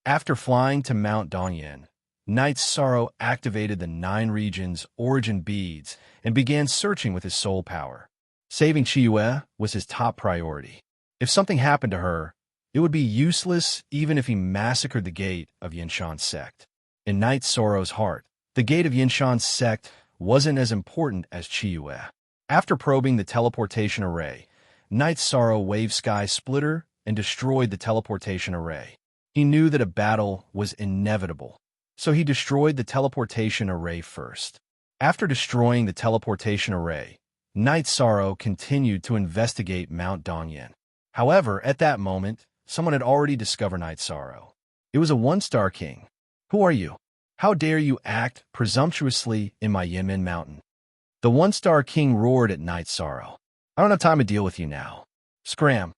After flying to Mount Dongyan, Knight Sorrow activated the 9 regions' origin beads and began searching with his soul power. Saving Chiyue was his top priority. If something happened to her, it would be useless even if he massacred the gate of Yinshan's sect. In Knight Sorrow's heart, the gate of Yinshan's sect wasn't as important as Chiyue. After probing the teleportation array, Knight Sorrow waved Sky Splitter and destroyed the teleportation array. He knew that a battle was inevitable, so he destroyed the teleportation array first. After destroying the teleportation array, Knight Sorrow continued to investigate Mount Dongyan. However, at that moment, someone had already discovered Knight Sorrow. It was a 1-star king. "Who are you? How dare you act presumptuously in my Yemen mountain?" The 1-star king roared at Knight Sorrow. "I don't have time to deal with you now. Scram."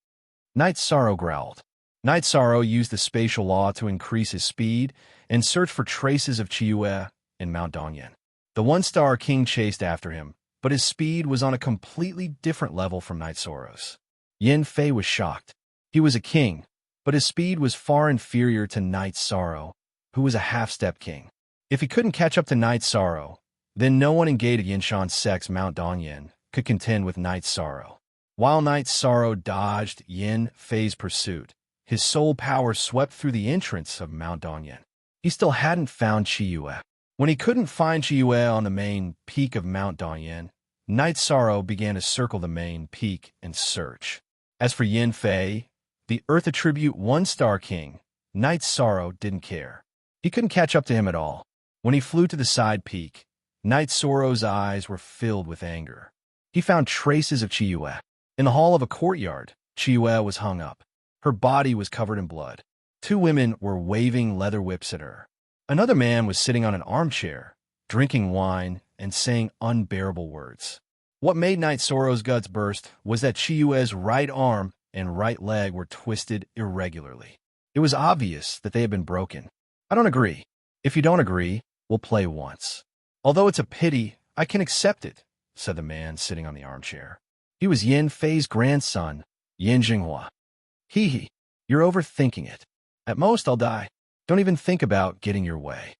Knight Sorrow growled. Knight Sorrow used the spatial law to increase his speed and search for traces of Chiyue in Mount Dongyan. The 1-star king chased after him, but his speed was on a completely different level from Knight Sorrow's. Yin Fei was shocked. He was a king, but his speed was far inferior to Knight Sorrow, who was a half-step king. If he couldn't catch up to Knight Sorrow, then no one in Gate of Yinshan's sect's Mount Dongyan could contend with Knight Sorrow. While Knight Sorrow dodged Yin Fei's pursuit, his soul power swept through the entrance of Mount Dongyan. He still hadn't found Chiyue. When he couldn't find Chiyue on the main peak of Mount Dongyan, Knight Sorrow began to circle the main peak and search. As for Yin Fei, the Earth Attribute 1-star king, Knight Sorrow didn't care. He couldn't catch up to him at all. When he flew to the side peak, Knight Sorrow's eyes were filled with anger. He found traces of Chiyue. In the hall of a courtyard, Chiyue was hung up. Her body was covered in blood. 2 women were waving leather whips at her. Another man was sitting on an armchair, drinking wine and saying unbearable words. What made Knight Sorrow's guts burst was that Chiyue's right arm and right leg were twisted irregularly. It was obvious that they had been broken. "I don't agree. If you don't agree, we'll play once. Although it's a pity, I can accept it," said the man sitting on the armchair. He was Yin Fei's grandson, Yin Jinghua. Hee, you're overthinking it. At most, I'll die. Don't even think about getting your way."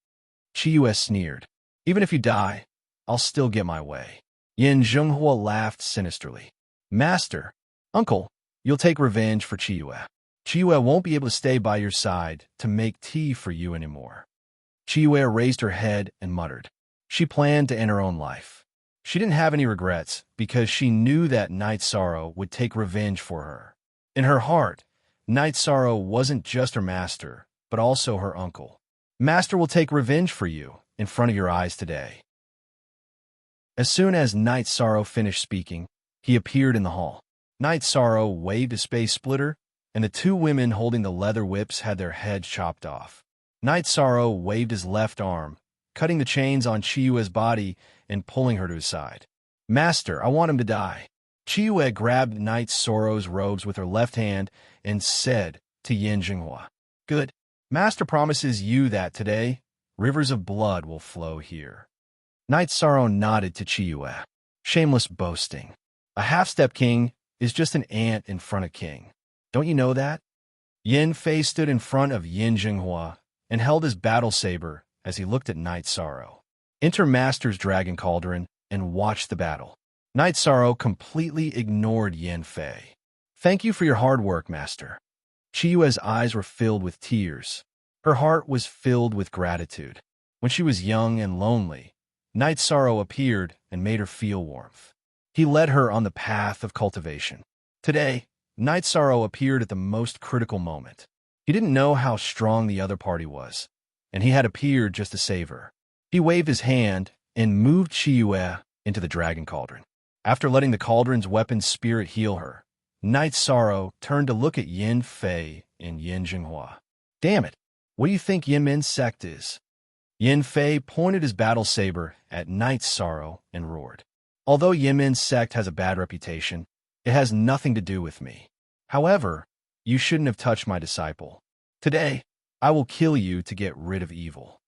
Chiyue sneered. "Even if you die, I'll still get my way." Yin Jinghua laughed sinisterly. "Master, uncle, you'll take revenge for Chiyue. Chiyue won't be able to stay by your side to make tea for you anymore." Chiyue raised her head and muttered. She planned to end her own life. She didn't have any regrets because she knew that Knight Sorrow would take revenge for her. In her heart, Knight Sorrow wasn't just her master, but also her uncle. "Master will take revenge for you in front of your eyes today." As soon as Knight Sorrow finished speaking, he appeared in the hall. Knight Sorrow waved a space splitter, and the 2 women holding the leather whips had their heads chopped off. Knight Sorrow waved his left arm, cutting the chains on Chiyue's body and pulling her to his side. "Master, I want him to die." Chiyue grabbed Knight Sorrow's robes with her left hand and said to Yin Jinghua, "Good. Master promises you that today, rivers of blood will flow here." Knight Sorrow nodded to Chiyue. "Shameless boasting. A half-step king is just an ant in front of king. Don't you know that?" Yin Fei stood in front of Yin Jinghua and held his battle saber as he looked at Knight Sorrow. Enter Master's Dragon Cauldron and watch the battle. Knight Sorrow completely ignored Yin Fei. "Thank you for your hard work, Master." Chiyue's eyes were filled with tears. Her heart was filled with gratitude. When she was young and lonely, Knight Sorrow appeared and made her feel warmth. He led her on the path of cultivation. Today, Knight Sorrow appeared at the most critical moment. He didn't know how strong the other party was, and he had appeared just to save her. He waved his hand and moved Chiyue into the Dragon Cauldron. After letting the cauldron's weapon spirit heal her, Knight Sorrow turned to look at Yin Fei and Yin Jinghua. "Damn it, what do you think Yin Min's sect is?" Yin Fei pointed his battle saber at Knight Sorrow and roared. "Although Yin Min's sect has a bad reputation, it has nothing to do with me. However, you shouldn't have touched my disciple. Today, I will kill you to get rid of evil."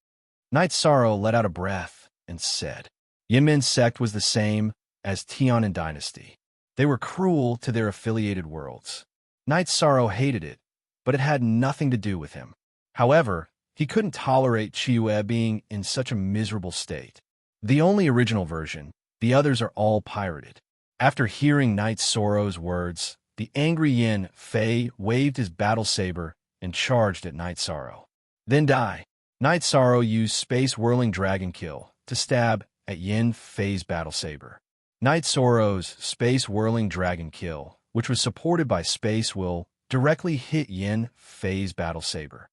Knight Sorrow let out a breath and said, Yin Min's sect was the same as Tianan Dynasty. They were cruel to their affiliated worlds. Knight Sorrow hated it, but it had nothing to do with him. However, he couldn't tolerate Chiyue being in such a miserable state. The only original version, the others are all pirated. After hearing Knight Soro's words, the angry Yin Fei waved his battle saber and charged at Knight Soro. Then Knight Soro used Space Whirling Dragon Kill to stab at Yin Fei's battle saber. Knight Soro's Space Whirling Dragon Kill, which was supported by Space Will, directly hit Yin Fei's battle saber.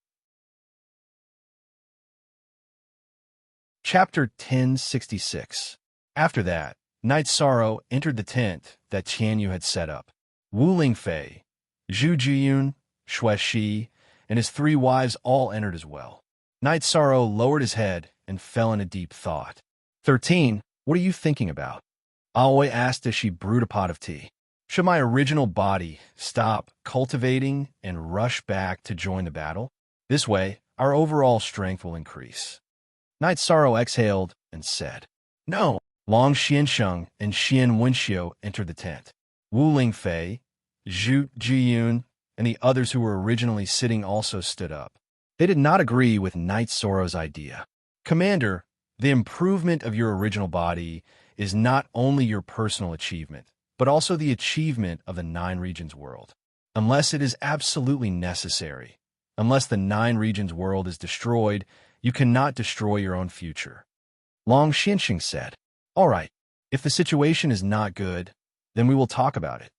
Chapter 1066. After that, Knight Soro entered the tent that Qianyu had set up. Wu Lingfei, Zhu Jiyun, Xue Shi, and his 3 wives all entered as well. Knight Soro lowered his head and fell in a deep thought. 13. What are you thinking about? Aoi asked as she brewed a pot of tea. Should my original body stop cultivating and rush back to join the battle? This way, our overall strength will increase. Knight Soro exhaled and said, No. Long Xiansheng and Xian Wenxiu entered the tent. Wu Lingfei, Zhu Jiyun, and the others who were originally sitting also stood up. They did not agree with Knight Soro's idea. Commander, the improvement of your original body is not only your personal achievement, but also the achievement of the 9 regions world. Unless it is absolutely necessary, unless the 9 regions world is destroyed, you cannot destroy your own future. Long Xianxing said, All right, if the situation is not good, then we will talk about it.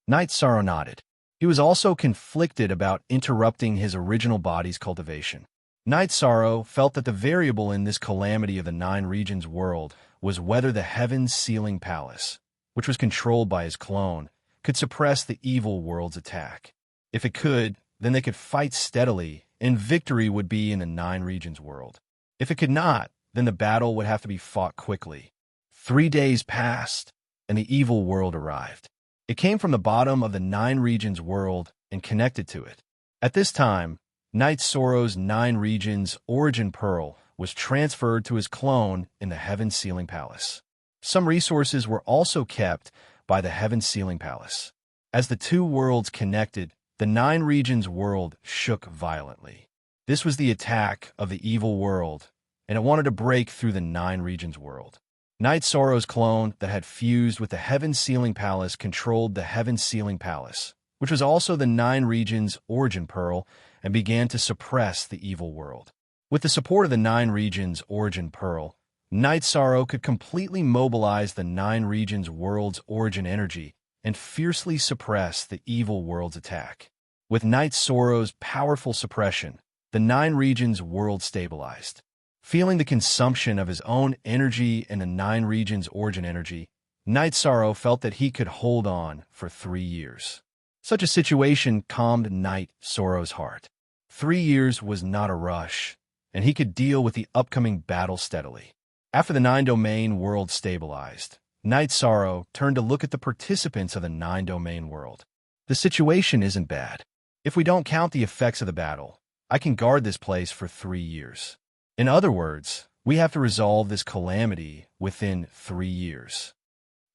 Knight Soro nodded. He was also conflicted about interrupting his original body's cultivation. Knight Soro felt that the variable in this calamity of the 9 regions world was whether the Heaven's Sealing Palace, which was controlled by his clone, could suppress the evil world's attack. If it could, then they could fight steadily, and victory would be in the 9 regions world. If it could not, then the battle would have to be fought quickly. 3 days passed, and the evil world arrived. It came from the bottom of the 9 regions world and connected to it. At this time, Knight Soro's 9 regions origin pearl was transferred to his clone in the Heaven's Sealing Palace. Some resources were also kept by the Heaven's Sealing Palace. As the 2 worlds connected, the 9 regions world shook violently. This was the attack of the evil world, and it wanted to break through the 9 regions world. Knight Soro's clone that had fused with the Heaven's Sealing Palace controlled the Heaven's Sealing Palace, which was also the 9 regions origin pearl, and began to suppress the evil world. With the support of the 9 regions origin pearl, Knight Soro could completely mobilize the 9 regions world's origin energy and fiercely suppress the evil world's attack. With Knight Soro's powerful suppression, the 9 regions world stabilized. Feeling the consumption of his own energy and the 9 regions origin energy, Knight Soro felt that he could hold on for 3 years. Such a situation calmed Knight Soro's heart. 3 years was not a rush, and he could deal with the upcoming battle steadily. After the 9-domain world stabilized, Knight Soro turned to look at the participants of the 9-domain world. The situation isn't bad. If we don't count the effects of the battle, I can guard this place for 3 years. In other words, we have to resolve this calamity within 3 years.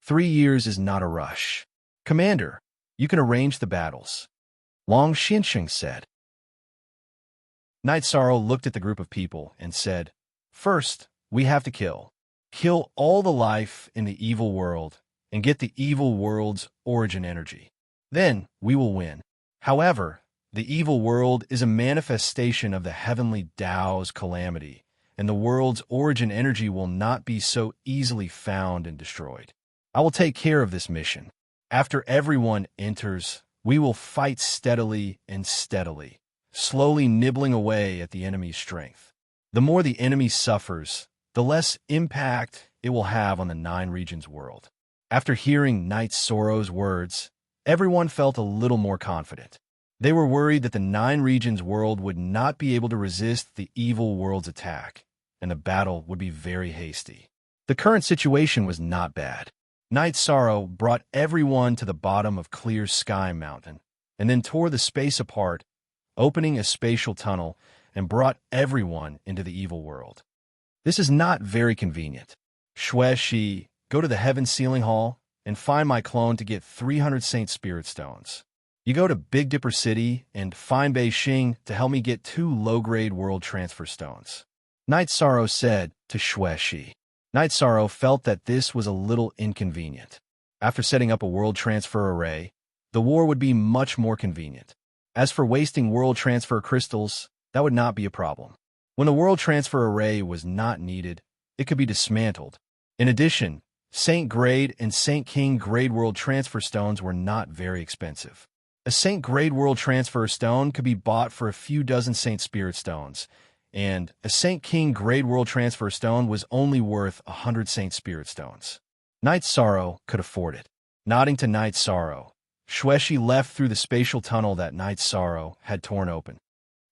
3 years is not a rush. Commander, you can arrange the battles. Long Xianxing said. Knight Soro looked at the group of people and said, First, we have to kill. Kill all the life in the evil world and get the evil world's origin energy. Then we will win. However, the evil world is a manifestation of the heavenly Tao's calamity, and the world's origin energy will not be so easily found and destroyed. I will take care of this mission. After everyone enters, we will fight steadily and steadily, slowly nibbling away at the enemy's strength. The more the enemy suffers, the less impact it will have on the 9 regions world. After hearing Knight Soro's words, everyone felt a little more confident. They were worried that the 9 regions world would not be able to resist the evil world's attack, and the battle would be very hasty. The current situation was not bad. Knight Soro brought everyone to the bottom of Clear Sky Mountain, and then tore the space apart, opening a spatial tunnel, and brought everyone into the evil world. This is not very convenient. Xue Shi, go to the Heaven Sealing Hall and find my clone to get 300 Saint Spirit Stones. You go to Big Dipper City and find Bei Xing to help me get 2 low-grade world transfer stones. Night Sorrow said to Xue Shi. Night Sorrow felt that this was a little inconvenient. After setting up a world transfer array, the war would be much more convenient. As for wasting world transfer crystals, that would not be a problem. When the world transfer array was not needed, it could be dismantled. In addition, Saint Grade and Saint King Grade world transfer stones were not very expensive. A Saint Grade world transfer stone could be bought for a few dozen Saint Spirit stones, and a Saint King Grade world transfer stone was only worth 100 Saint Spirit stones. Night Sorrow could afford it. Nodding to Night Sorrow, Xue Shi left through the spatial tunnel that Night Sorrow had torn open.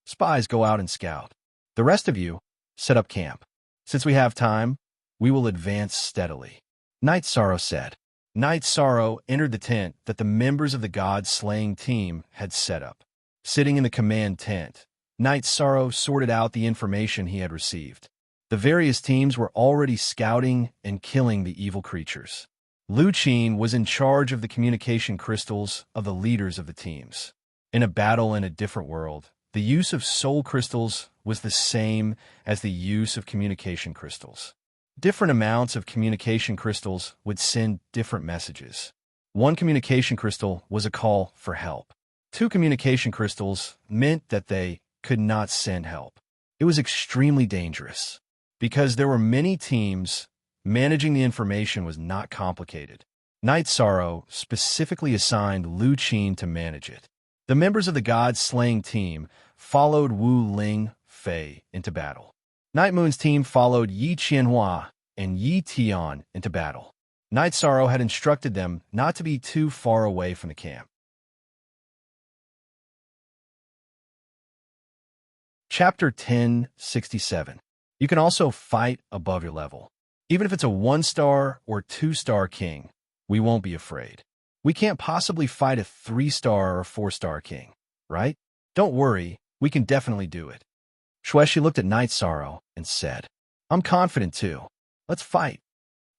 Spies go out and scout. The rest of you, set up camp. Since we have time, we will advance steadily. Night Sorrow said. Night Sorrow entered the tent that the members of the God-slaying team had set up. Sitting in the command tent, Night Sorrow sorted out the information he had received. The various teams were already scouting and killing the evil creatures. Lu Qin was in charge of the communication crystals of the leaders of the teams. In a battle in a different world, the use of soul crystals was the same as the use of communication crystals. Different amounts of communication crystals would send different messages. 1 communication crystal was a call for help. 2 communication crystals meant that they could not send help. It was extremely dangerous. Because there were many teams, managing the information was not complicated. Night Sorrow specifically assigned Lu Qin to manage it. The members of the God-slaying team followed Wu Ling Fei into battle. Night Moon's team followed Yi Qianhua and Yi Tian into battle. Night Sorrow had instructed them not to be too far away from the camp. Chapter 1067. You can also fight above your level. Even if it's a 1-star or 2-star king, we won't be afraid. We can't possibly fight a 3-star or 4-star king, right? Don't worry, we can definitely do it. Xue Shi looked at Night Sorrow and said, I'm confident too. Let's fight.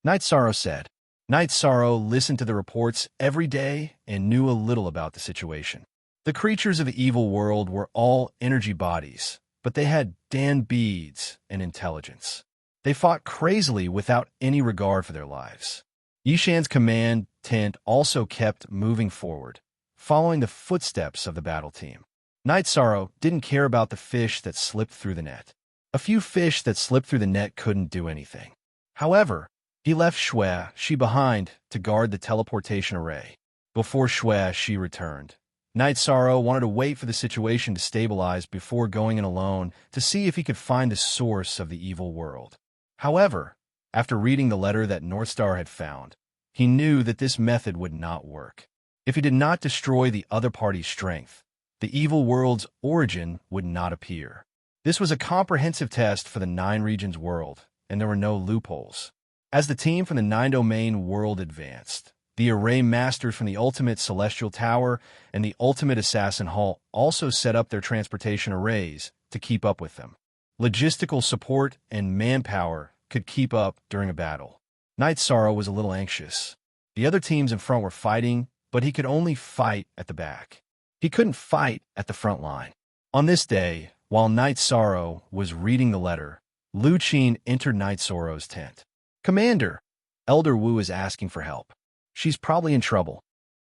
Night Sorrow said. Night Sorrow listened to the reports every day and knew a little about the situation. The creatures of the evil world were all energy bodies, but they had Dan beads and intelligence. They fought crazily without any regard for their lives. Yishan's command tent also kept moving forward, following the footsteps of the battle team. Night Sorrow didn't care about the fish that slipped through the net. A few fish that slipped through the net couldn't do anything. However, he left Xue Shi behind to guard the teleportation array. Before Xue Shi returned, Night Sorrow wanted to wait for the situation to stabilize before going in alone to see if he could find the source of the evil world. However, after reading the letter that Northstar had found, he knew that this method would not work. If he did not destroy the other party's strength, the evil world's origin would not appear. This was a comprehensive test for the 9 regions world, and there were no loopholes. As the team from the 9 domain world advanced, the array masters from the Ultimate Celestial Tower and the Ultimate Assassin Hall also set up their transportation arrays to keep up with them. Logistical support and manpower could keep up during a battle. Night Sorrow was a little anxious. The other teams in front were fighting, but he could only fight at the back. He couldn't fight at the front line. On this day, while Night Sorrow was reading the letter, Lu Qin entered Night Sorrow's tent. Commander, Elder Wu is asking for help. She's probably in trouble.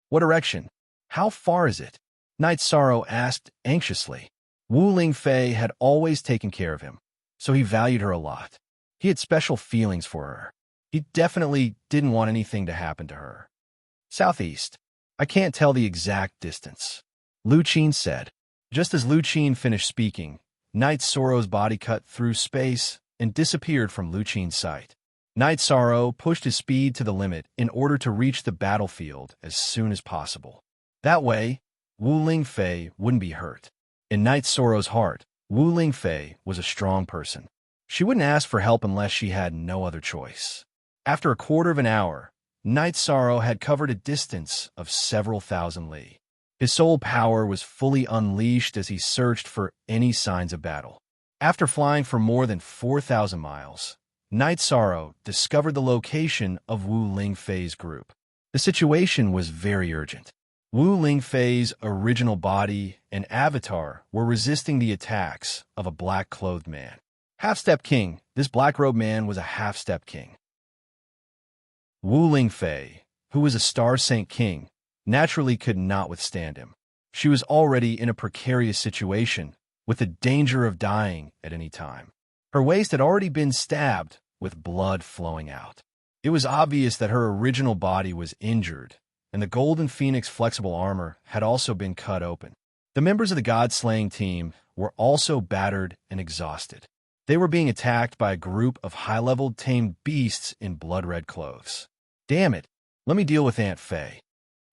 What direction? How far is it? Night Sorrow asked anxiously. Wu Lingfei had always taken care of him, so he valued her a lot. He had special feelings for her. He definitely didn't want anything to happen to her. Southeast. I can't tell the exact distance. Lu Qin said. Just as Lu Qin finished speaking, Night Sorrow's body cut through space and disappeared from Lu Qin's sight. Night Sorrow pushed his speed to the limit in order to reach the battlefield as soon as possible. That way, Wu Lingfei wouldn't be hurt. In Night Sorrow's heart, Wu Lingfei was a strong person. She wouldn't ask for help unless she had no other choice. After a quarter of an hour, Night Sorrow had covered a distance of several thousand li. His soul power was fully unleashed as he searched for any signs of battle. After flying for more than 4,000 miles, Night Sorrow discovered the location of Wu Lingfei's group. The situation was very urgent. Wu Lingfei's original body and avatar were resisting the attacks of a black-clothed man. Half-step king. This black-robed man was a half-step king. Wu Lingfei, who was a Star Saint king, naturally could not withstand him. She was already in a precarious situation, with the danger of dying at any time. Her waist had already been stabbed, with blood flowing out. It was obvious that her original body was injured, and the Golden Phoenix flexible armor had also been cut open. The members of the God-slaying team were also battered and exhausted. They were being attacked by a group of high-leveled tamed beasts in blood-red clothes. Damn it, let me deal with Aunt Faye.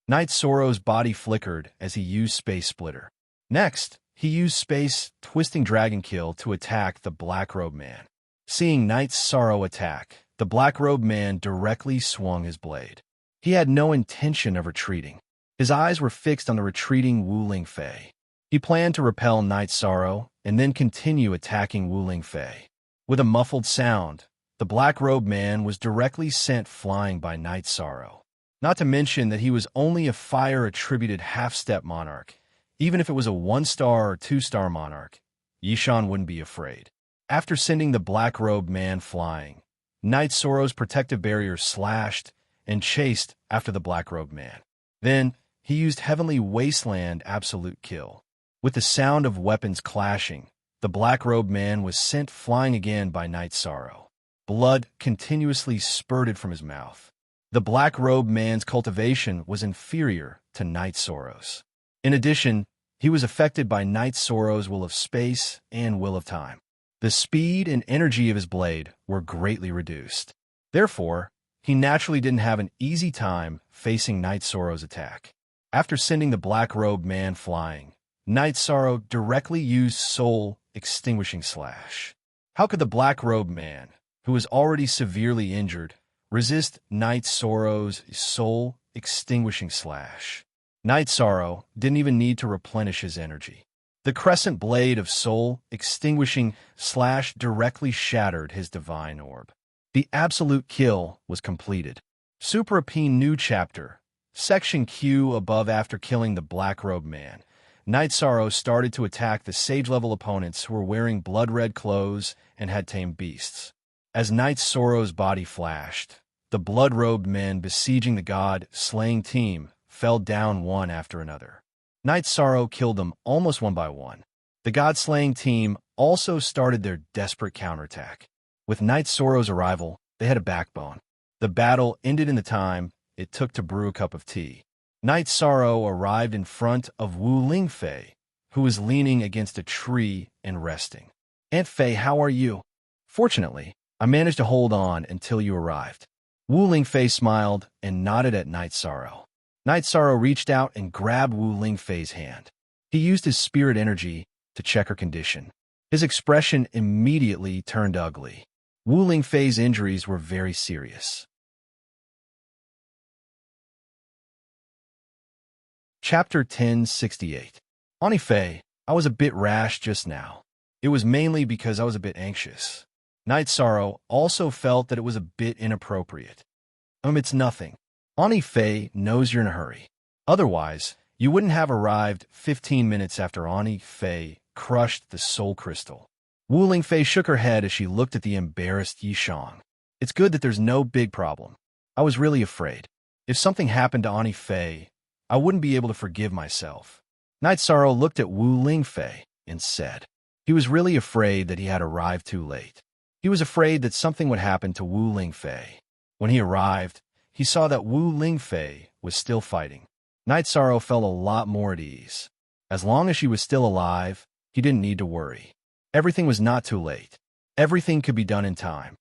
Knight Sorrow's body flickered as he used Space Splitter. Next, he used Space Twisting Dragon Kill to attack the black-robed man. Seeing Knight Sorrow attack, the black-robed man directly swung his blade. He had no intention of retreating. His eyes were fixed on the retreating Wu Lingfei. He planned to repel Knight Sorrow and then continue attacking Wu Lingfei. With a muffled sound, the black-robed man was directly sent flying by Knight Sorrow. Not to mention that he was only a fire-attributed half-step monarch. Even if it was a 1-star or 2-star monarch, Yishan wouldn't be afraid. After sending the black-robed man flying, Knight Sorrow's protective barrier slashed and chased after the black-robed man. Then, he used Heavenly Wasteland Absolute Kill. With the sound of weapons clashing, the black-robed man was sent flying again by Knight Sorrow. Blood continuously spurted from his mouth. The black-robed man's cultivation was inferior to Knight Sorrow's. In addition, he was affected by Knight Sorrow's Will of Space and Will of Time. The speed and energy of his blade were greatly reduced. Therefore, he naturally didn't have an easy time facing Knight Sorrow's attack. After sending the black-robed man flying, Knight Sorrow directly used Soul Extinguishing Slash. How could the black-robed man, who was already severely injured, resist Knight Sorrow's Soul Extinguishing Slash? Knight Sorrow didn't even need to replenish his energy. The crescent blade of Soul Extinguishing Slash directly shattered his divine orb. The absolute kill was completed. Super Apine New Chapter, Section Q above. After killing the black-robed man, Knight Sorrow started to attack the sage-level opponents who were wearing blood-red clothes and had tamed beasts. As Knight Sorrow's body flashed, the blood-robed men besieging the God-slaying team fell down one after another. Knight Sorrow killed them almost one by one. The God-slaying team also started their desperate counterattack. With Knight Sorrow's arrival, they had a backbone. The battle ended in the time it took to brew a cup of tea. Knight Sorrow arrived in front of Wu Lingfei, who was leaning against a tree and resting. "Aunt Fei, how are you?" "Fortunately, I managed to hold on until you arrived." Wu Lingfei smiled and nodded at Knight Sorrow. Knight Sorrow reached out and grabbed Wu Lingfei's hand. He used his spirit energy to check her condition. His expression immediately turned ugly. Wu Lingfei's injuries were very serious. Chapter 1068. Auntie Fei, I was a bit rash just now. It was mainly because I was a bit anxious. Knight Sorrow also felt that it was a bit inappropriate. It's nothing. Auntie Fei knows you're in a hurry. Otherwise, you wouldn't have arrived 15 minutes after Auntie Fei crushed the soul crystal. Wu Lingfei shook her head as she looked at the embarrassed Yishang. It's good that there's no big problem. I was really afraid. If something happened to Auntie Fei, I wouldn't be able to forgive myself. Knight Sorrow looked at Wu Lingfei and said, he was really afraid that he had arrived too late. He was afraid that something would happen to Wu Lingfei. When he arrived, he saw that Wu Lingfei was still fighting. Knight Sorrow felt a lot more at ease. As long as she was still alive, he didn't need to worry. Everything was not too late. Everything could be done in time.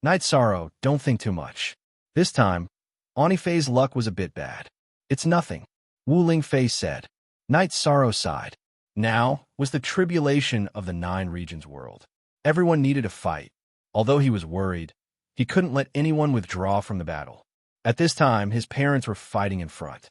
Knight Sorrow, don't think too much. This time, Auntie Fei's luck was a bit bad. It's nothing, Wu Lingfei said. Knight Sorrow sighed. Now was the tribulation of the 9 regions world. Everyone needed a fight. Although he was worried, he couldn't let anyone withdraw from the battle. At this time, his parents were fighting in front.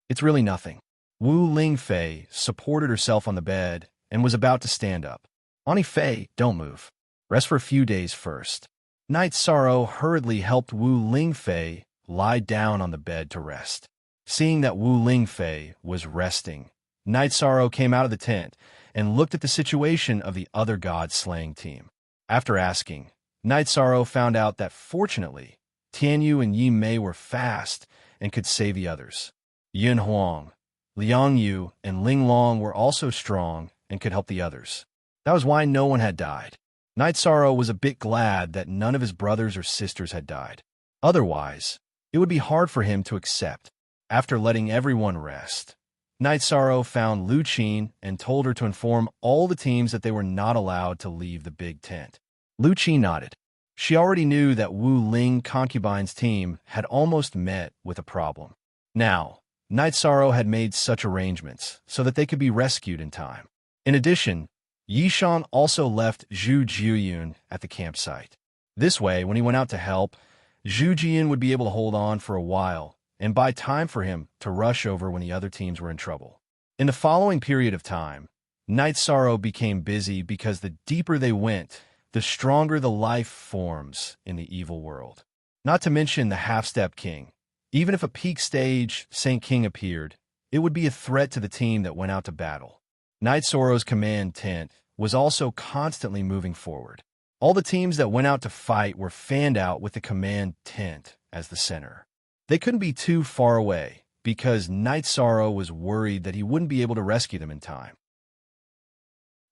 It's really nothing. Wu Lingfei supported herself on the bed and was about to stand up. Auntie Fei, don't move. Rest for a few days first. Knight Sorrow hurriedly helped Wu Lingfei lie down on the bed to rest. Seeing that Wu Lingfei was resting, Night Sorrow came out of the tent and looked at the situation of the other god-slaying team. After asking, Night Sorrow found out that fortunately, Tianyu and Yi Mei were fast and could save the others. Yin Huang, Liang Yu, and Ling Long were also strong and could help the others. That was why no one had died. Night Sorrow was a bit glad that none of his brothers or sisters had died. Otherwise, it would be hard for him to accept. After letting everyone rest, Night Sorrow found Lu Qin and told her to inform all the teams that they were not allowed to leave the big tent. Lu Qin nodded. She already knew that Wu Ling Concubine's team had almost met with a problem. Now, Night Sorrow had made such arrangements so that they could be rescued in time. In addition, Yishan also left Zhu Jiuyun at the campsite. This way, when he went out to help, Zhu Jiuyun would be able to hold on for a while and buy time for him to rush over when the other teams were in trouble. In the following period of time, Night Sorrow became busy because the deeper they went, the stronger the life forms in the evil world. Not to mention the half-step king. Even if a peak stage Saint King appeared, it would be a threat to the team that went out to battle. Night Sorrow's command tent was also constantly moving forward. All the teams that went out to fight were fanned out with the command tent as the center. They couldn't be too far away because Night Sorrow was worried that he wouldn't be able to rescue them in time.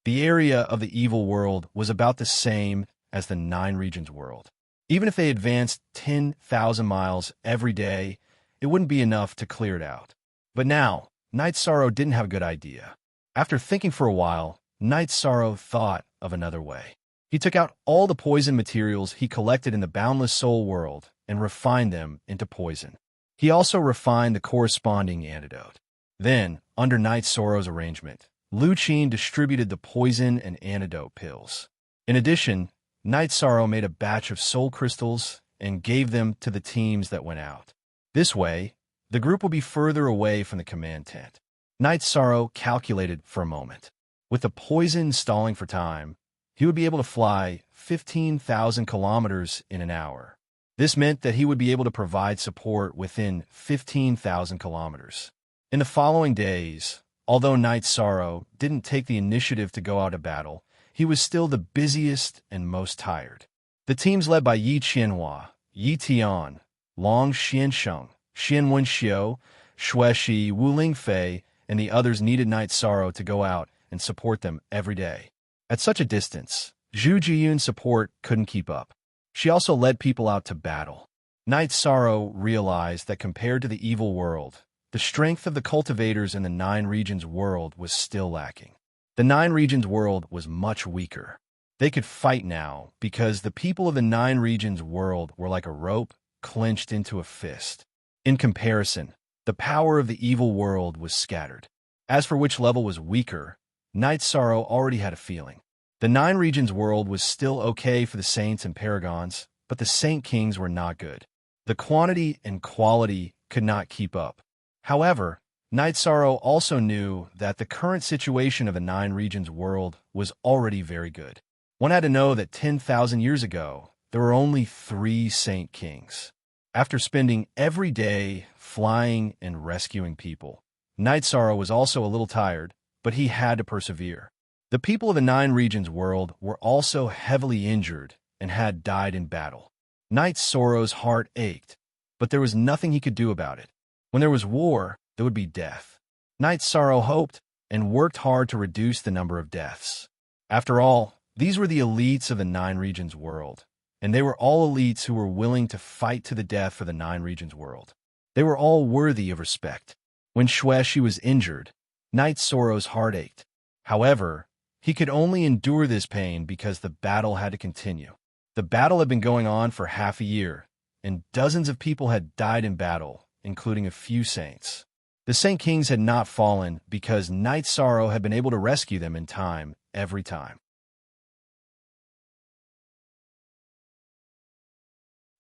The area of the evil world was about the same as the Nine Regions world. Even if they advanced 10,000 miles every day, it wouldn't be enough to clear it out. But now, Night Sorrow didn't have a good idea. After thinking for a while, Night Sorrow thought of another way. He took out all the poison materials he collected in the Boundless Soul world and refined them into poison. He also refined the corresponding antidote. Then, under Night Sorrow's arrangement, Lu Qin distributed the poison and antidote pills. In addition, Night Sorrow made a batch of soul crystals and gave them to the teams that went out. This way, the group will be further away from the command tent. Night Sorrow calculated for a moment. With the poison stalling for time, he would be able to fly 15,000 kilometers in an hour. This meant that he would be able to provide support within 15,000 kilometers. In the following days, although Night Sorrow didn't take the initiative to go out to battle, he was still the busiest and most tired. The teams led by Yi Qianhua, Yi Tian, Long Xiansheng, Xian Wenxiu, Xue Shi, Wu Lingfei, and the others needed Night Sorrow to go out and support them every day. At such a distance, Zhu Jiyun's support couldn't keep up. She also led people out to battle. Night Sorrow realized that compared to the evil world, the strength of the cultivators in the Nine Regions world was still lacking. The Nine Regions world was much weaker. They could fight now because the people of the Nine Regions world were like a rope clenched into a fist. In comparison, the power of the evil world was scattered. As for which level was weaker, Night Sorrow already had a feeling. The Nine Regions world was still okay for the saints and paragons, but the Saint Kings were not good. The quantity and quality could not keep up. However, Night Sorrow also knew that the current situation of the Nine Regions world was already very good. One had to know that 10,000 years ago, there were only 3 Saint Kings. After spending every day flying and rescuing people, Night Sorrow was also a little tired, but he had to persevere. The people of the Nine Regions world were also heavily injured and had died in battle. Night Sorrow's heart ached, but there was nothing he could do about it. When there was war, there would be death. Night Sorrow hoped and worked hard to reduce the number of deaths. After all, these were the elites of the Nine Regions world, and they were all elites who were willing to fight to the death for the Nine Regions world. They were all worthy of respect. When Xue Shi was injured, Night Sorrow's heart ached. However, he could only endure this pain because the battle had to continue. The battle had been going on for half a year, and dozens of people had died in battle, including a few saints. The Saint Kings had not fallen because Night Sorrow had been able to rescue them in time every time.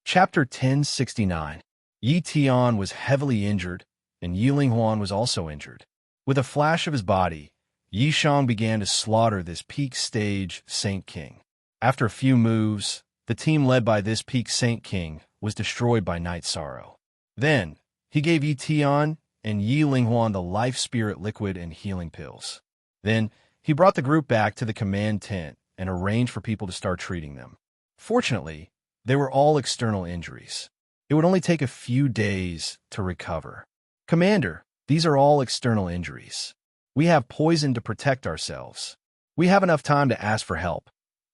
Chapter 1069. Yi Tian was heavily injured, and Yi Linghuan was also injured. With a flash of his body, Yi Shang began to slaughter this peak stage Saint King. After a few moves, the team led by this peak Saint King was destroyed by Night Sorrow. Then, he gave Yi Tian, and Yi Linghuan the life spirit liquid and healing pills. Then, he brought the group back to the command tent and arranged for people to start treating them. Fortunately, they were all external injuries. It would only take a few days to recover. Commander, these are all external injuries. We have poison to protect ourselves. We have enough time to ask for help,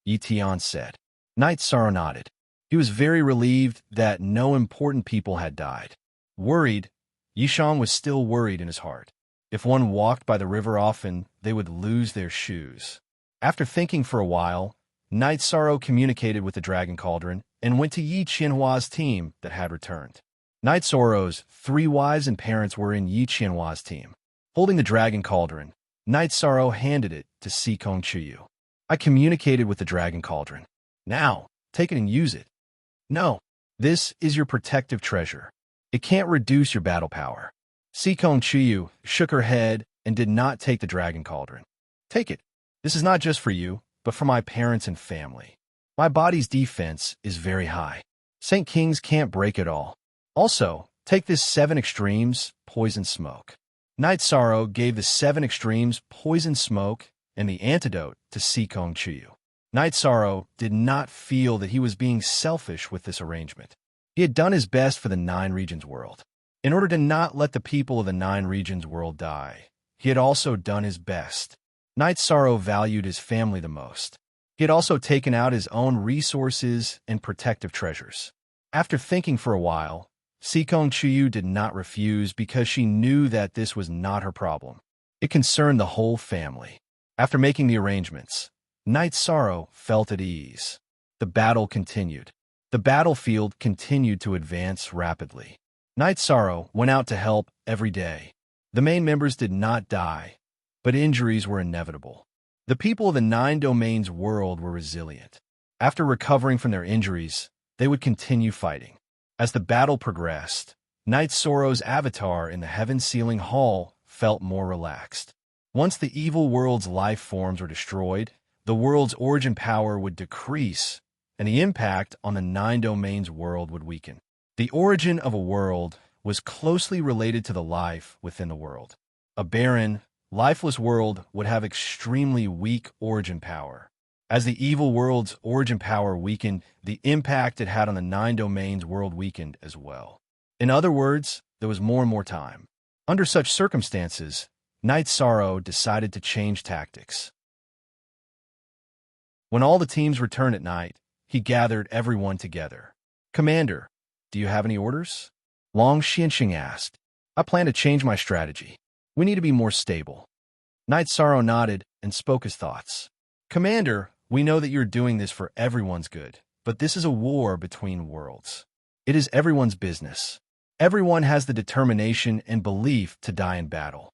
Yi Tian said. Knight Sorrow nodded. He was very relieved that no important people had died. Worried, Yishan was still worried in his heart. If one walked by the river often, they would lose their shoes. After thinking for a while, Knight Sorrow communicated with the Dragon Cauldron and went to Yi Qianhua's team that had returned. Knight Sorrow's 3 wives and parents were in Yi Qianhua's team. Holding the Dragon Cauldron, Knight Sorrow handed it to Sikong Chuyu. I communicated with the Dragon Cauldron. Now, take it and use it. No, this is your protective treasure. It can't reduce your battle power. Sikong Chuyu shook her head and did not take the Dragon Cauldron. Take it. This is not just for you, but for my parents and family. My body's defense is very high. Saint Kings can't break it all. Also, take this 7 extremes, poison smoke. Knight Sorrow gave the 7 extremes, poison smoke, and the antidote to Sikong Chuyu. Knight Sorrow did not feel that he was being selfish with this arrangement. He had done his best for the 9 regions world. In order to not let the people of the 9 regions world die, he had also done his best. Knight Sorrow valued his family the most. He had also taken out his own resources and protective treasures. After thinking for a while, Sikong Chuyu did not refuse because she knew that this was not her problem. It concerned the whole family. After making the arrangements, Knight Sorrow felt at ease. The battle continued. The battlefield continued to advance rapidly. Knight Sorrow went out to help every day. The main members did not die, but injuries were inevitable. The people of the 9 domains world were resilient. After recovering from their injuries, they would continue fighting. As the battle progressed, Knight Sorrow's avatar in the Heaven-Sealing Hall felt more relaxed. Once the evil world's life forms were destroyed, the world's origin power would decrease, and the impact on the 9 domains world would weaken. The origin of a world was closely related to the life within the world. A barren, lifeless world would have extremely weak origin power. As the evil world's origin power weakened, the impact it had on the 9 domains world weakened as well. In other words, there was more and more time. Under such circumstances, Knight Sorrow decided to change tactics. When all the teams returned at night, he gathered everyone together. Commander, do you have any orders? Long Xianxing asked. I plan to change my strategy. We need to be more stable. Knight Sorrow nodded and spoke his thoughts. Commander, we know that you're doing this for everyone's good, but this is a war between worlds. It is everyone's business. Everyone has the determination and belief to die in battle.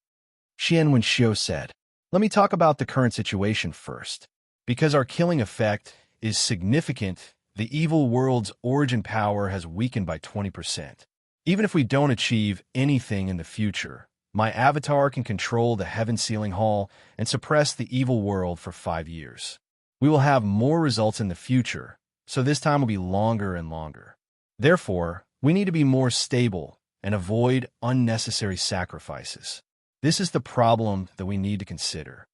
Xian Wenxiu said, let me talk about the current situation first. Because our killing effect is significant, the evil world's origin power has weakened by 20%. Even if we don't achieve anything in the future, my avatar can control the Heaven-Sealing Hall and suppress the evil world for 5 years. We will have more results in the future, so this time will be longer and longer. Therefore, we need to be more stable and avoid unnecessary sacrifices. This is the problem that we need to consider.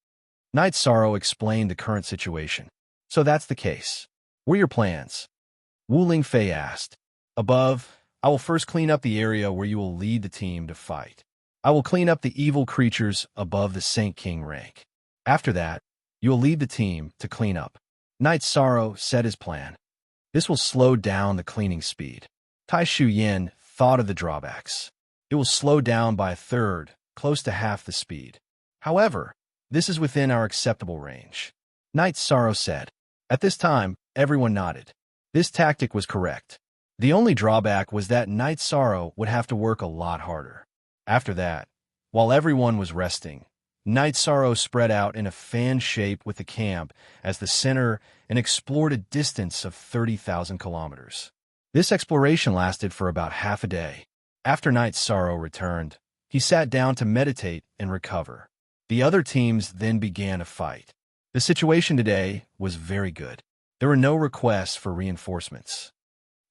Knight Sorrow explained the current situation. So that's the case. What are your plans? Wu Lingfei asked. Above, I will first clean up the area where you will lead the team to fight. I will clean up the evil creatures above the Saint King rank. After that, you will lead the team to clean up. Knight Sorrow set his plan. This will slow down the cleaning speed. Tai Shu Yin thought of the drawbacks. It will slow down by a third, close to half the speed. However, this is within our acceptable range. Knight Sorrow said. At this time, everyone nodded. This tactic was correct. The only drawback was that Knight Sorrow would have to work a lot harder. After that, while everyone was resting, Knight Sorrow spread out in a fan shape with the camp as the center and explored a distance of 30,000 kilometers. This exploration lasted for about half a day. After Knight Sorrow returned, he sat down to meditate and recover. The other teams then began a fight. The situation today was very good. There were no requests for reinforcements.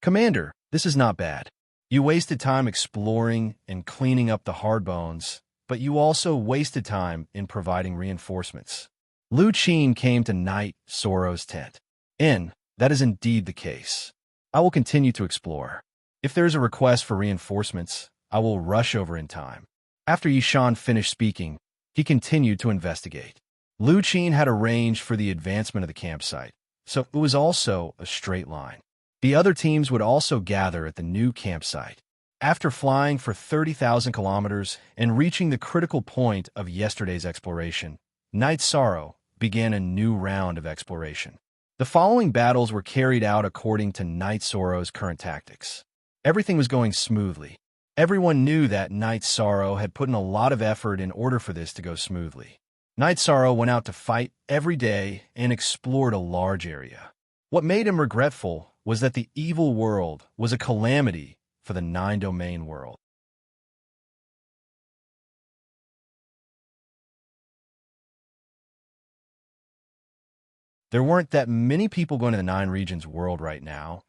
Commander, this is not bad. You wasted time exploring and cleaning up the hard bones, but you also wasted time in providing reinforcements. Lu Qin came to Knight Soro's tent. That is indeed the case. I will continue to explore. If there is a request for reinforcements, I will rush over in time. After Yishan finished speaking, he continued to investigate. Lu Qin had arranged for the advancement of the campsite, so it was also a straight line. The other teams would also gather at the new campsite. After flying for 30,000 kilometers and reaching the critical point of yesterday's exploration, Knight Sorrow began a new round of exploration. The following battles were carried out according to Knight Sorrow's current tactics. Everything was going smoothly. Everyone knew that Knight Sorrow had put in a lot of effort in order for this to go smoothly. Knight Sorrow went out to fight every day and explored a large area. What made him regretful was that the evil world was a calamity for the 9-domain world. There weren't that many people going to the 9 regions world right now,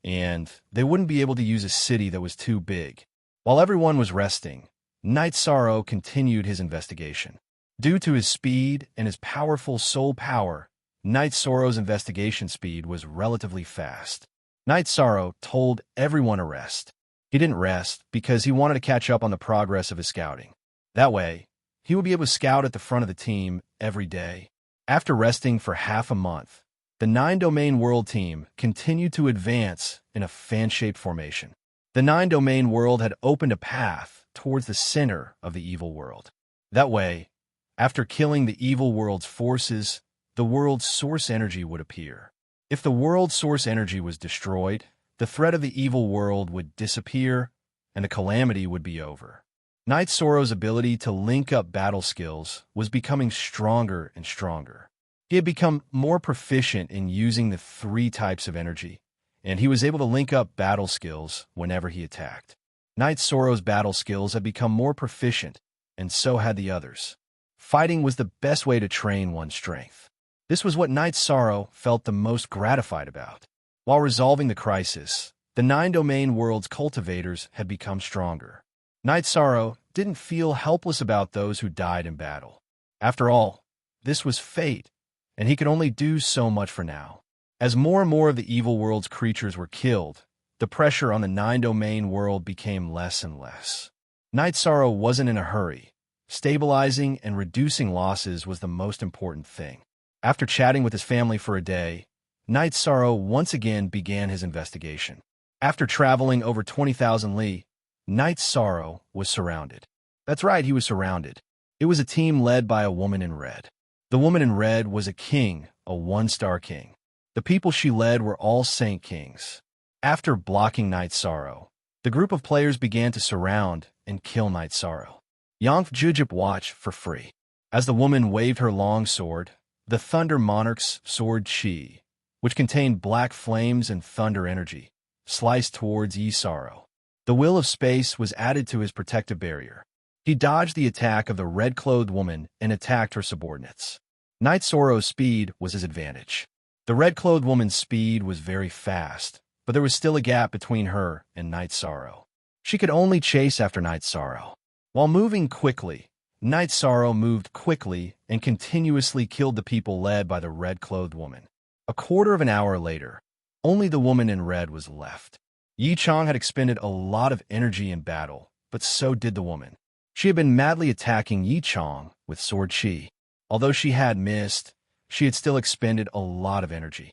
and they wouldn't be able to use a city that was too big. While everyone was resting, Knight Sorrow continued his investigation. Due to his speed and his powerful soul power, Knight Sorrow's investigation speed was relatively fast. Knight Sorrow told everyone to rest. He didn't rest because he wanted to catch up on the progress of his scouting. That way, he would be able to scout at the front of the team every day. After resting for half a month, the 9-domain world team continued to advance in a fan-shaped formation. The 9-domain world had opened a path towards the center of the evil world. That way, after killing the evil world's forces, the world's source energy would appear. If the world's source energy was destroyed, the threat of the evil world would disappear, and the calamity would be over. Knight Sorrow's ability to link up battle skills was becoming stronger and stronger. He had become more proficient in using the 3 types of energy, and he was able to link up battle skills whenever he attacked. Knight Sorrow's battle skills had become more proficient, and so had the others. Fighting was the best way to train one's strength. This was what Knight Sorrow felt the most gratified about. While resolving the crisis, the 9-domain world's cultivators had become stronger. Knight Sorrow didn't feel helpless about those who died in battle. After all, this was fate, and he could only do so much for now. As more and more of the evil world's creatures were killed, the pressure on the 9-domain world became less and less. Knight Sorrow wasn't in a hurry. Stabilizing and reducing losses was the most important thing. After chatting with his family for a day, Knight Sorrow once again began his investigation. After traveling over 20,000 li, Knight Sorrow was surrounded. That's right, he was surrounded. It was a team led by a woman in red. The woman in red was a king, a 1-star king. The people she led were all Saint Kings. After blocking Knight Sorrow, the group of players began to surround and kill Knight Sorrow. Yangf Jujip watched for free. As the woman waved her long sword, the Thunder Monarch's sword Qi, which contained black flames and thunder energy, sliced towards Yi Sorrow. The will of space was added to his protective barrier. He dodged the attack of the red-clothed woman and attacked her subordinates. Knight Sorrow's speed was his advantage. The red-clothed woman's speed was very fast, but there was still a gap between her and Knight Sorrow. She could only chase after Knight Sorrow. While moving quickly, Knight Sorrow moved quickly and continuously killed the people led by the red-clothed woman. A quarter of an hour later, only the woman in red was left. Yi Chang had expended a lot of energy in battle, but so did the woman. She had been madly attacking Yi Chang with Sword Qi. Although she had missed, she had still expended a lot of energy.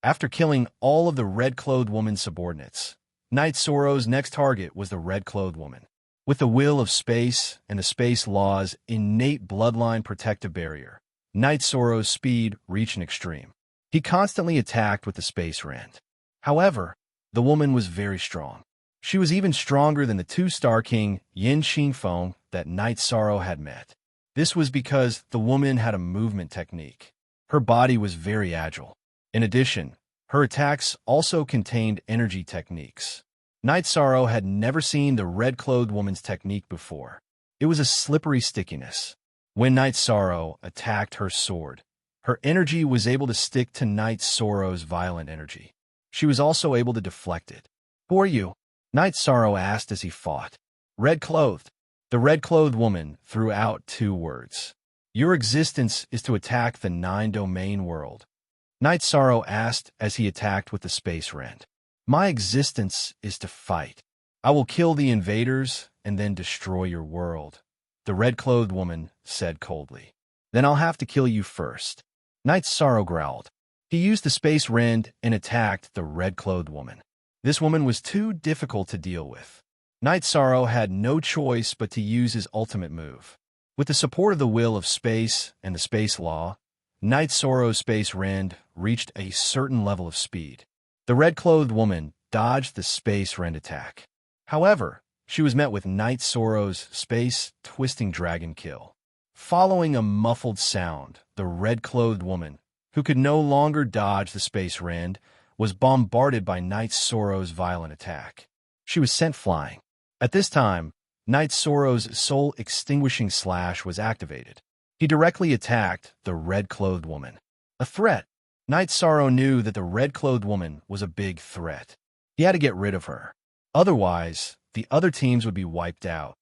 After killing all of the red-clothed woman's subordinates, Knight Sorrow's next target was the red-clothed woman. With the will of space and the space law's innate bloodline protective barrier, Knight Sorrow's speed reached an extreme. He constantly attacked with the space rend. However, the woman was very strong. She was even stronger than the 2-star king Yin Xingfeng that Knight Sorrow had met. This was because the woman had a movement technique. Her body was very agile. In addition, her attacks also contained energy techniques. Knight Sorrow had never seen the red-clothed woman's technique before. It was a slippery stickiness. When Knight Sorrow attacked her sword, her energy was able to stick to Knight Sorrow's violent energy. she was also able to deflect it. "Who are you?" Night Sorrow asked as he fought. "Red-clothed." The red-clothed woman threw out two words. "Your existence is to attack the nine-domain world." Night Sorrow asked as he attacked with the space rend. "My existence is to fight. I will kill the invaders and then destroy your world," the red-clothed woman said coldly. "Then I'll have to kill you first." Night Sorrow growled. He used the space rend and attacked the red-clothed woman. This woman was too difficult to deal with. Night Sorrow had no choice but to use his ultimate move. With the support of the will of space and the space law, Night Sorrow's space rend reached a certain level of speed. The red-clothed woman dodged the space rend attack. However, she was met with Night Sorrow's space-twisting dragon kill. Following a muffled sound, the red-clothed woman, who could no longer dodge the space rend, was bombarded by Night Sorrow's violent attack. She was sent flying. At this time, Night Sorrow's soul-extinguishing slash was activated. He directly attacked the red-clothed woman. A threat. Night Sorrow knew that the red-clothed woman was a big threat. He had to get rid of her. Otherwise, the other teams would be wiped out.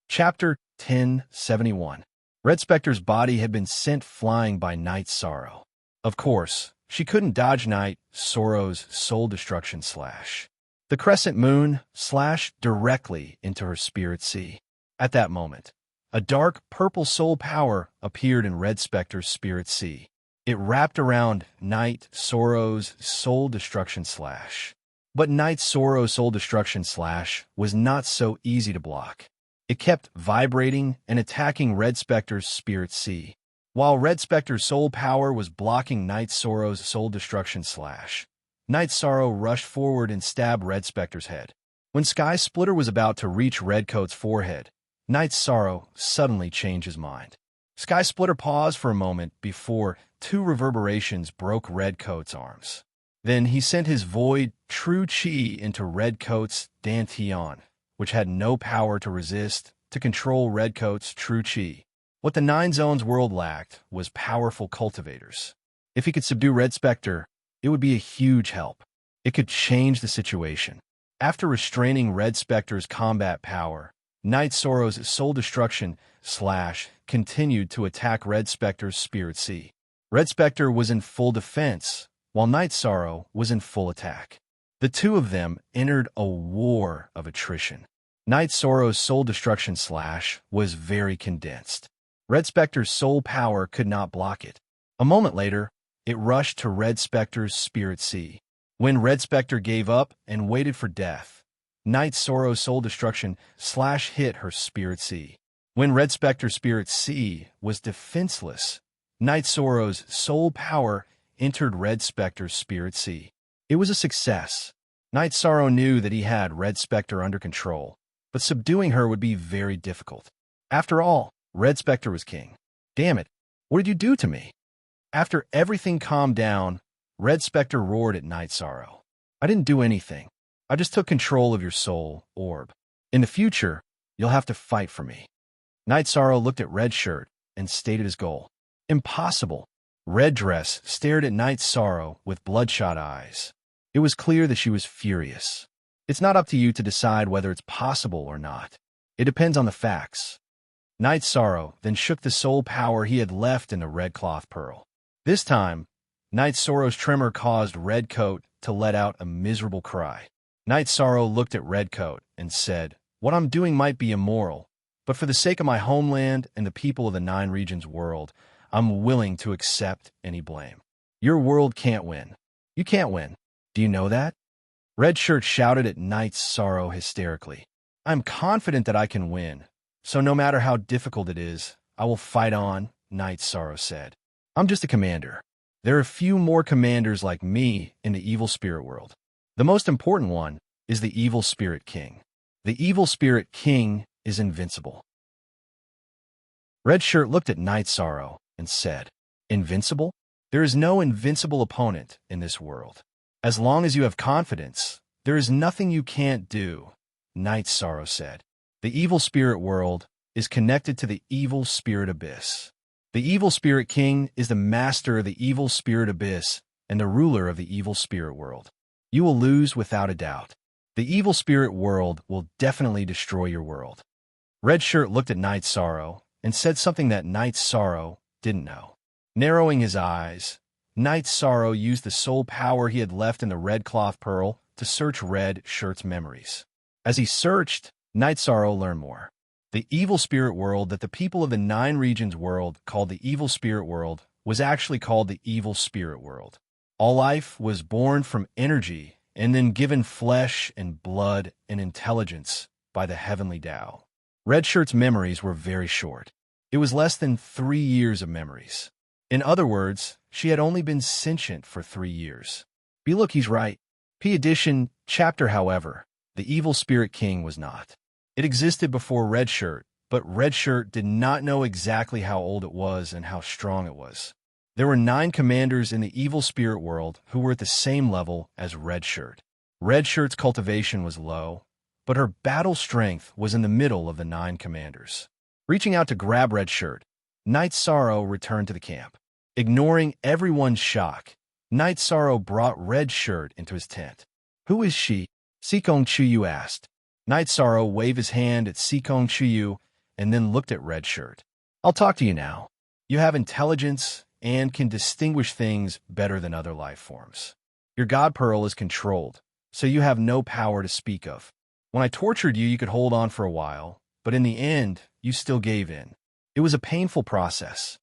Chapter 1071. Red Spectre's body had been sent flying by Night Sorrow. Of course, she couldn't dodge Night Sorrow's soul destruction slash. The crescent moon slashed directly into her spirit sea. At that moment, a dark purple soul power appeared in Red Spectre's spirit sea. It wrapped around Night Sorrow's soul destruction slash. But Night Sorrow's soul destruction slash was not so easy to block. It kept vibrating and attacking Red Spectre's spirit sea. While Red Spectre's soul power was blocking Night Sorrow's soul destruction slash, Night Sorrow rushed forward and stabbed Red Spectre's head. When Sky Splitter was about to reach Redcoat's forehead, Night Sorrow suddenly changed his mind. Sky Splitter paused for a moment before two reverberations broke Redcoat's arms. Then he sent his void true chi into Redcoat's Dantian, which had no power to resist, to control Redcoat's true chi. What the Nine Zones world lacked was powerful cultivators. If he could subdue Red Spectre, it would be a huge help. It could change the situation. After restraining Red Spectre's combat power, Night Sorrow's soul destruction slash continued to attack Red Spectre's spirit sea. Red Spectre was in full defense, while Night Sorrow was in full attack. The two of them entered a war of attrition. Night Sorrow's soul destruction slash was very condensed. Red Spectre's soul power could not block it. A moment later, it rushed to Red Spectre's spirit sea. When Red Spectre gave up and waited for death, Night Sorrow's soul destruction slash hit her spirit sea. When Red Spectre's spirit sea was defenseless, Night Sorrow's soul power entered Red Spectre's spirit sea. It was a success. Night Sorrow knew that he had Red Spectre under control, but subduing her would be very difficult. After all, Red Spectre was king. Damn it, what did you do to me? After everything calmed down, Red Spectre roared at Night Sorrow. I didn't do anything. I just took control of your soul orb. In the future, you'll have to fight for me. Night Sorrow looked at Red Shirt and stated his goal. Impossible. Red Dress stared at Night Sorrow with bloodshot eyes. It was clear that she was furious. It's not up to you to decide whether it's possible or not. It depends on the facts. Night Sorrow then shook the soul power he had left in the red cloth pearl. This time, Night Sorrow's tremor caused Redcoat to let out a miserable cry. Night Sorrow looked at Redcoat and said, "What I'm doing might be immoral, but for the sake of my homeland and the people of the Nine Regions world, I'm willing to accept any blame. Your world can't win. You can't win. Do you know that?" Red Shirt shouted at Night Sorrow hysterically. "I'm confident that I can win, so no matter how difficult it is, I will fight on," Night Sorrow said. "I'm just a commander. There are few more commanders like me in the evil spirit world. The most important one is the evil spirit king. The evil spirit king is invincible." Red Shirt looked at Night Sorrow and said, "Invincible? There is no invincible opponent in this world. As long as you have confidence, there is nothing you can't do," Night Sorrow said. "The evil spirit world is connected to the evil spirit abyss. The Evil Spirit King is the master of the Evil Spirit Abyss and the ruler of the Evil Spirit World. You will lose without a doubt. The Evil Spirit World will definitely destroy your world. Red Shirt looked at Night Sorrow and said something that Night Sorrow didn't know. Narrowing his eyes, Night Sorrow used the soul power he had left in the Red Cloth Pearl to search Red Shirt's memories. As he searched, Night Sorrow learned more. The Evil Spirit World that the people of the Nine Regions world called the Evil Spirit World was actually called the Evil Spirit World. All life was born from energy and then given flesh and blood and intelligence by the heavenly Tao. Red Shirt's memories were very short. It was less than 3 years of memories. In other words, she had only been sentient for 3 years. Look, he's right. P. Edition, chapter, however, the Evil Spirit King was not. It existed before Red Shirt, but Red Shirt did not know exactly how old it was and how strong it was. There were 9 commanders in the Evil Spirit World who were at the same level as Red Shirt. Red Shirt's cultivation was low, but her battle strength was in the middle of the 9 commanders. Reaching out to grab Red Shirt, Night Sorrow returned to the camp. Ignoring everyone's shock, Night Sorrow brought Red Shirt into his tent. "Who is she?" Sikong Chuyu asked. Night Sorrow waved his hand at Sikong Chuyu and then looked at Red Shirt. "I'll talk to you now. You have intelligence and can distinguish things better than other life forms. Your God Pearl is controlled, so you have no power to speak of. When I tortured you, you could hold on for a while, but in the end, you still gave in. It was a painful process."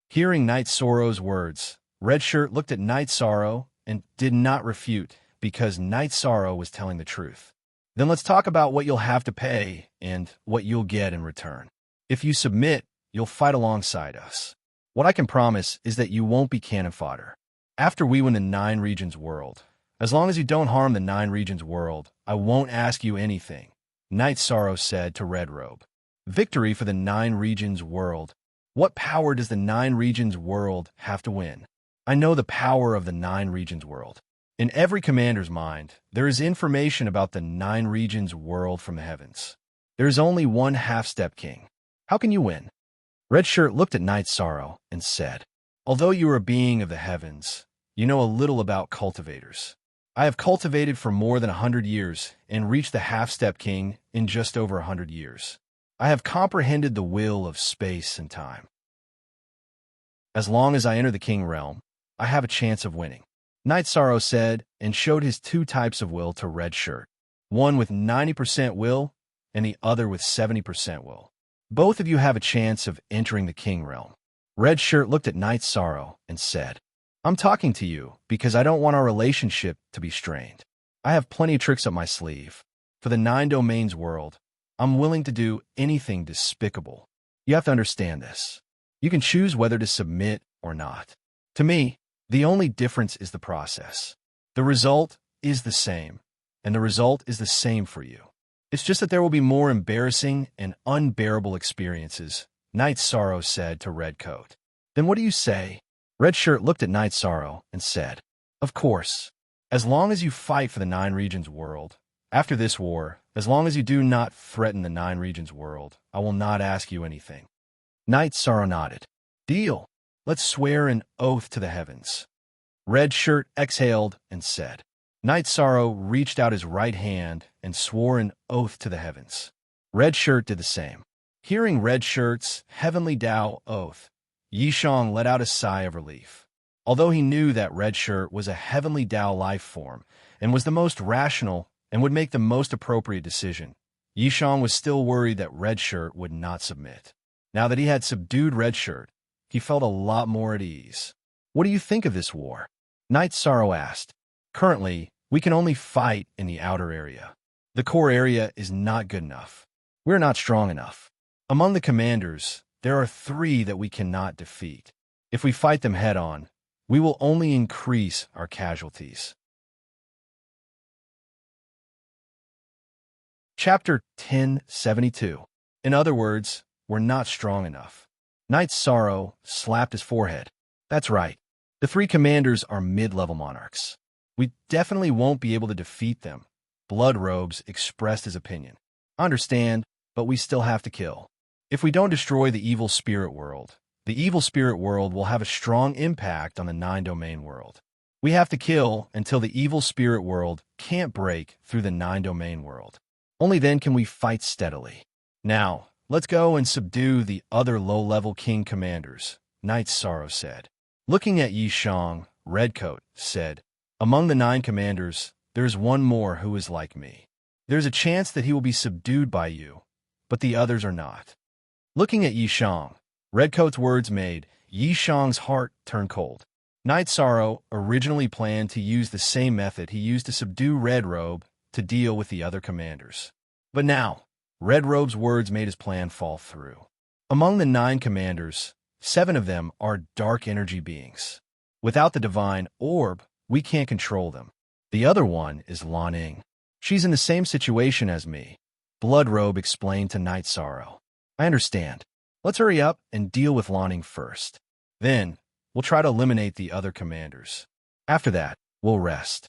Hearing Night Sorrow's words, Red Shirt looked at Night Sorrow and did not refute because Night Sorrow was telling the truth. "Then let's talk about what you'll have to pay and what you'll get in return. If you submit, you'll fight alongside us. What I can promise is that you won't be cannon fodder. After we win the Nine Regions world, as long as you don't harm the Nine Regions world, I won't ask you anything," Night Sorrow said to Red Robe. "Victory for the Nine Regions world. What power does the Nine Regions world have to win? I know the power of the Nine Regions world. In every commander's mind, there is information about the Nine Regions world from the heavens. There is only one half-step king. How can you win?" Red Shirt looked at Night Sorrow and said, "Although you are a being of the heavens, you know a little about cultivators. I have cultivated for more than 100 years and reached the half-step king in just over 100 years. I have comprehended the will of space and time. As long as I enter the king realm, I have a chance of winning," Night Sorrow said and showed his 2 types of will to Red Shirt, one with 90% will and the other with 70% will. "Both of you have a chance of entering the king realm." Red Shirt looked at Night Sorrow and said, "I'm talking to you because I don't want our relationship to be strained. I have plenty of tricks up my sleeve. For the 9 domains world, I'm willing to do anything despicable. You have to understand this. You can choose whether to submit or not. To me, the only difference is the process. The result is the same, and the result is the same for you. It's just that there will be more embarrassing and unbearable experiences," Night Sorrow said to Red Coat. "Then what do you say?" Red Shirt looked at Night Sorrow and said, "Of course, as long as you fight for the Nine Regions world. After this war, as long as you do not threaten the Nine Regions world, I will not ask you anything." Night Sorrow nodded. "Deal. Let's swear an oath to the heavens." Red Shirt exhaled and said. Night Sorrow reached out his right hand and swore an oath to the heavens. Red Shirt did the same. Hearing Red Shirt's heavenly Tao oath, Yishong let out a sigh of relief. Although he knew that Red Shirt was a heavenly Tao life form and was the most rational and would make the most appropriate decision, Yishong was still worried that Red Shirt would not submit. Now that he had subdued Red Shirt, he felt a lot more at ease. "What do you think of this war?" Night Sorrow asked. "Currently, we can only fight in the outer area. The core area is not good enough. We're not strong enough. Among the commanders, there are 3 that we cannot defeat. If we fight them head-on, we will only increase our casualties." Chapter 1072. In other words, we're not strong enough. Night Sorrow slapped his forehead. "That's right. The 3 commanders are mid-level monarchs. We definitely won't be able to defeat them." Blood Robes expressed his opinion. "Understand, but we still have to kill. If we don't destroy the evil spirit world, The evil spirit world will have a strong impact on the nine-domain world. We have to kill until the evil spirit world can't break through the nine-domain world. Only then can we fight steadily. Now, let's go and subdue the other low-level king commanders, Knight Sorrow said. Looking at Yi Shang, Redcoat said, among the 9 commanders, there's one more who is like me. There's a chance that he will be subdued by you, but the others are not. Looking at Yi Shang, Redcoat's words made Yi Shang's heart turn cold. Knight Sorrow originally planned to use the same method he used to subdue Red Robe to deal with the other commanders. But now, Red Robe's words made his plan fall through. Among the 9 commanders, 7 of them are dark energy beings. Without the divine orb, we can't control them. The other one is Lan Ning. She's in the same situation as me, Blood Robe explained to Knight Sorrow. I understand. Let's hurry up and deal with Lan Ning first. Then, we'll try to eliminate the other commanders. After that, we'll rest.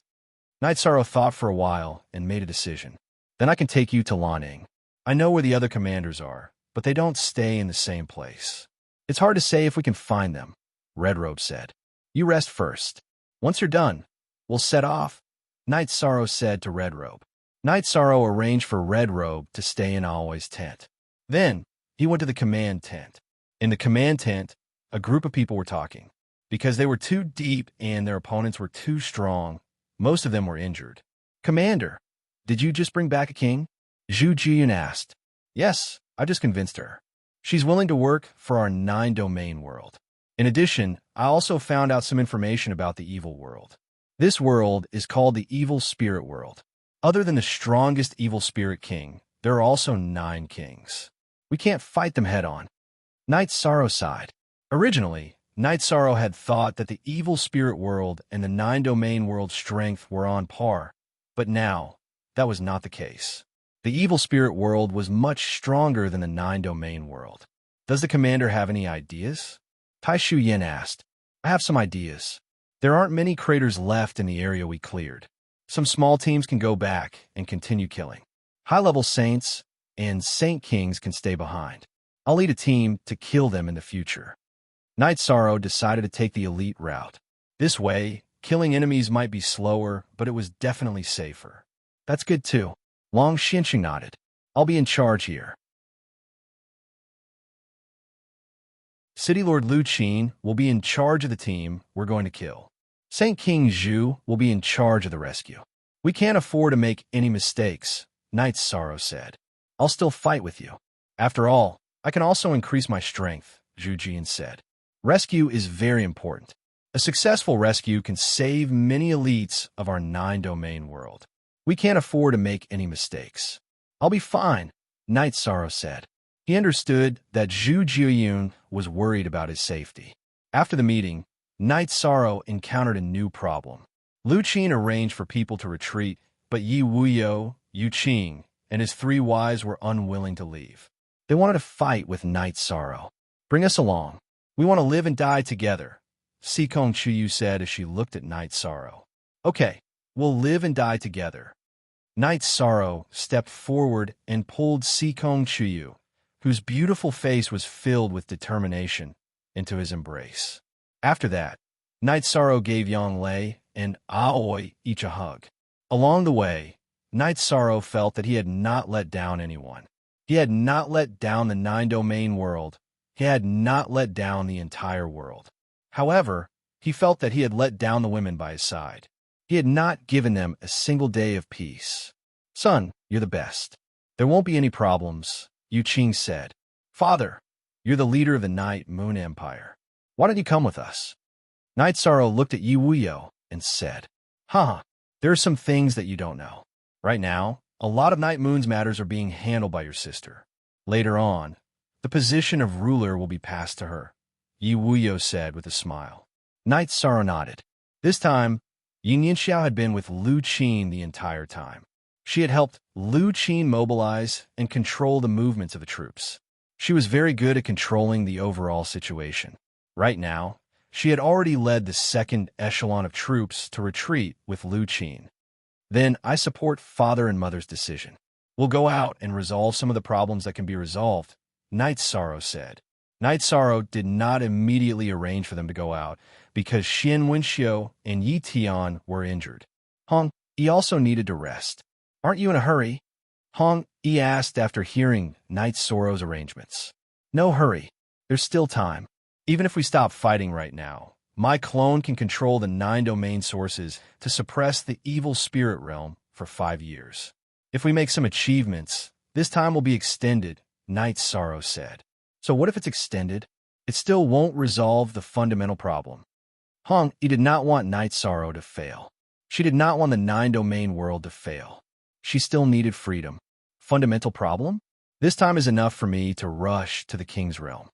Knight Sorrow thought for a while and made a decision. Then I can take you to Lan Ning. I know where the other commanders are, but they don't stay in the same place. It's hard to say if we can find them, Red Robe said. You rest first. Once you're done, we'll set off, Knight Sorrow said to Red Robe. Knight Sorrow arranged for Red Robe to stay in Alway's tent. Then, he went to the command tent. In the command tent, a group of people were talking. Because they were too deep and their opponents were too strong, most of them were injured. Commander, did you just bring back a king? Zhu Jian asked. Yes, I just convinced her. She's willing to work for our 9-domain world. In addition, I also found out some information about the evil world. This world is called the evil spirit world. Other than the strongest evil spirit king, there are also 9 kings. We can't fight them head-on. Knight Sorrow sighed. Originally, Knight Sorrow had thought that the evil spirit world and the 9-domain world's strength were on par, but now, that was not the case. The evil spirit world was much stronger than the 9-domain world. Does the commander have any ideas? Tai Shu Yin asked. I have some ideas. There aren't many craters left in the area we cleared. Some small teams can go back and continue killing. High-level saints and saint kings can stay behind. I'll lead a team to kill them in the future. Knight Sorrow decided to take the elite route. This way, killing enemies might be slower, but it was definitely safer. That's good too. Long Xinqing nodded. I'll be in charge here. City Lord Lu Qin will be in charge of the team we're going to kill. Saint King Zhu will be in charge of the rescue. We can't afford to make any mistakes, Knight Sorrow said. I'll still fight with you. After all, I can also increase my strength, Zhu Jian said. Rescue is very important. A successful rescue can save many elites of our 9-domain world. We can't afford to make any mistakes. I'll be fine, Knight Sorrow said. He understood that Zhu Jiayun was worried about his safety. After the meeting, Knight Sorrow encountered a new problem. Lu Qin arranged for people to retreat, but Yi Wuyo, Yu Qing, and his 3 wives were unwilling to leave. They wanted to fight with Knight Sorrow. Bring us along. We want to live and die together, Sikong Chuyu said as she looked at Knight Sorrow. Okay, we'll live and die together. Knight Sorrow stepped forward and pulled Sikong Chuyu, whose beautiful face was filled with determination, into his embrace. After that, Knight Sorrow gave Yang Lei and Aoi each a hug. Along the way, Knight Sorrow felt that he had not let down anyone. He had not let down the 9-domain world. He had not let down the entire world. However, he felt that he had let down the women by his side. He had not given them a single day of peace. Son, you're the best. There won't be any problems, Yu Qing said. Father, you're the leader of the Night Moon Empire. Why don't you come with us? Knight Sorrow looked at Yi Wuyo and said, there are some things that you don't know. Right now, a lot of Night Moon's matters are being handled by your sister. Later on, the position of ruler will be passed to her, Yi Wuyo said with a smile. Knight Sorrow nodded. This time, Yin Yanxiao had been with Lu Qin the entire time. She had helped Lu Qin mobilize and control the movements of the troops. She was very good at controlling the overall situation. Right now, she had already led the second echelon of troops to retreat with Lu Qin. Then I support father and mother's decision. We'll go out and resolve some of the problems that can be resolved, Knight Sorrow said. Night Sorrow did not immediately arrange for them to go out because Xian Wenxiu and Yi Tian were injured. Hong Yi also needed to rest. Aren't you in a hurry? Hong Yi asked after hearing Night Sorrow's arrangements. No hurry. There's still time. Even if we stop fighting right now, my clone can control the 9 domain sources to suppress the evil spirit realm for 5 years. If we make some achievements, this time will be extended, Night Sorrow said. So what if it's extended? It still won't resolve the fundamental problem. Hong Yi did not want Night Sorrow to fail. She did not want the 9 domain world to fail. She still needed freedom. Fundamental problem? This time is enough for me to rush to the king's realm.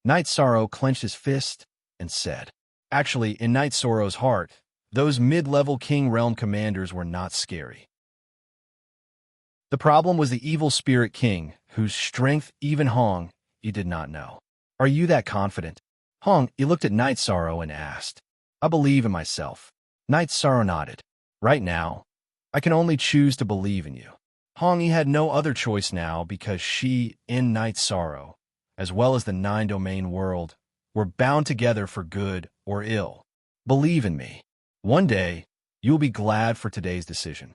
Night Sorrow clenched his fist and said, actually, in Night Sorrow's heart, those mid-level king realm commanders were not scary. The problem was the evil spirit king, whose strength even Hong Yi did not know. Are you that confident? Hong Yi looked at Night Sorrow and asked. I believe in myself. Night Sorrow nodded. Right now, I can only choose to believe in you. Hong Yi had no other choice now because she and Night Sorrow, as well as the 9 domain world, were bound together for good or ill. Believe in me. One day, you will be glad for today's decision.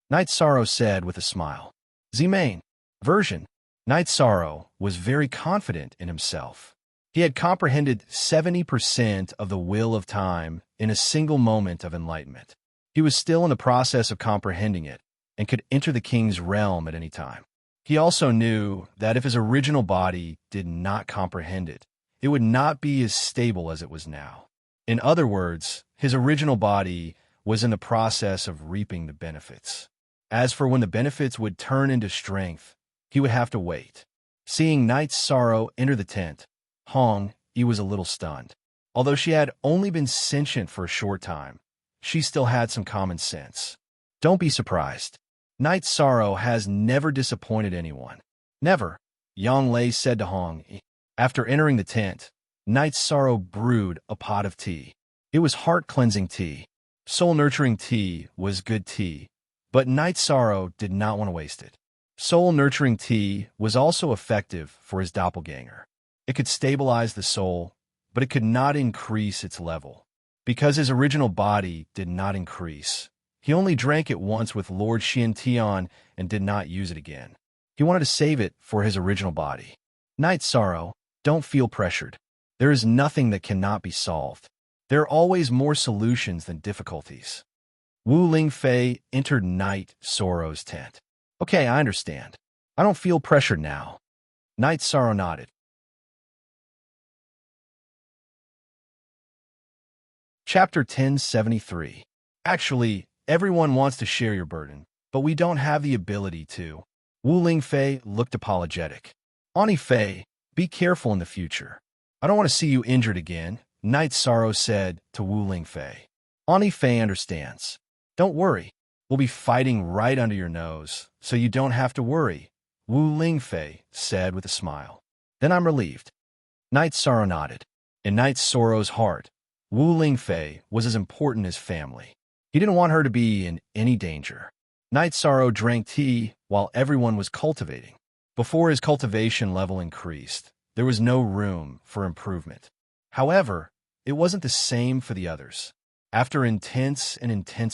Night Sorrow said with a smile. Zimain. Version. Night Sorrow was very confident in himself. He had comprehended 70% of the will of time in a single moment of enlightenment. He was still in the process of comprehending it and could enter the king's realm at any time. He also knew that if his original body did not comprehend it, it would not be as stable as it was now. In other words, his original body was in the process of reaping the benefits. As for when the benefits would turn into strength, he would have to wait. Seeing Night Sorrow enter the tent, Hong Yi was a little stunned. Although she had only been sentient for a short time, she still had some common sense. Don't be surprised. Night Sorrow has never disappointed anyone. Never, Yang Lei said to Hong Yi. After entering the tent, Night Sorrow brewed a pot of tea. It was heart-cleansing tea. Soul-nurturing tea was good tea, but Night Sorrow did not want to waste it. Soul-nurturing tea was also effective for his doppelganger. It could stabilize the soul, but it could not increase its level. Because his original body did not increase, he only drank it once with Lord Xian Tian and did not use it again. He wanted to save it for his original body. Night Sorrow, don't feel pressured. There is nothing that cannot be solved. There are always more solutions than difficulties. Wu Lingfei entered Night Sorrow's tent. Okay, I understand. I don't feel pressured now. Night Sorrow nodded. Chapter 1073. Actually, everyone wants to share your burden, but we don't have the ability to. Wu Lingfei looked apologetic. Ani Fei, be careful in the future. I don't want to see you injured again, Night Sorrow said to Wu Lingfei. Ani Fei understands. Don't worry. We'll be fighting right under your nose, so you don't have to worry, Wu Lingfei said with a smile. Then I'm relieved. Night Sorrow nodded. In Night Sorrow's heart, Wu Lingfei was as important as family. He didn't want her to be in any danger. Night Sorrow drank tea while everyone was cultivating. Before his cultivation level increased, there was no room for improvement. However, it wasn't the same for the others. After intense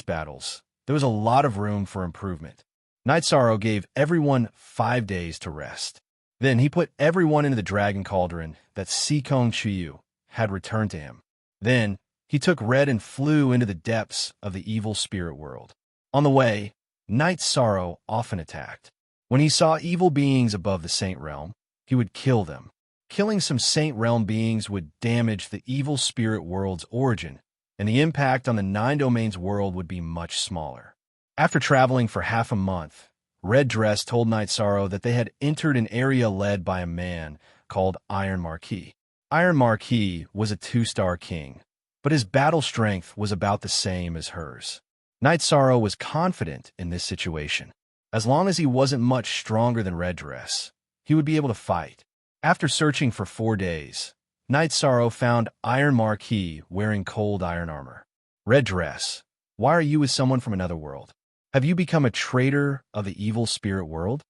battles, there was a lot of room for improvement. Night Sorrow gave everyone 5 days to rest. Then he put everyone into the dragon cauldron that Sikong Chiyu had returned to him. Then he took Red and flew into the depths of the evil spirit world. On the way, Night Sorrow often attacked. When he saw evil beings above the Saint Realm, he would kill them. Killing some Saint Realm beings would damage the evil spirit world's origin, and the impact on the 9 domains world would be much smaller. After traveling for half a month, Red Dress told Night Sorrow that they had entered an area led by a man called Iron Marquis. Iron Marquis was a 2-star king, but his battle strength was about the same as hers. Night Sorrow was confident in this situation. As long as he wasn't much stronger than Red Dress, he would be able to fight. After searching for 4 days, Night Sorrow found Iron Marquis wearing cold iron armor. Red Dress, why are you with someone from another world? Have you become a traitor of the evil spirit world?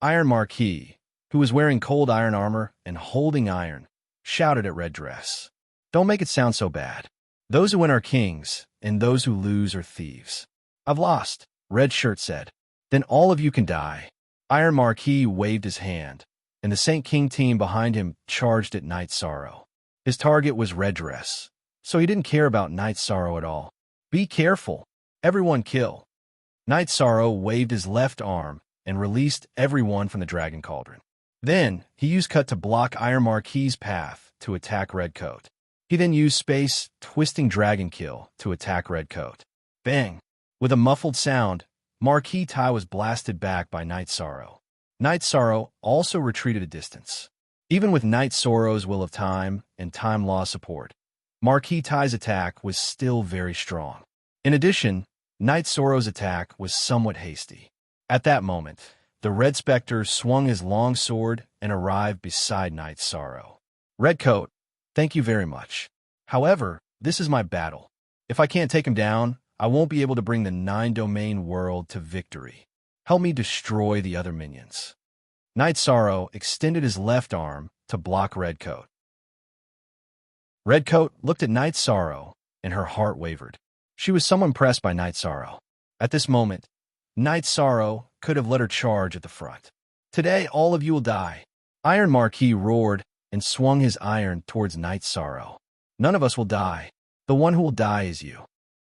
Iron Marquis, who was wearing cold iron armor and holding iron, shouted at Red Dress. Don't make it sound so bad. Those who win are kings, and those who lose are thieves. I've lost, Red Shirt said. Then all of you can die. Iron Marquis waved his hand, and the Saint King team behind him charged at Night Sorrow. His target was Red Dress, so he didn't care about Night Sorrow at all. Be careful. Everyone kill. Night Sorrow waved his left arm and released everyone from the Dragon Cauldron. Then, he used Cut to block Iron Marquis' path to attack Redcoat. He then used Space Twisting Dragon Kill to attack Redcoat. Bang! With a muffled sound, Marquis Tai was blasted back by Night Sorrow. Night Sorrow also retreated a distance. Even with Night Sorrow's Will of Time and Time Law support, Marquis Tai's attack was still very strong. In addition, Night Sorrow's attack was somewhat hasty. At that moment, the Red Spectre swung his long sword and arrived beside Night Sorrow. Redcoat, thank you very much. However, this is my battle. If I can't take him down, I won't be able to bring the 9-domain world to victory. Help me destroy the other minions. Night Sorrow extended his left arm to block Redcoat. Redcoat looked at Night Sorrow, and her heart wavered. She was somewhat impressed by Night Sorrow. At this moment, Night Sorrow could have let her charge at the front. Today, all of you will die. Iron Marquis roared and swung his iron towards Night Sorrow. None of us will die. The one who will die is you.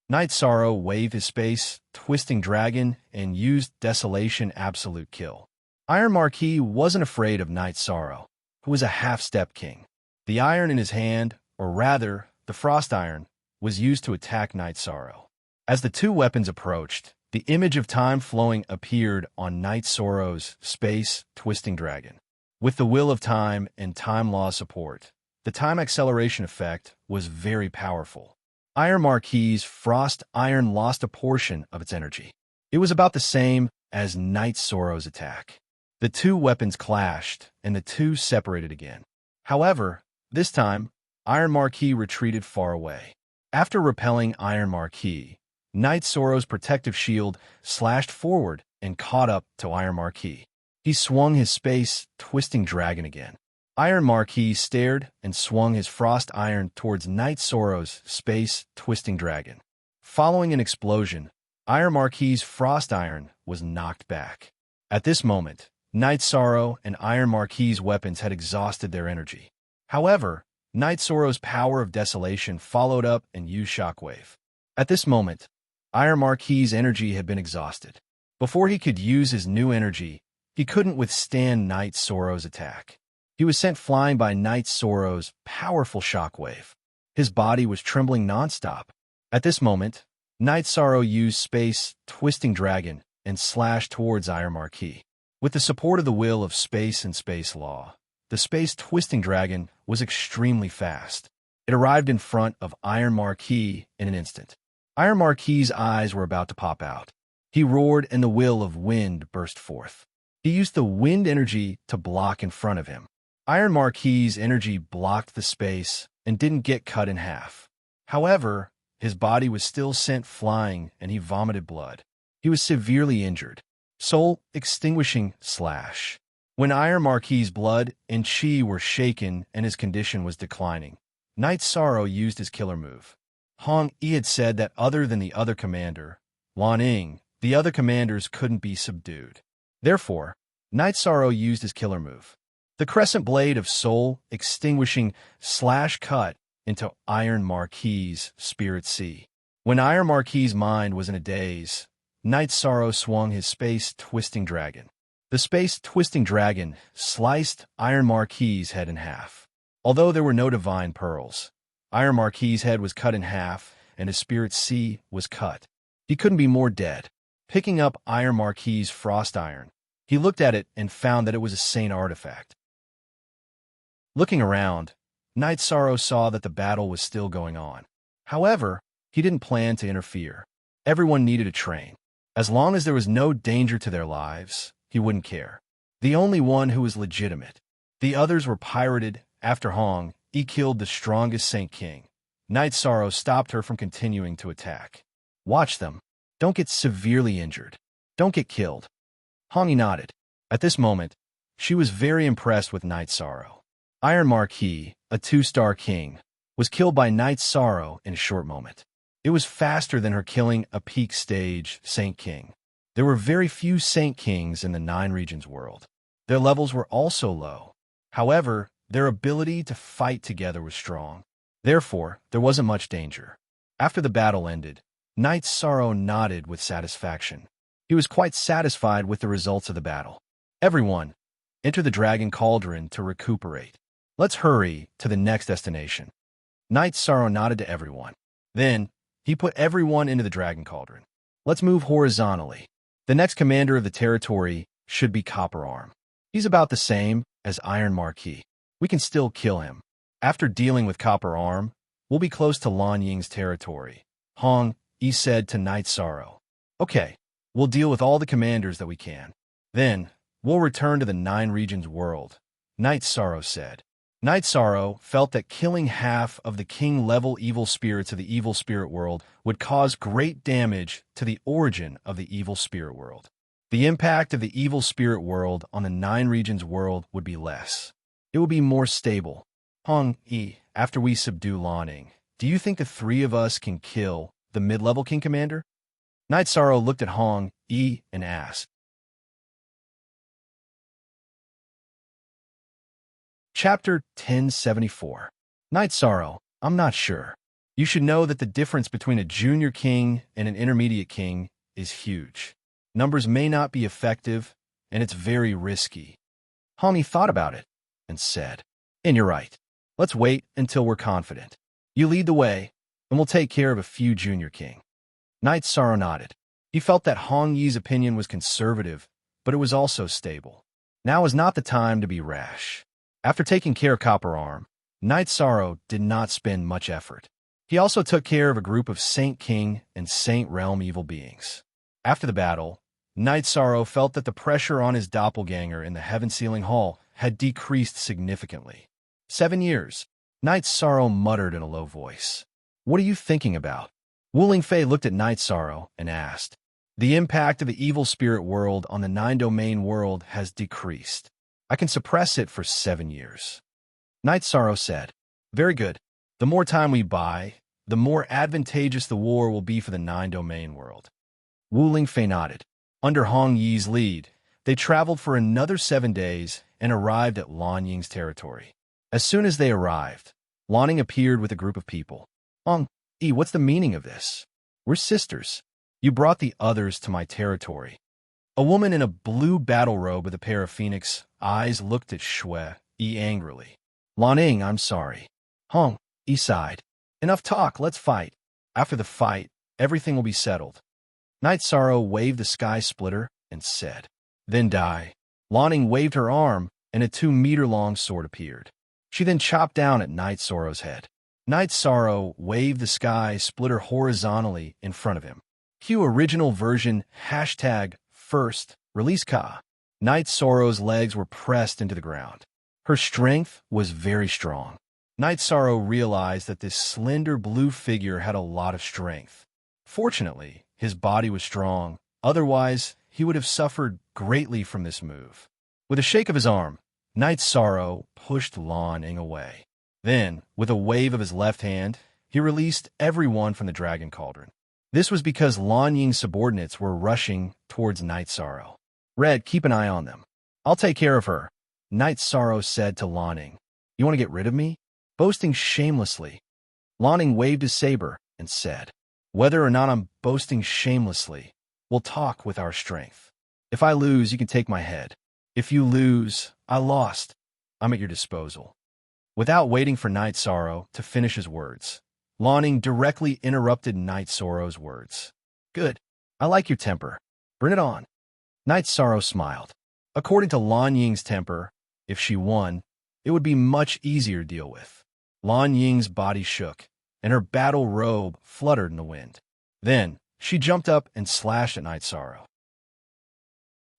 Night Sorrow waved his Space Twisting Dragon and used Desolation Absolute Kill. Iron Marquis wasn't afraid of Night Sorrow, who was a half-step king. The iron in his hand, or rather, the Frost Iron, was used to attack Night Sorrow. As the two weapons approached, the image of time flowing appeared on Night Sorrow's Space Twisting Dragon. With the Will of Time and Time Law support, the time acceleration effect was very powerful. Iron Marquis' Frost Iron lost a portion of its energy. It was about the same as Night Sorrow's attack. The two weapons clashed, and the two separated again. However, this time, Iron Marquis retreated far away. After repelling Iron Marquis, Night Sorrow's protective shield slashed forward and caught up to Iron Marquis. He swung his Space Twisting Dragon again. Iron Marquis stared and swung his Frost Iron towards Night Sorrow's Space Twisting Dragon. Following an explosion, Iron Marquis' Frost Iron was knocked back. At this moment, Night Sorrow and Iron Marquis' weapons had exhausted their energy. However, Night Sorrow's power of desolation followed up and used Shockwave. At this moment, Iron Marquis' energy had been exhausted. Before he could use his new energy, he couldn't withstand Night Sorrow's attack. He was sent flying by Night Sorrow's powerful shockwave. His body was trembling nonstop. At this moment, Night Sorrow used Space Twisting Dragon and slashed towards Iron Marquis. With the support of the will of space and space law, the Space Twisting Dragon was extremely fast. It arrived in front of Iron Marquis in an instant. Iron Marquis' eyes were about to pop out. He roared and the will of wind burst forth. He used the wind energy to block in front of him. Iron Marquis' energy blocked the space and didn't get cut in half. However, his body was still sent flying and he vomited blood. He was severely injured. Soul extinguishing slash. When Iron Marquis' blood and chi were shaken and his condition was declining, Night Sorrow used his killer move. Hong Yi had said that other than the other commander, Lan Ying, the other commanders couldn't be subdued. Therefore, Night Sorrow used his killer move. The crescent blade of soul extinguishing slash cut into Iron Marquis' Spirit Sea. When Iron Marquis' mind was in a daze, Night Sorrow swung his Space Twisting Dragon. The Space Twisting Dragon sliced Iron Marquis' head in half. Although there were no divine pearls, Iron Marquis' head was cut in half and his Spirit Sea was cut. He couldn't be more dead. Picking up Iron Marquis' Frost Iron, he looked at it and found that it was a Saint artifact. Looking around, Night Sorrow saw that the battle was still going on. However, he didn't plan to interfere. Everyone needed to train. As long as there was no danger to their lives, he wouldn't care. The only one who was legitimate. The others were pirated. After Hong Yi killed the strongest Saint King, Night Sorrow stopped her from continuing to attack. Watch them. Don't get severely injured. Don't get killed. Hong Yi nodded. At this moment, she was very impressed with Night Sorrow. Iron Marquis, a 2-star king, was killed by Knight's Sorrow in a short moment. It was faster than her killing a peak stage Saint King. There were very few Saint Kings in the 9 regions world. Their levels were also low. However, their ability to fight together was strong. Therefore, there wasn't much danger. After the battle ended, Knight's Sorrow nodded with satisfaction. He was quite satisfied with the results of the battle. Everyone, enter the Dragon Cauldron to recuperate. Let's hurry to the next destination. Knight's Sorrow nodded to everyone. Then, he put everyone into the Dragon Cauldron. Let's move horizontally. The next commander of the territory should be Copper Arm. He's about the same as Iron Marquis. We can still kill him. After dealing with Copper Arm, we'll be close to Lan Ying's territory. Hong Yi said to Knight's Sorrow. Okay, we'll deal with all the commanders that we can. Then, we'll return to the 9 regions world, Knight's Sorrow said. Knight's Sorrow felt that killing half of the king-level evil spirits of the evil spirit world would cause great damage to the origin of the evil spirit world. The impact of the evil spirit world on the 9 regions world would be less. It would be more stable. Hong Yi, after we subdue Lan Ying, do you think the 3 of us can kill the mid-level king commander? Knight's Sorrow looked at Hong Yi and asked. Chapter 1074. Knight's Sorrow, I'm not sure. You should know that the difference between a junior king and an intermediate king is huge. Numbers may not be effective, and it's very risky. Hong Yi thought about it and said, and you're right. Let's wait until we're confident. You lead the way, and we'll take care of a few junior king. Knight's Sorrow nodded. He felt that Hong Yi's opinion was conservative, but it was also stable. Now is not the time to be rash. After taking care of Copper Arm, Knight's Sorrow did not spend much effort. He also took care of a group of Saint King and Saint Realm evil beings. After the battle, Knight's Sorrow felt that the pressure on his doppelganger in the Heaven Sealing Hall had decreased significantly. 7 years. Knight's Sorrow muttered in a low voice. What are you thinking about? Wu Lingfei looked at Knight's Sorrow and asked. The impact of the evil spirit world on the 9-domain world has decreased. I can suppress it for 7 years. Knight's Sorrow said, very good. The more time we buy, the more advantageous the war will be for the 9-domain world. Wu Lingfei nodded. Under Hong Yi's lead, they traveled for another 7 days and arrived at Lan Ying's territory. As soon as they arrived, Lan Ying appeared with a group of people. Hong Yi, what's the meaning of this? We're sisters. You brought the others to my territory. A woman in a blue battle robe with a pair of phoenix eyes looked at Shui Yi angrily. Lan Ying, I'm sorry. Hong Yi sighed. Enough talk, let's fight. After the fight, everything will be settled. Knight's Sorrow waved the sky splitter and said, then die. Lan Ying waved her arm, and a 2-meter-long sword appeared. She then chopped down at Knight's Sorrow's head. Knight's Sorrow waved the sky splitter horizontally in front of him. Cue original version #first release Ka. Knight's Sorrow's legs were pressed into the ground. Her strength was very strong. Knight's Sorrow realized that this slender blue figure had a lot of strength. Fortunately, his body was strong. Otherwise, he would have suffered greatly from this move. With a shake of his arm, Knight's Sorrow pushed Lan Ying away. Then, with a wave of his left hand, he released everyone from the Dragon Cauldron. This was because Lan Ying's subordinates were rushing towards Knight's Sorrow. Red, keep an eye on them. I'll take care of her, Knight's Sorrow said to Lan Ying. You want to get rid of me? Boasting shamelessly. Lan Ying waved his saber and said, whether or not I'm boasting shamelessly, we'll talk with our strength. If I lose, you can take my head. If you lose, I lost. I'm at your disposal. Without waiting for Knight's Sorrow to finish his words, Lan Ying directly interrupted Knight's Sorrow's words. Good. I like your temper. Bring it on. Knight's Sorrow smiled. According to Lan Ying's temper, if she won, it would be much easier to deal with. Lan Ying's body shook, and her battle robe fluttered in the wind. Then, she jumped up and slashed at Knight's Sorrow.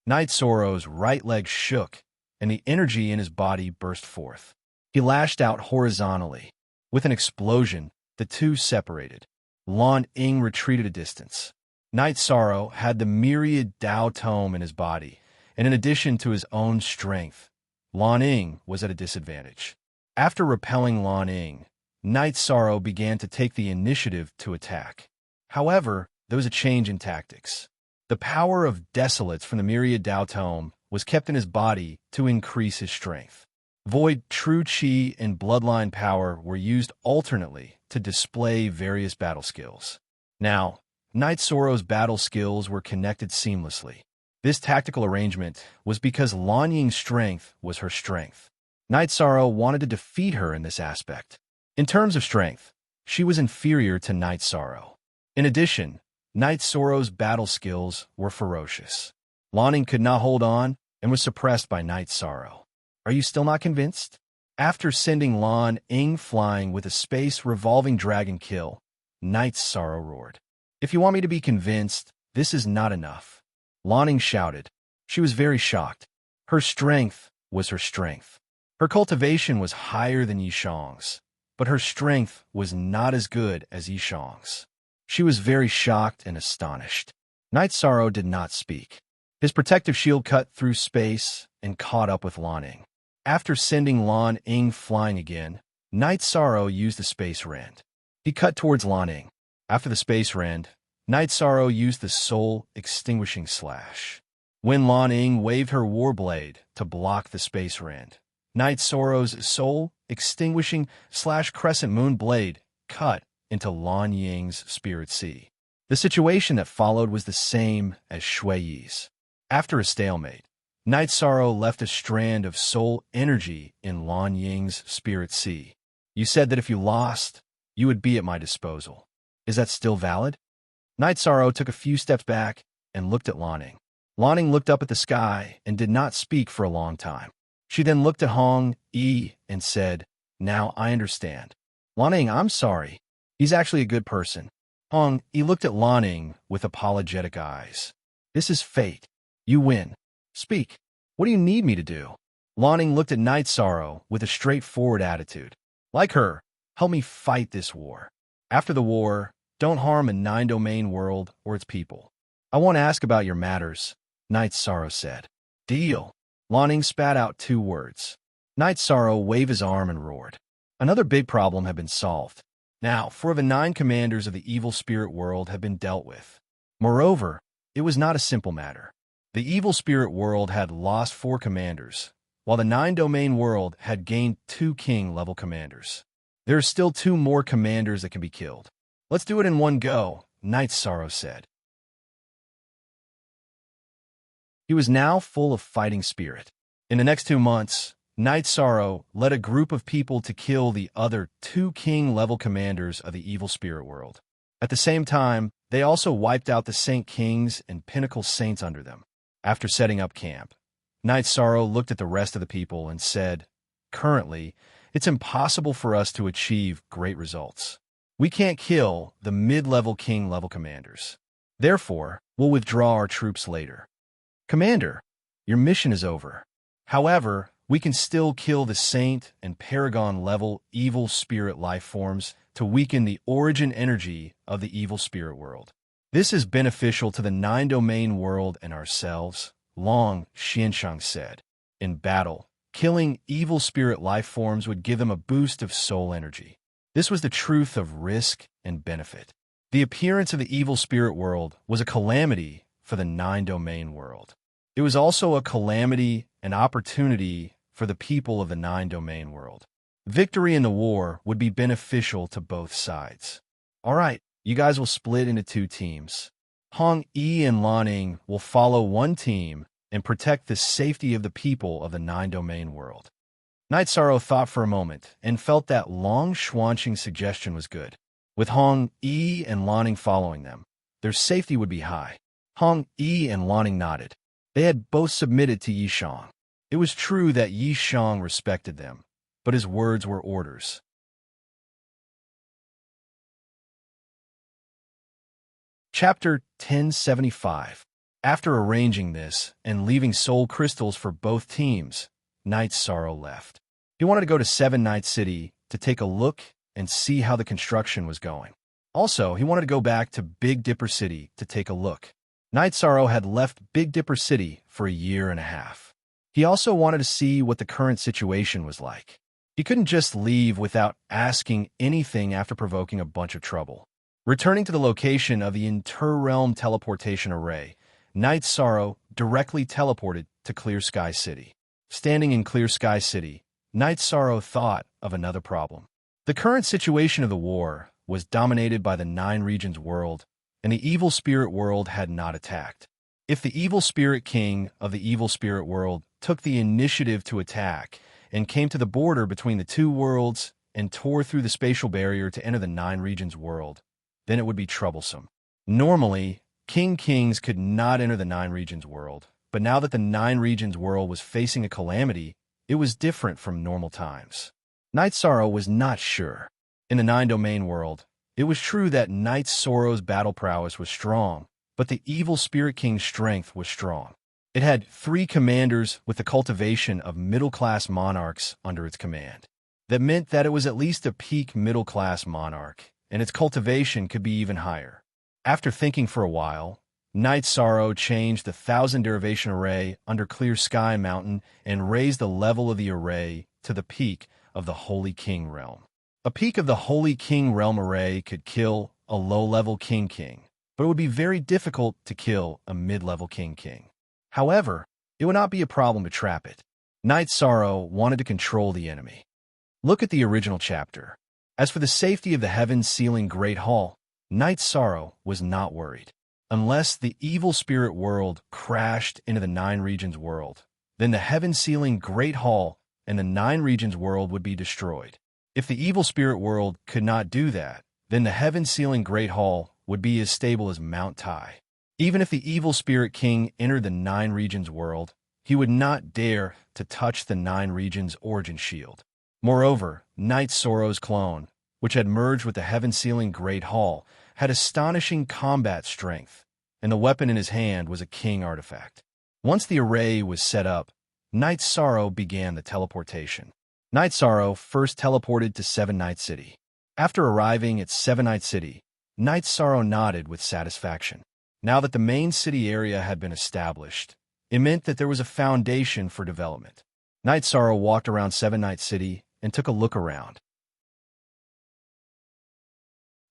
Knight's Sorrow's right leg shook, and the energy in his body burst forth. He lashed out horizontally. With an explosion, the two separated. Lan Ying retreated a distance. Knight's Sorrow had the Myriad Dao Tome in his body, and in addition to his own strength, Lan Ying was at a disadvantage. After repelling Lan Ying, Night Sorrow began to take the initiative to attack. However, there was a change in tactics. The power of Desolates from the Myriad Dao Tome was kept in his body to increase his strength. Void, True Chi, and Bloodline power were used alternately to display various battle skills. Now, Night Sorrow's battle skills were connected seamlessly. This tactical arrangement was because Lan Ying's strength was her strength. Night Sorrow wanted to defeat her in this aspect. In terms of strength, she was inferior to Night Sorrow. In addition, Night Sorrow's battle skills were ferocious. Lan Ying could not hold on and was suppressed by Night Sorrow. Are you still not convinced? After sending Lan Ying flying with a space revolving dragon kill, Night Sorrow roared. If you want me to be convinced, this is not enough. Lan Ying shouted. She was very shocked. Her strength was her strength. Her cultivation was higher than Yishang's, but her strength was not as good as Yishang's. She was very shocked and astonished. Night Sorrow did not speak. His protective shield cut through space and caught up with Lan Ying. After sending Lan Ying flying again, Night Sorrow used the Space Rend. He cut towards Lan Ying. After the Space Rend, Night Sorrow used the Soul Extinguishing Slash. When Lan Ying waved her Warblade to block the Space Rend, Night Sorrow's Soul Extinguishing Slash Crescent Moon Blade cut into Lan Ying's Spirit Sea. The situation that followed was the same as Shui Yi's. After a stalemate, Night Sorrow left a strand of soul energy in Lan Ying's Spirit Sea. You said that if you lost, you would be at my disposal. Is that still valid? Night Sorrow took a few steps back and looked at Lan Ying. Lan Ying looked up at the sky and did not speak for a long time. She then looked at Hong Yi and said, "Now I understand. Lan Ying, I'm sorry. He's actually a good person." Hong Yi looked at Lan Ying with apologetic eyes. "This is fate. You win. Speak. What do you need me to do?" Lan Ying looked at Night Sorrow with a straightforward attitude. "Like her, help me fight this war. After the war, don't harm a 9-domain world or its people. I want to ask about your matters," Night Sorrow said. "Deal." Lan Ying spat out 2 words. Night Sorrow waved his arm and roared. Another big problem had been solved. Now, 4 of the 9 commanders of the evil spirit world had been dealt with. Moreover, it was not a simple matter. The evil spirit world had lost 4 commanders, while the 9-domain world had gained 2 king-level commanders. There are still 2 more commanders that can be killed. "Let's do it in one go," Night Sorrow said. He was now full of fighting spirit. In the next 2 months, Night Sorrow led a group of people to kill the other 2 king-level commanders of the evil spirit world. At the same time, they also wiped out the Saint Kings and Pinnacle Saints under them. After setting up camp, Night Sorrow looked at the rest of the people and said, "Currently, it's impossible for us to achieve great results. We can't kill the mid-level king-level commanders. Therefore, we'll withdraw our troops later." "Commander, your mission is over. However, we can still kill the Saint and Paragon-level evil spirit life forms to weaken the origin energy of the evil spirit world. This is beneficial to the 9-domain world and ourselves," Long Xianshang said. "In battle, killing evil spirit life forms would give them a boost of soul energy. This was the truth of risk and benefit. The appearance of the evil spirit world was a calamity for the 9-domain world. It was also a calamity and opportunity for the people of the 9-domain world. Victory in the war would be beneficial to both sides. All right, you guys will split into 2 teams. Hong Yi and Lan Ying will follow one team and protect the safety of the people of the 9-domain world." Night Sorrow thought for a moment and felt that Long Xuanqing's suggestion was good. With Hong Yi and Lan Ying following them, their safety would be high. Hong Yi and Lan Ying nodded. They had both submitted to Yishang. It was true that Yishang respected them, but his words were orders. Chapter 1075. After arranging this and leaving soul crystals for both teams, Night Sorrow left. He wanted to go to 7 Night City to take a look and see how the construction was going. Also, he wanted to go back to Big Dipper City to take a look. Night Sorrow had left Big Dipper City for a year and a half. He also wanted to see what the current situation was like. He couldn't just leave without asking anything after provoking a bunch of trouble. Returning to the location of the inter-realm teleportation array, Night Sorrow directly teleported to Clear Sky City. Standing in Clear Sky City, Night Sorrow thought of another problem. The current situation of the war was dominated by the Nine Regions world, and the Evil Spirit world had not attacked. If the Evil Spirit King of the Evil Spirit world took the initiative to attack and came to the border between the two worlds and tore through the spatial barrier to enter the Nine Regions world, then it would be troublesome. Normally, Kings could not enter the Nine Regions world, but now that the Nine Regions world was facing a calamity, it was different from normal times. Night Sorrow was not sure. In the Nine Domain world, it was true that Night Sorrow's battle prowess was strong, but the Evil Spirit King's strength was strong. It had 3 commanders with the cultivation of middle-class monarchs under its command. That meant that it was at least a peak middle-class monarch, and its cultivation could be even higher. After thinking for a while, Night Sorrow changed the 1,000 derivation array under Clear Sky Mountain and raised the level of the array to the peak of the Holy King realm. A peak of the Holy King realm array could kill a low-level King, but it would be very difficult to kill a mid-level King. However, it would not be a problem to trap it. Night Sorrow wanted to control the enemy. Look at the original chapter. As for the safety of the heaven-sealing Great Hall, Night Sorrow was not worried. Unless the Evil Spirit world crashed into the Nine Regions world, then the heaven-sealing Great Hall and the Nine Regions world would be destroyed. If the Evil Spirit world could not do that, then the heaven-sealing Great Hall would be as stable as Mount Tai. Even if the Evil Spirit King entered the Nine Regions world, he would not dare to touch the Nine Regions origin shield. Moreover, Night Sorrow's clone, which had merged with the heaven-sealing Great Hall, had astonishing combat strength, and the weapon in his hand was a King artifact. Once the array was set up, Night Sorrow began the teleportation. Night Sorrow first teleported to Seven Night City. After arriving at Seven Night City, Night Sorrow nodded with satisfaction. Now that the main city area had been established, it meant that there was a foundation for development. Night Sorrow walked around Seven Night City and took a look around.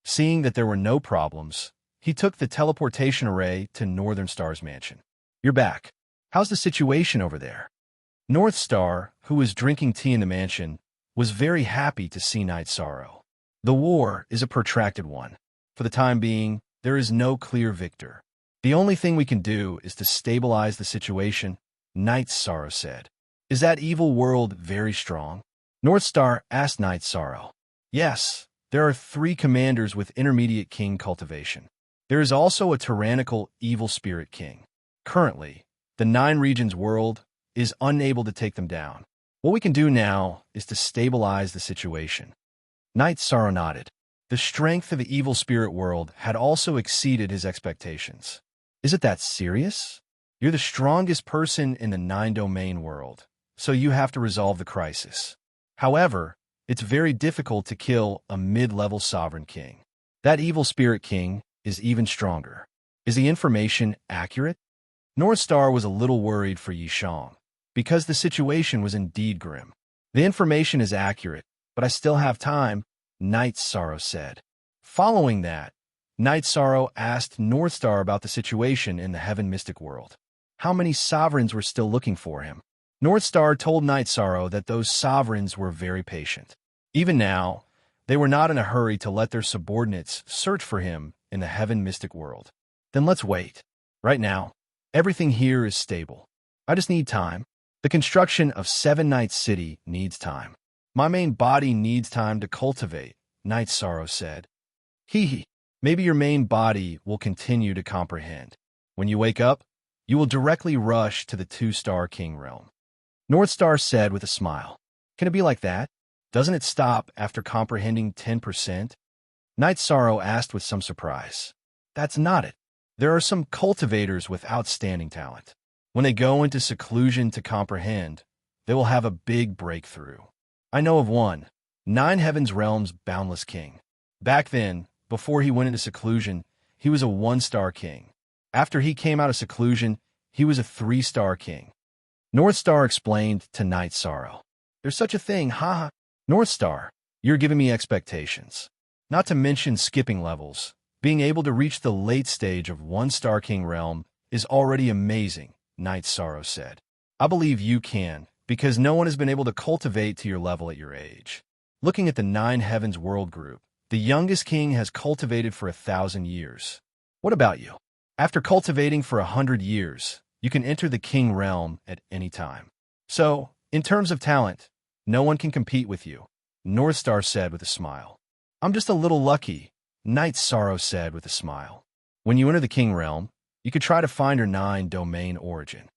Seeing that there were no problems, he took the teleportation array to Northern Star's mansion. "You're back. How's the situation over there?" North Star, who was drinking tea in the mansion, was very happy to see Night Sorrow. The war is a protracted one. For the time being, there is no clear victor. The only thing we can do is to stabilize the situation, Night Sorrow said. "Is that evil world very strong?" North Star asked Night Sorrow. "Yes, there are 3 commanders with intermediate king cultivation. There is also a tyrannical evil spirit king. Currently, the Nine Regions world is unable to take them down. What we can do now is to stabilize the situation." Night Sorrow nodded. The strength of the evil spirit world had also exceeded his expectations. "Is it that serious? You're the strongest person in the Nine Domain world, so you have to resolve the crisis. However, it's very difficult to kill a mid-level sovereign king. That evil spirit king is even stronger. Is the information accurate?" North Star was a little worried for Yishang, because the situation was indeed grim. "The information is accurate, but I still have time," Night Sorrow said. Following that, Night Sorrow asked North Star about the situation in the Heaven Mystic world. How many sovereigns were still looking for him? North Star told Night Sorrow that those sovereigns were very patient. Even now, they were not in a hurry to let their subordinates search for him in the Heaven Mystic world. "Then let's wait. Right now, everything here is stable. I just need time. The construction of Seven Night City needs time. My main body needs time to cultivate," Night Sorrow said. "Hee. Maybe your main body will continue to comprehend. When you wake up, you will directly rush to the 2-star King realm." North Star said with a smile. "Can it be like that? Doesn't it stop after comprehending 10%? Night Sorrow asked with some surprise. "That's not it. There are some cultivators with outstanding talent. When they go into seclusion to comprehend, they will have a big breakthrough. I know of one, Nine Heavens Realm's Boundless King. Back then, before he went into seclusion, he was a 1-star king. After he came out of seclusion, he was a 3-star king." North Star explained to Night Sorrow. "There's such a thing, haha. North Star, you're giving me expectations. Not to mention skipping levels. Being able to reach the late stage of 1-star King Realm is already amazing, Night Sorrow said. I believe you can, because no one has been able to cultivate to your level at your age. Looking at the 9 Heavens World Group, the youngest king has cultivated for 1,000 years. What about you? After cultivating for 100 years, you can enter the King Realm at any time. So, in terms of talent, no one can compete with you, North Star said with a smile. I'm just a little lucky, Night Sorrow said with a smile. When you enter the King Realm, you could try to find your 9 domain origin.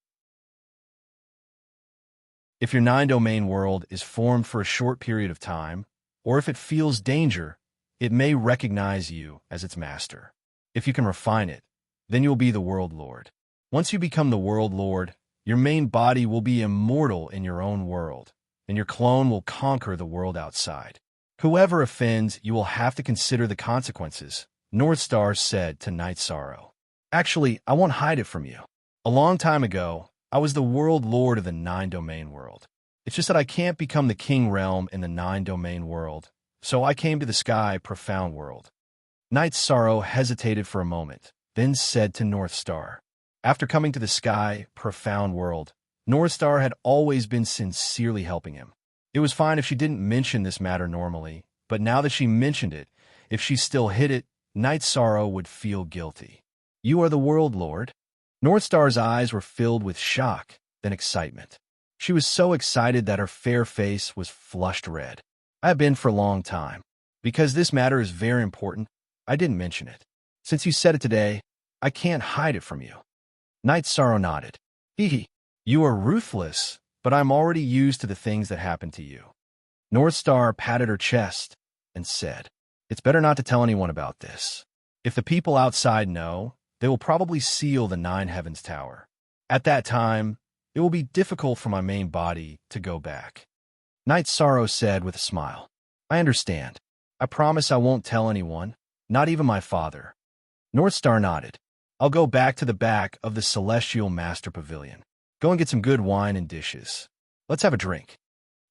If your 9 domain world is formed for a short period of time, or if it feels danger, it may recognize you as its master. If you can refine it, then you'll be the World Lord. Once you become the World Lord, your main body will be immortal in your own world, and your clone will conquer the world outside. Whoever offends, you will have to consider the consequences, North Star said to Night Sorrow. Actually, I won't hide it from you. A long time ago, I was the World Lord of the 9 domain world. It's just that I can't become the King Realm in the 9 domain world, so I came to the Sky Profound World. Night Sorrow hesitated for a moment, then said to North Star. After coming to the Sky Profound World, North Star had always been sincerely helping him. It was fine if she didn't mention this matter normally, but now that she mentioned it, if she still hid it, Night Sorrow would feel guilty. You are the World Lord? North Star's eyes were filled with shock, then excitement. She was so excited that her fair face was flushed red. I have been for a long time. Because this matter is very important, I didn't mention it. Since you said it today, I can't hide it from you. Night Sorrow nodded. Hee. You are ruthless, but I'm already used to the things that happen to you. North Star patted her chest and said, It's better not to tell anyone about this. If the people outside know, they will probably seal the 9 Heavens Tower. At that time, it will be difficult for my main body to go back. Night Sorrow said with a smile. I understand. I promise I won't tell anyone, not even my father. North Star nodded. I'll go back to the back of the Celestial Master Pavilion. Go and get some good wine and dishes. Let's have a drink.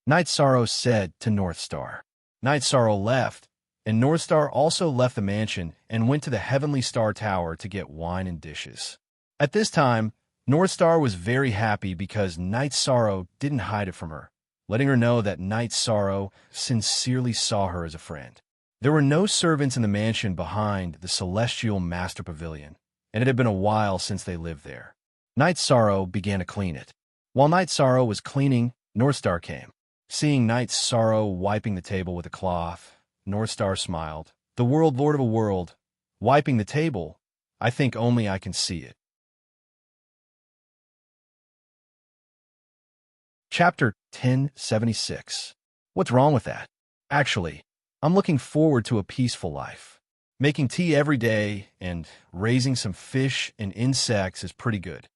Night Sorrow said to North Star. Night Sorrow left, and North Star also left the mansion and went to the Heavenly Star Tower to get wine and dishes. At this time, North Star was very happy because Night Sorrow didn't hide it from her, letting her know that Night Sorrow sincerely saw her as a friend. There were no servants in the mansion behind the Celestial Master Pavilion, and it had been a while since they lived there. Night Sorrow began to clean it. While Night Sorrow was cleaning, North Star came. Seeing Night Sorrow wiping the table with a cloth, North Star smiled. The World Lord of a world, wiping the table, I think only I can see it. Chapter 1076. What's wrong with that? Actually, I'm looking forward to a peaceful life. Making tea every day and raising some fish and insects is pretty good.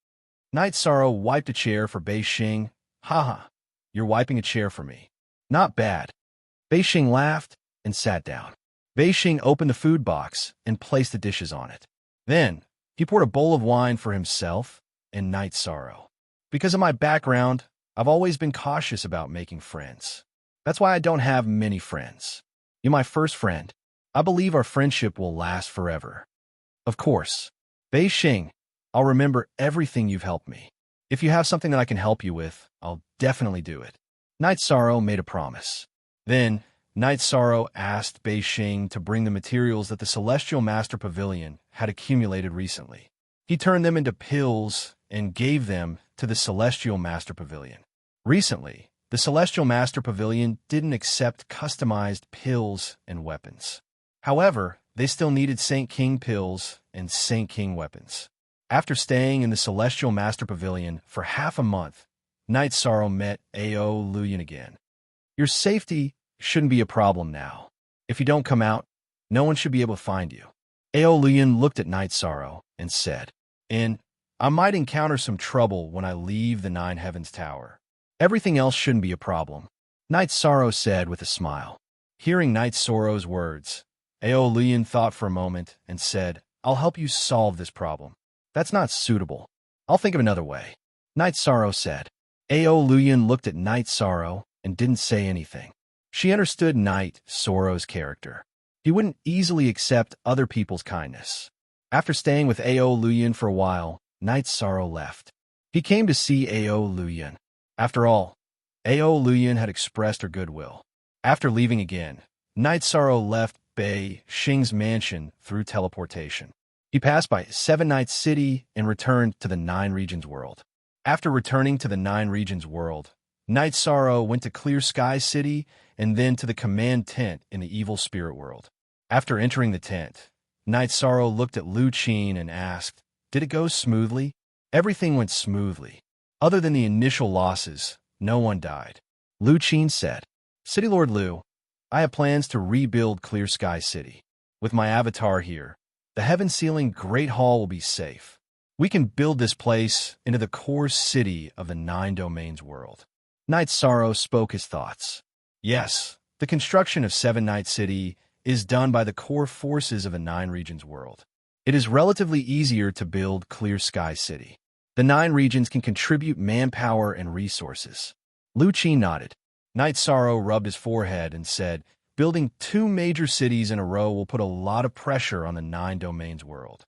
Night Sorrow wiped a chair for Bei Xing. Haha, you're wiping a chair for me. Not bad. Bei Xing laughed and sat down. Bei Xing opened the food box and placed the dishes on it. Then, he poured a bowl of wine for himself and Night Sorrow. Because of my background, I've always been cautious about making friends. That's why I don't have many friends. You're my first friend. I believe our friendship will last forever. Of course. Bei Xing, I'll remember everything you've helped me. If you have something that I can help you with, I'll definitely do it. Night Sorrow made a promise. Then, Night Sorrow asked Bei Xing to bring the materials that the Celestial Master Pavilion had accumulated recently. He turned them into pills and gave them to the Celestial Master Pavilion. Recently, the Celestial Master Pavilion didn't accept customized pills and weapons. However, they still needed Saint King pills and Saint King weapons. After staying in the Celestial Master Pavilion for half a month, Night Sorrow met Ao Luyan again. Your safety shouldn't be a problem now. If you don't come out, no one should be able to find you. Ao Luyan looked at Night Sorrow and said, I might encounter some trouble when I leave the 9 Heavens Tower. Everything else shouldn't be a problem. Night Sorrow said with a smile. Hearing Night Sorrow's words, Ao Luyan thought for a moment and said, I'll help you solve this problem. That's not suitable. I'll think of another way. Night Sorrow said. Ao Luyan looked at Night Sorrow and didn't say anything. She understood Night Sorrow's character. He wouldn't easily accept other people's kindness. After staying with Ao Luyan for a while, Night Sorrow left. He came to see Ao Luyan. After all, Ao Luyan had expressed her goodwill. After leaving again, Night Sorrow left Bei Xing's mansion through teleportation. He passed by Seven Nights City and returned to the Nine Regions world. After returning to the Nine Regions world, Night Sorrow went to Clear Sky City and then to the command tent in the Evil Spirit world. After entering the tent, Night Sorrow looked at Lu Qin and asked, "Did it go smoothly?" Everything went smoothly. Other than the initial losses, no one died. Lu Qin said, "City Lord Lu, I have plans to rebuild Clear Sky City. With my avatar here, the heaven-sealing Great Hall will be safe. We can build this place into the core city of the Nine Domains world." Night Sorrow spoke his thoughts. Yes, the construction of Seven Nights City is done by the core forces of the Nine Regions world. It is relatively easier to build Clear Sky City. The Nine Regions can contribute manpower and resources. Lu Qin nodded. Night Sorrow rubbed his forehead and said, "Building two major cities in a row will put a lot of pressure on the Nine Domains world."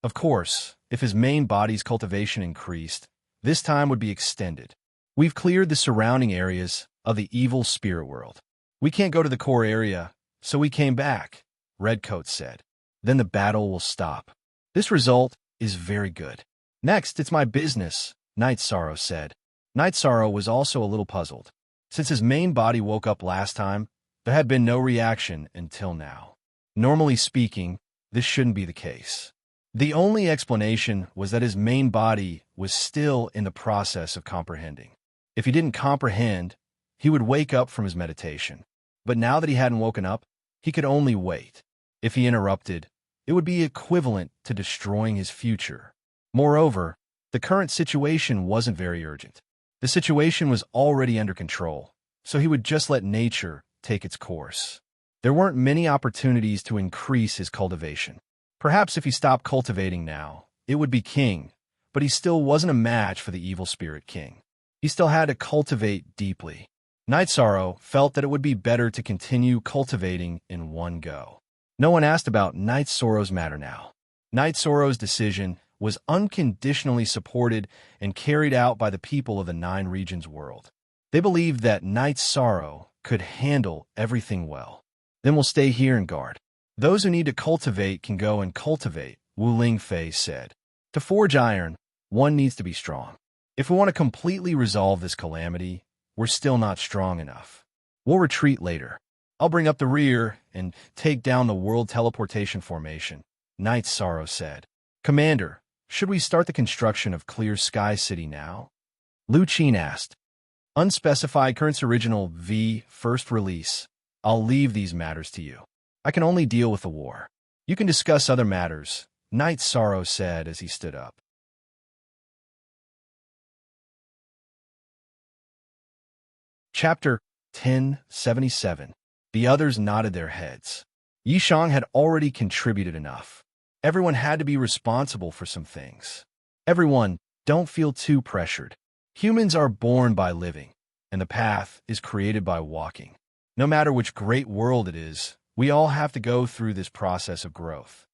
Of course, if his main body's cultivation increased, this time would be extended. We've cleared the surrounding areas of the Evil Spirit world. We can't go to the core area, so we came back, Redcoat said. Then the battle will stop. This result is very good. Next, it's my business, Night Sorrow said. Night Sorrow was also a little puzzled. Since his main body woke up last time, there had been no reaction until now. Normally speaking, this shouldn't be the case. The only explanation was that his main body was still in the process of comprehending. If he didn't comprehend, he would wake up from his meditation. But now that he hadn't woken up, he could only wait. If he interrupted, it would be equivalent to destroying his future. Moreover, the current situation wasn't very urgent. The situation was already under control, so he would just let nature take its course. There weren't many opportunities to increase his cultivation. Perhaps if he stopped cultivating now, it would be king, but he still wasn't a match for the Evil Spirit King. He still had to cultivate deeply. Night Sorrow felt that it would be better to continue cultivating in one go. No one asked about Night Sorrow's matter now. Night Sorrow's decision was unconditionally supported and carried out by the people of the Nine Regions world. They believed that Night Sorrow could handle everything well. Then we'll stay here and guard. Those who need to cultivate can go and cultivate, Wu Lingfei said. To forge iron, one needs to be strong. If we want to completely resolve this calamity, we're still not strong enough. We'll retreat later. I'll bring up the rear and take down the World Teleportation Formation, Night Sorrow said. Commander, should we start the construction of Clear Sky City now? Lu Qin asked. Unspecified Currents Original V First Release. I'll leave these matters to you. I can only deal with the war. You can discuss other matters, Night Sorrow said as he stood up. Chapter 1077. The others nodded their heads. Yishang had already contributed enough. Everyone had to be responsible for some things. Everyone, don't feel too pressured. Humans are born by living, and the path is created by walking. No matter which great world it is, we all have to go through this process of growth.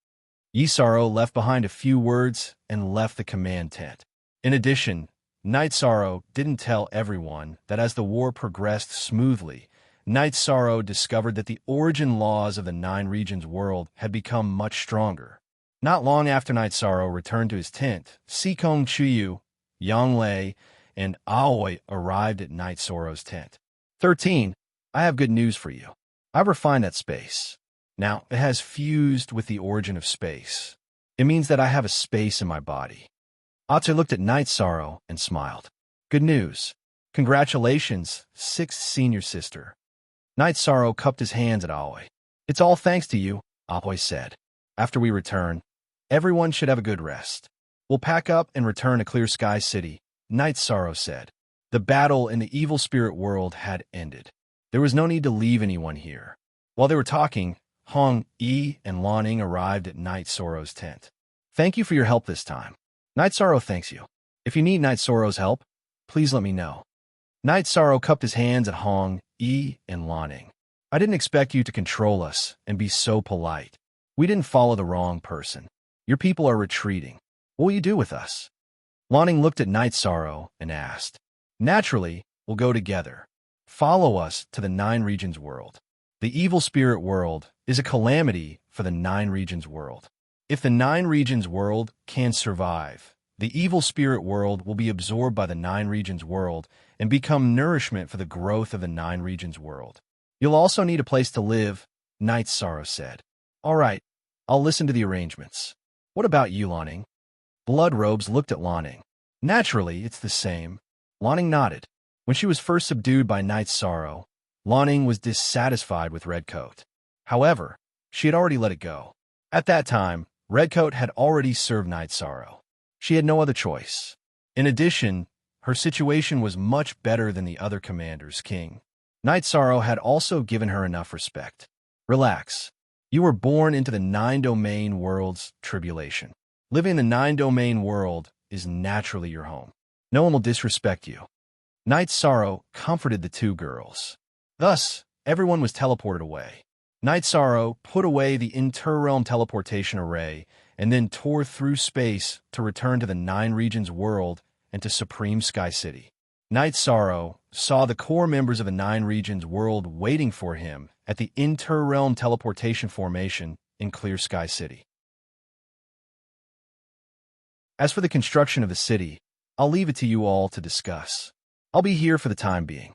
Yisaro left behind a few words and left the command tent. In addition, Night Sorrow didn't tell everyone that as the war progressed smoothly, Night Sorrow discovered that the origin laws of the Nine Regions world had become much stronger. Not long after Night Sorrow returned to his tent, Sikong Chuyu, Yang Lei, and Aoi arrived at Night Sorrow's tent. 13. I have good news for you. I've refined that space. Now, it has fused with the origin of space. It means that I have a space in my body. Ate looked at Night Sorrow and smiled. Good news. Congratulations, sixth senior sister. Night Sorrow cupped his hands at Aoi. It's all thanks to you, Aoi said. After we return, everyone should have a good rest. We'll pack up and return to Clear Sky City, Night Sorrow said. The battle in the Evil Spirit world had ended. There was no need to leave anyone here. While they were talking, Hong Yi and Lanning arrived at Night Sorrow's tent. Thank you for your help this time. Night Sorrow thanks you. If you need Night Sorrow's help, please let me know. Night Sorrow cupped his hands at Hong, Yi, and Lanning. I didn't expect you to control us and be so polite. We didn't follow the wrong person. Your people are retreating. What will you do with us? Lanning looked at Night Sorrow and asked. Naturally, we'll go together. Follow us to the Nine Regions world. The evil spirit world is a calamity for the Nine Regions world. If the Nine Regions world can survive, the evil spirit world will be absorbed by the Nine Regions world and become nourishment for the growth of the Nine Regions world. You'll also need a place to live, Night Sorrow said. All right, I'll listen to the arrangements. What about you, Lanning? Blood Robes looked at Lanning. Naturally, it's the same. Lanning nodded. When she was first subdued by Night Sorrow, Lanning was dissatisfied with Redcoat. However, she had already let it go. At that time, Redcoat had already served Night Sorrow. She had no other choice. In addition, her situation was much better than the other commanders' king. Night Sorrow had also given her enough respect. Relax. You were born into the Nine-Domain world's tribulation. Living in the Nine-Domain world is naturally your home. No one will disrespect you. Night Sorrow comforted the two girls. Thus, everyone was teleported away. Night Sorrow put away the inter-realm teleportation array and then tore through space to return to the Nine Regions world and to Supreme Sky City. Night Sorrow saw the core members of the Nine Regions world waiting for him at the inter-realm teleportation formation in Clear Sky City. As for the construction of the city, I'll leave it to you all to discuss. I'll be here for the time being.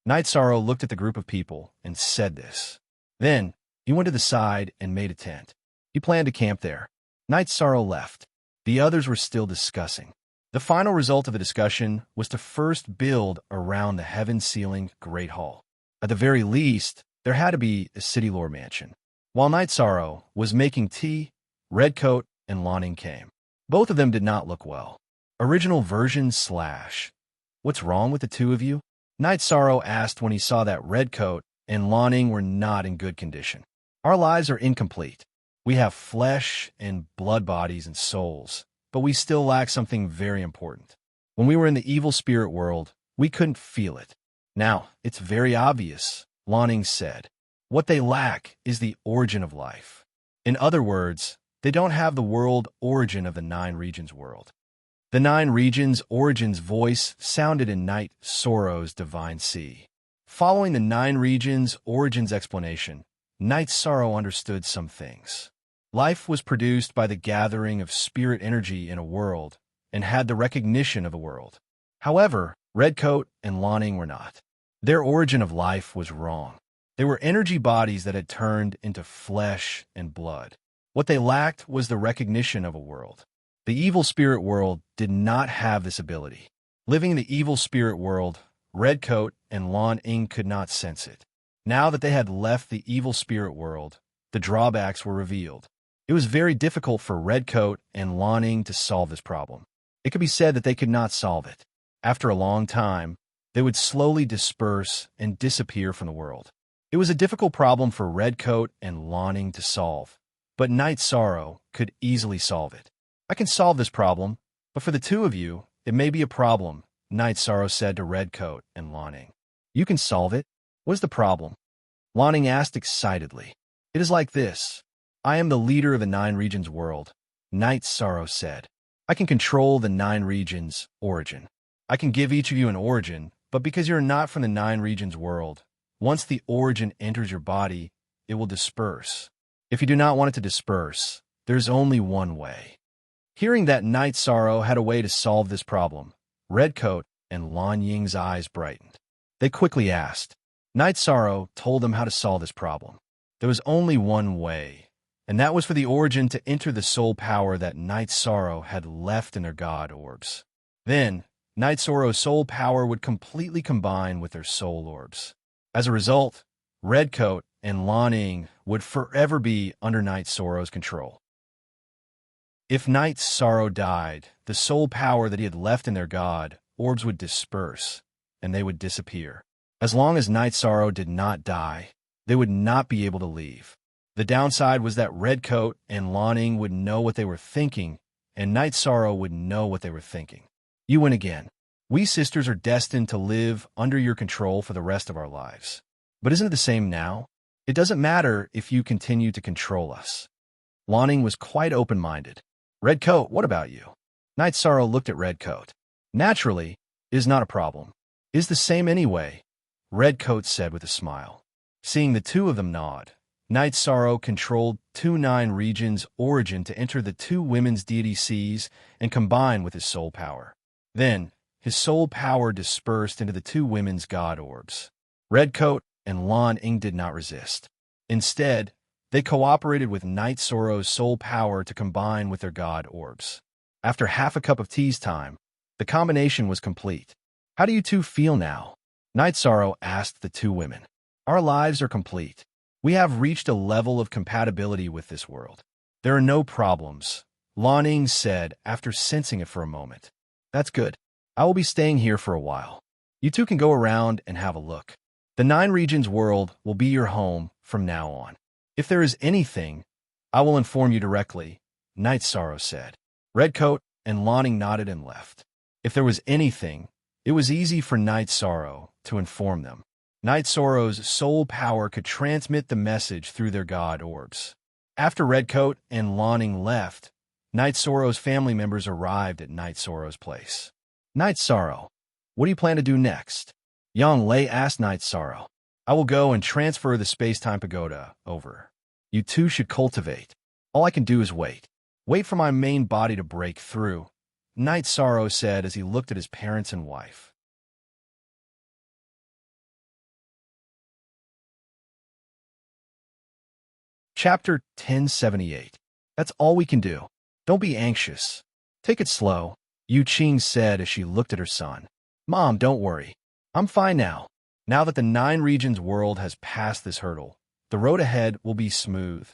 Night Sorrow looked at the group of people and said this. Then, he went to the side and made a tent. He planned to camp there. Night Sorrow left. The others were still discussing. The final result of the discussion was to first build around the heaven-sealing Great Hall. At the very least, there had to be a city lore mansion. While Night Sorrow was making tea, Redcoat and Lanning came. Both of them did not look well. Original version / What's wrong with the two of you? Night Sorrow asked when he saw that Redcoat and Lanning were not in good condition. Our lives are incomplete. We have flesh and blood bodies and souls, but we still lack something very important. When we were in the evil spirit world, we couldn't feel it. Now, it's very obvious, Lanning said. What they lack is the origin of life. In other words, they don't have the world origin of the Nine Regions world. The Nine Regions origin's voice sounded in Night Sorrow's divine sea. Following the Nine Regions origins explanation, Night Sorrow understood some things. Life was produced by the gathering of spirit energy in a world and had the recognition of a world. However, Redcoat and Lanning were not. Their origin of life was wrong. They were energy bodies that had turned into flesh and blood. What they lacked was the recognition of a world. The evil spirit world did not have this ability. Living in the evil spirit world, Redcoat and Lanning could not sense it. Now that they had left the evil spirit world, the drawbacks were revealed. It was very difficult for Redcoat and Lanning to solve this problem. It could be said that they could not solve it. After a long time, they would slowly disperse and disappear from the world. It was a difficult problem for Redcoat and Lanning to solve, but Night Sorrow could easily solve it. I can solve this problem, but for the two of you, it may be a problem, Night Sorrow said to Redcoat and Lanning. You can solve it? What is the problem? Lanning asked excitedly. It is like this. I am the leader of the Nine Regions world, Night Sorrow said. I can control the Nine Regions origin. I can give each of you an origin, but because you're not from the Nine Regions world, once the origin enters your body, it will disperse. If you do not want it to disperse, there's only one way. Hearing that Night Sorrow had a way to solve this problem, Redcoat and Lanying's eyes brightened. They quickly asked. Night Sorrow told them how to solve this problem. There was only one way, and that was for the origin to enter the soul power that Night Sorrow had left in their god orbs. Then, Night Sorrow's soul power would completely combine with their soul orbs. As a result, Redcoat and Lanning would forever be under Night Sorrow's control. If Night Sorrow died, the soul power that he had left in their god orbs would disperse, and they would disappear. As long as Night Sorrow did not die, they would not be able to leave. The downside was that Redcoat and Lanning would know what they were thinking, and Night Sorrow would know what they were thinking. You win again. We sisters are destined to live under your control for the rest of our lives. But isn't it the same now? It doesn't matter if you continue to control us. Lanning was quite open-minded. Redcoat, what about you? Night Sorrow looked at Redcoat. Naturally, it is not a problem. It is the same anyway, Redcoat said with a smile. Seeing the two of them nod, Night Sorrow controlled 2-9 regions origin to enter the two women's deity seas and combine with his soul power. Then, his soul power dispersed into the two women's god orbs. Redcoat and Lanning did not resist. Instead, they cooperated with Night Sorrow's soul power to combine with their god orbs. After half a cup of tea's time, the combination was complete. How do you two feel now? Night Sorrow asked the two women. Our lives are complete. We have reached a level of compatibility with this world. There are no problems, Lanning said after sensing it for a moment. That's good. I will be staying here for a while. You two can go around and have a look. The 9 regions world will be your home from now on. If there is anything, I will inform you directly, Night Sorrow said. Redcoat and Lanning nodded and left. If there was anything, it was easy for Night Sorrow to inform them. Night Sorrow's soul power could transmit the message through their god orbs. After Redcoat and Lanning left, Night Sorrow's family members arrived at Night Sorrow's place. Night Sorrow, what do you plan to do next? Yang Lei asked Night Sorrow. I will go and transfer the space-time pagoda over. You two should cultivate. All I can do is wait. Wait for my main body to break through, Night Sorrow said as he looked at his parents and wife. Chapter 1078. That's all we can do. Don't be anxious. Take it slow, Yu Qing said as she looked at her son. Mom, don't worry. I'm fine now. Now that the 9 regions world has passed this hurdle, the road ahead will be smooth,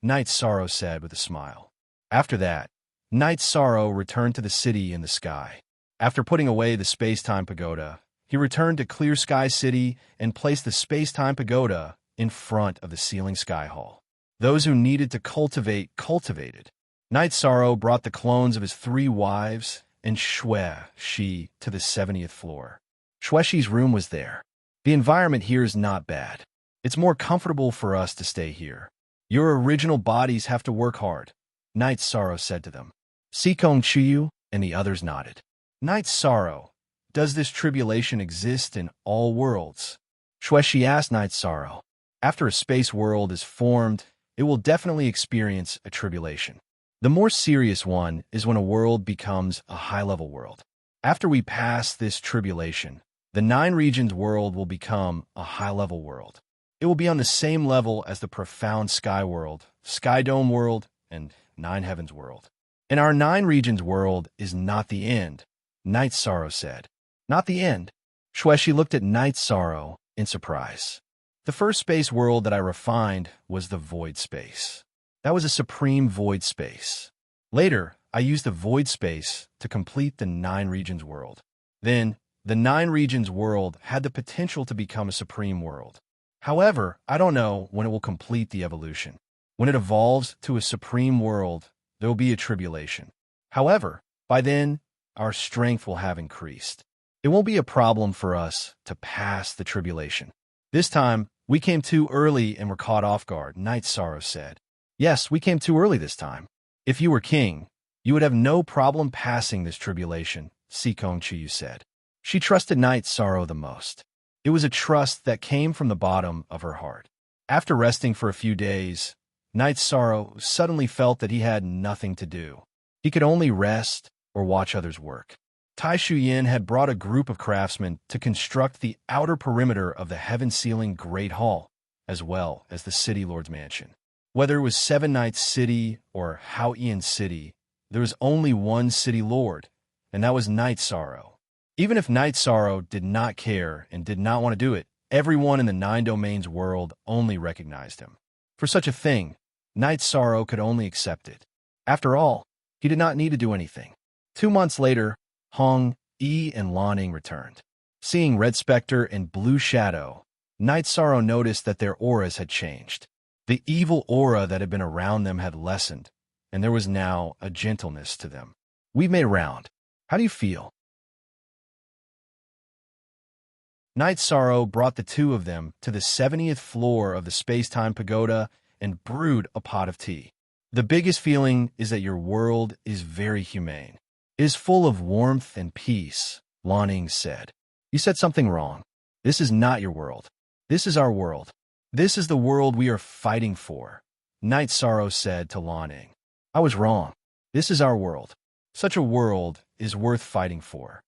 Night Sorrow said with a smile. After that, Night Sorrow returned to the city in the sky. After putting away the space-time pagoda, he returned to Clear Sky City and placed the space-time pagoda in front of the ceiling sky hall. Those who needed to cultivate cultivated. Night Sorrow brought the clones of his 3 wives and Shi to the 70th floor. Shi's room was there. The environment here is not bad. It's more comfortable for us to stay here. Your original bodies have to work hard, Night Sorrow said to them. Sikong Chuyu and the others nodded. Night Sorrow, does this tribulation exist in all worlds? Shi asked Night Sorrow. After a space world is formed, it will definitely experience a tribulation. The more serious one is when a world becomes a high-level world. After we pass this tribulation, the 9 regions world will become a high-level world. It will be on the same level as the profound sky world, Sky Dome world, and 9 heavens world. And our 9 regions world is not the end, Night Sorrow said. Not the end? Shi looked at Night Sorrow in surprise. The first space world that I refined was the void space. That was a supreme void space. Later, I used the void space to complete the 9 regions world. Then, the 9 regions world had the potential to become a supreme world. However, I don't know when it will complete the evolution. When it evolves to a supreme world, there will be a tribulation. However, by then, our strength will have increased. It won't be a problem for us to pass the tribulation. This time, we came too early and were caught off guard, Night Sorrow said. Yes, we came too early this time. If you were king, you would have no problem passing this tribulation, Sikong Chuyu said. She trusted Night Sorrow the most. It was a trust that came from the bottom of her heart. After resting for a few days, Night Sorrow suddenly felt that he had nothing to do. He could only rest or watch others work. Tai Shuyin had brought a group of craftsmen to construct the outer perimeter of the heaven-sealing Great Hall, as well as the City Lord's Mansion. Whether it was Seven Nights City or Hao Ian City, there was only one City Lord, and that was Night Sorrow. Even if Night Sorrow did not care and did not want to do it, everyone in the 9 domains world only recognized him. For such a thing, Night Sorrow could only accept it. After all, he did not need to do anything. 2 months later, Hong, Yi, and Lanning returned. Seeing Red Spectre and Blue Shadow, Night Sorrow noticed that their auras had changed. The evil aura that had been around them had lessened, and there was now a gentleness to them. We've made a round. How do you feel? Night Sorrow brought the two of them to the 70th floor of the space-time pagoda and brewed a pot of tea. The biggest feeling is that your world is very humane. It is full of warmth and peace, Lan said. You said something wrong. This is not your world. This is our world. This is the world we are fighting for, Night Sorrow said to Lan. I was wrong. This is our world. Such a world is worth fighting for.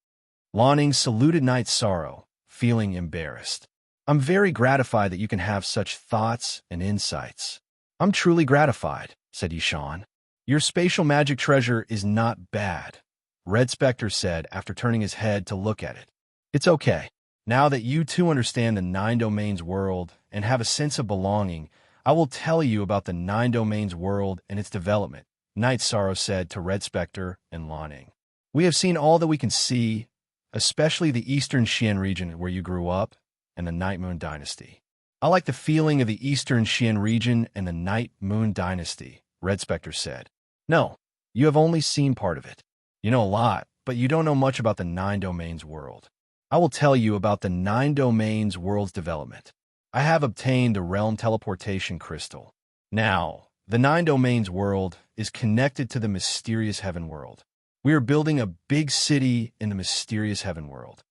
Lan saluted Night Sorrow, feeling embarrassed. I'm very gratified that you can have such thoughts and insights. I'm truly gratified, said Yishan. Your spatial magic treasure is not bad, Red Spectre said after turning his head to look at it. It's okay. Now that you two understand the Nine Domains world and have a sense of belonging, I will tell you about the Nine Domains world and its development, Night Sorrow said to Red Spectre and Lan. We have seen all that we can see, especially the Eastern Xian region where you grew up, and the Night Moon Dynasty. I like the feeling of the Eastern Xian region and the Night Moon Dynasty, Red Spectre said. No, you have only seen part of it. You know a lot, but you don't know much about the Nine Domains world. I will tell you about the Nine Domains world's development. I have obtained the Realm Teleportation Crystal. Now, the Nine Domains world is connected to the mysterious Heaven world. We are building a big city in the mysterious Heaven world.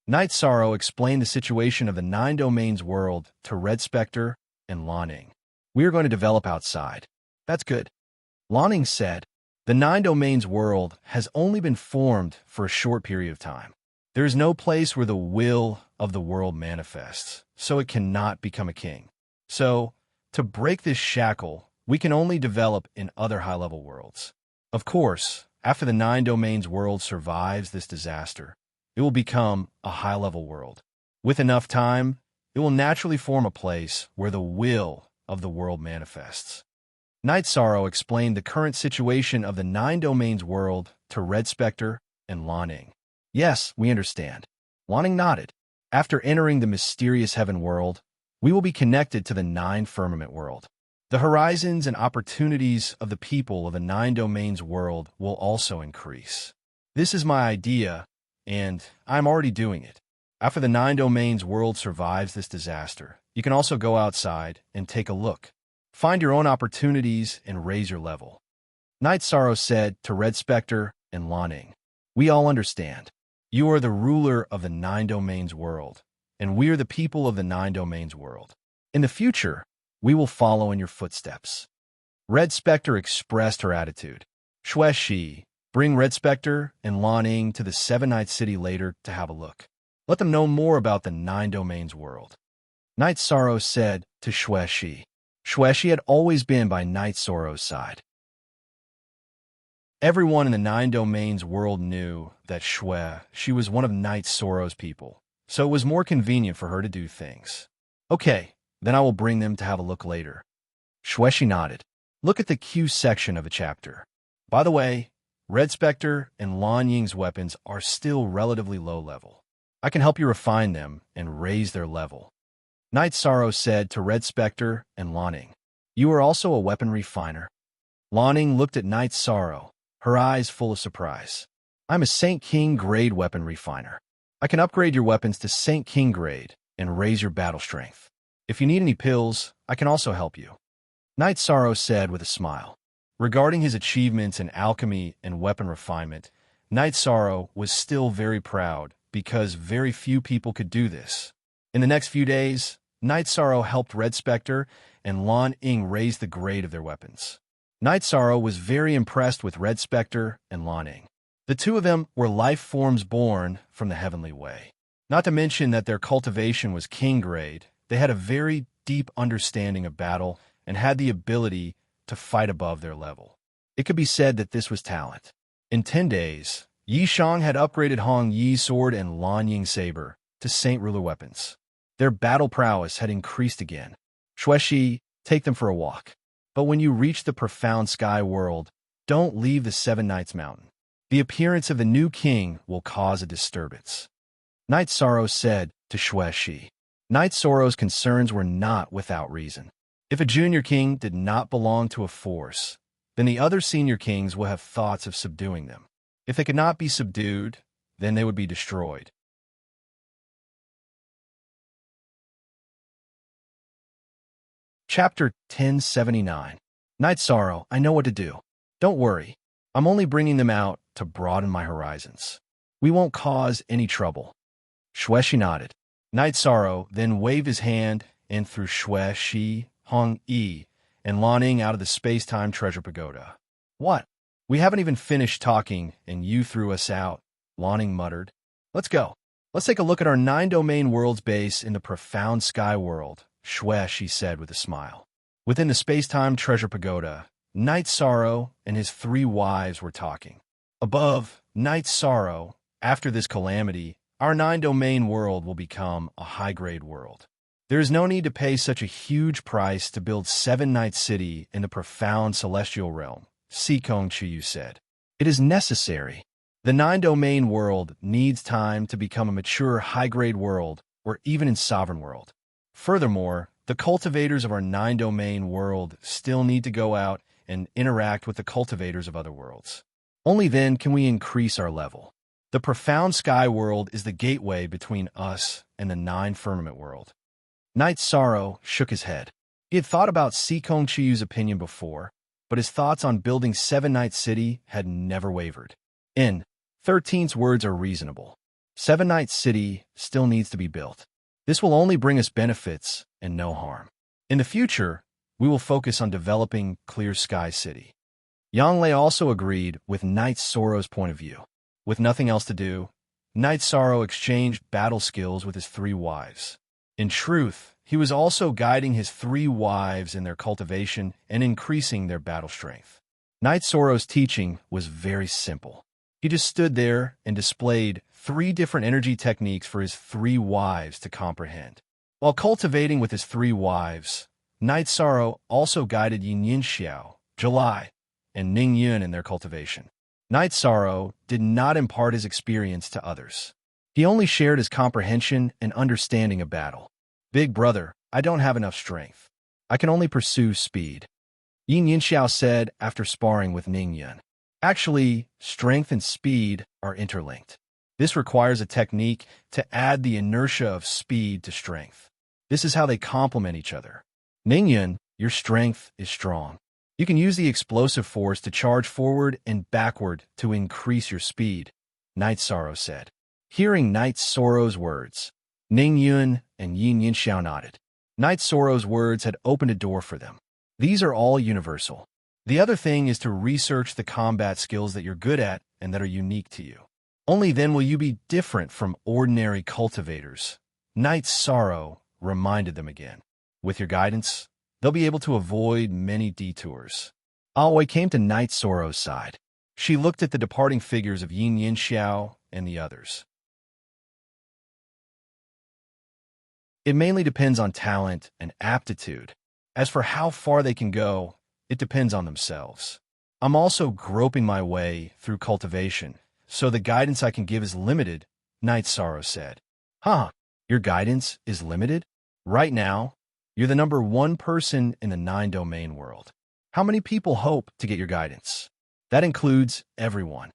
Night Sorrow explained the situation of the Nine Domains world to Red Spectre and Lan. We are going to develop outside. That's good. Lan said, the Nine Domains world has only been formed for a short period of time. There is no place where the will of the world manifests, so it cannot become a king. So, to break this shackle, we can only develop in other high-level worlds. Of course, after the Nine Domains world survives this disaster, it will become a high-level world. With enough time, it will naturally form a place where the will of the world manifests. Night Sorrow explained the current situation of the Nine Domains world to Red Spectre and Lan. Yes, we understand. Lan nodded. After entering the mysterious Heaven world, we will be connected to the Nine Firmament world. The horizons and opportunities of the people of the Nine Domains world will also increase. This is my idea, and I'm already doing it. After the Nine Domains world survives this disaster, you can also go outside and take a look. Find your own opportunities and raise your level. Night Sorrow said to Red Spectre and Lan. We all understand. You are the ruler of the Nine Domains world, and we are the people of the Nine Domains world. In the future, we will follow in your footsteps. Red Spectre expressed her attitude. Shueshi, bring Red Spectre and Lan to the Seven Night City later to have a look. Let them know more about the Nine Domains world. Night Sorrow said to Shueshi. Shueshi had always been by Night Sorrow's side. Everyone in the Nine Domains world knew that she was one of Night Sorrow's people, so it was more convenient for her to do things. Okay, then I will bring them to have a look later. Shueshi nodded. Look at the Q section of the chapter. By the way, Red Spectre and Lan Ying's weapons are still relatively low level. I can help you refine them and raise their level. Night Sorrow said to Red Spectre and Lan. You are also a weapon refiner. Lan looked at Night Sorrow, her eyes full of surprise. I'm a Saint King grade weapon refiner. I can upgrade your weapons to Saint King grade and raise your battle strength. If you need any pills, I can also help you. Night Sorrow said with a smile. Regarding his achievements in alchemy and weapon refinement, Night Sorrow was still very proud because very few people could do this. In the next few days, Night Sorrow helped Red Spectre and Lan raise the grade of their weapons. Night Sorrow was very impressed with Red Spectre and Lan. The two of them were life forms born from the heavenly way. Not to mention that their cultivation was king grade, they had a very deep understanding of battle and had the ability to fight above their level. It could be said that this was talent. In 10 days, Yi Shang had upgraded Hong Yi's sword and Lan Ying's saber to Saint Ruler weapons. Their battle prowess had increased again. Shueshi, take them for a walk. But when you reach the profound sky world, don't leave the Seven Nights Mountain. The appearance of the new king will cause a disturbance. Night Sorrow said to Shueshi. Night Sorrow's concerns were not without reason. If a junior king did not belong to a force, then the other senior kings will have thoughts of subduing them. If they could not be subdued, then they would be destroyed. Chapter 1079. Night Sorrow, I know what to do. Don't worry. I'm only bringing them out to broaden my horizons. We won't cause any trouble. Shueshi nodded. Night Sorrow then waved his hand, and through Shue, Shi, Hong Yi, and Lanning out of the space-time treasure pagoda. What? We haven't even finished talking, and you threw us out, Lanning muttered. Let's go. Let's take a look at our 9-domain world's base in the profound sky world, Shue, she said with a smile. Within the space-time treasure pagoda, Night Sorrow and his 3 wives were talking. Above, Night Sorrow, after this calamity, our 9-domain world will become a high-grade world. There is no need to pay such a huge price to build 7-night city in the profound celestial realm, Sikong Chiyu said. It is necessary. The 9-domain world needs time to become a mature high-grade world or even in sovereign world. Furthermore, the cultivators of our 9-domain world still need to go out and interact with the cultivators of other worlds. Only then can we increase our level. The profound sky world is the gateway between us and the 9-firmament world. Night Sorrow shook his head. He had thought about Sikong Chiyu's opinion before, but his thoughts on building 7-night city had never wavered. In 13's words are reasonable. 7-night city still needs to be built. This will only bring us benefits and no harm. In the future, we will focus on developing Clear Sky City. Yang Lei also agreed with Night Sorrow's point of view. With nothing else to do, Night Sorrow exchanged battle skills with his 3 wives. In truth, he was also guiding his 3 wives in their cultivation and increasing their battle strength. Night Sorrow's teaching was very simple. He just stood there and displayed 3 different energy techniques for his 3 wives to comprehend. While cultivating with his 3 wives, Night Sorrow also guided Yin Yin Xiao, July, and Ning Yun in their cultivation. Night Sorrow did not impart his experience to others. He only shared his comprehension and understanding of battle. Big brother, I don't have enough strength. I can only pursue speed, Yin Yin Xiao said after sparring with Ning Yun. Actually, strength and speed are interlinked. This requires a technique to add the inertia of speed to strength. This is how they complement each other. Ning Yun, your strength is strong. You can use the explosive force to charge forward and backward to increase your speed, Night Sorrow said. Hearing Night Sorrow's words, Ning Yun and Yin Yin Xiao nodded. Night Sorrow's words had opened a door for them. These are all universal. The other thing is to research the combat skills that you're good at and that are unique to you. Only then will you be different from ordinary cultivators. Night Sorrow reminded them again. With your guidance, they'll be able to avoid many detours. Alwei came to Night Sorrow's side. She looked at the departing figures of Yin Yin Xiao and the others. It mainly depends on talent and aptitude. As for how far they can go, it depends on themselves. I'm also groping my way through cultivation, so the guidance I can give is limited, Night Sorrow said. Huh, your guidance is limited? Right now, you're the number 1 person in the 9-domain world. How many people hope to get your guidance? That includes everyone.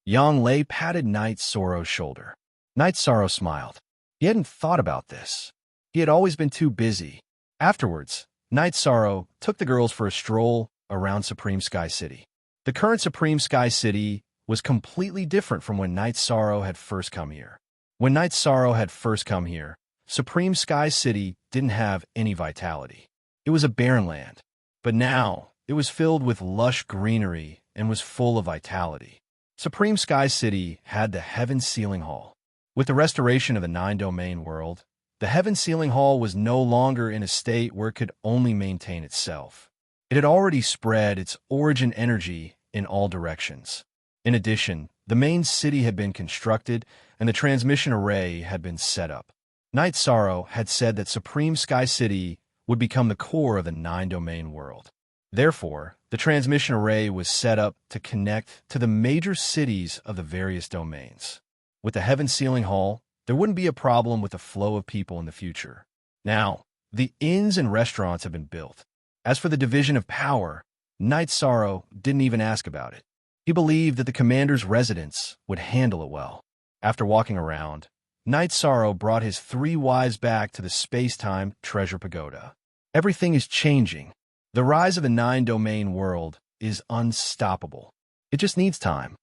Yang Lei patted Night Sorrow's shoulder. Night Sorrow smiled. He hadn't thought about this. He had always been too busy. Afterwards, Night Sorrow took the girls for a stroll around Supreme Sky City. The current Supreme Sky City was completely different from when Night Sorrow had first come here. When Night Sorrow had first come here, Supreme Sky City didn't have any vitality. It was a barren land. But now, it was filled with lush greenery and was full of vitality. Supreme Sky City had the Heaven Sealing Hall. With the restoration of the 9-domain world, the Heaven Sealing Hall was no longer in a state where it could only maintain itself. It had already spread its origin energy in all directions. In addition, the main city had been constructed and the transmission array had been set up. Night Sorrow had said that Supreme Sky City would become the core of the 9-domain world. Therefore, the transmission array was set up to connect to the major cities of the various domains. With the Heaven Sealing Hall, there wouldn't be a problem with the flow of people in the future. Now, the inns and restaurants have been built. As for the division of power, Night Sorrow didn't even ask about it. He believed that the commander's residence would handle it well. After walking around, Night Sorrow brought his 3 wives back to the space-time treasure pagoda. Everything is changing. The rise of the nine-domain world is unstoppable. It just needs time.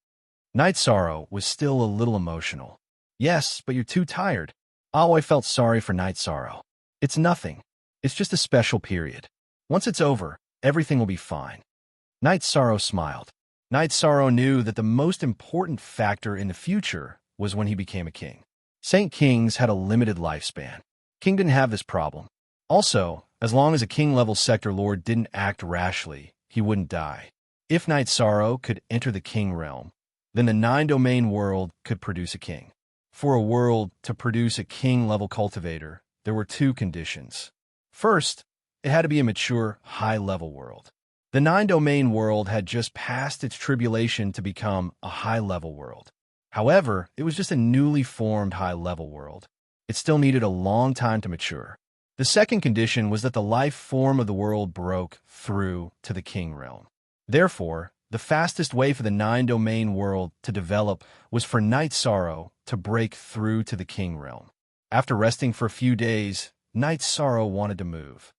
Night Sorrow was still a little emotional. Yes, but you're too tired. Aoi felt sorry for Night Sorrow. It's nothing. It's just a special period. Once it's over, everything will be fine. Night Sorrow smiled. Night Sorrow knew that the most important factor in the future was when he became a king. Saint Kings had a limited lifespan. King didn't have this problem. Also, as long as a king-level sector lord didn't act rashly, he wouldn't die. If Night Sorrow could enter the king realm, then the nine-domain world could produce a king. For a world to produce a king-level cultivator, there were two conditions. First, it had to be a mature, high-level world. The nine-domain world had just passed its tribulation to become a high-level world. However, it was just a newly formed high-level world. It still needed a long time to mature. The second condition was that the life form of the world broke through to the king realm. Therefore, the fastest way for the nine-domain world to develop was for Night Sorrow to break through to the king realm. After resting for a few days, Night Sorrow wanted to move.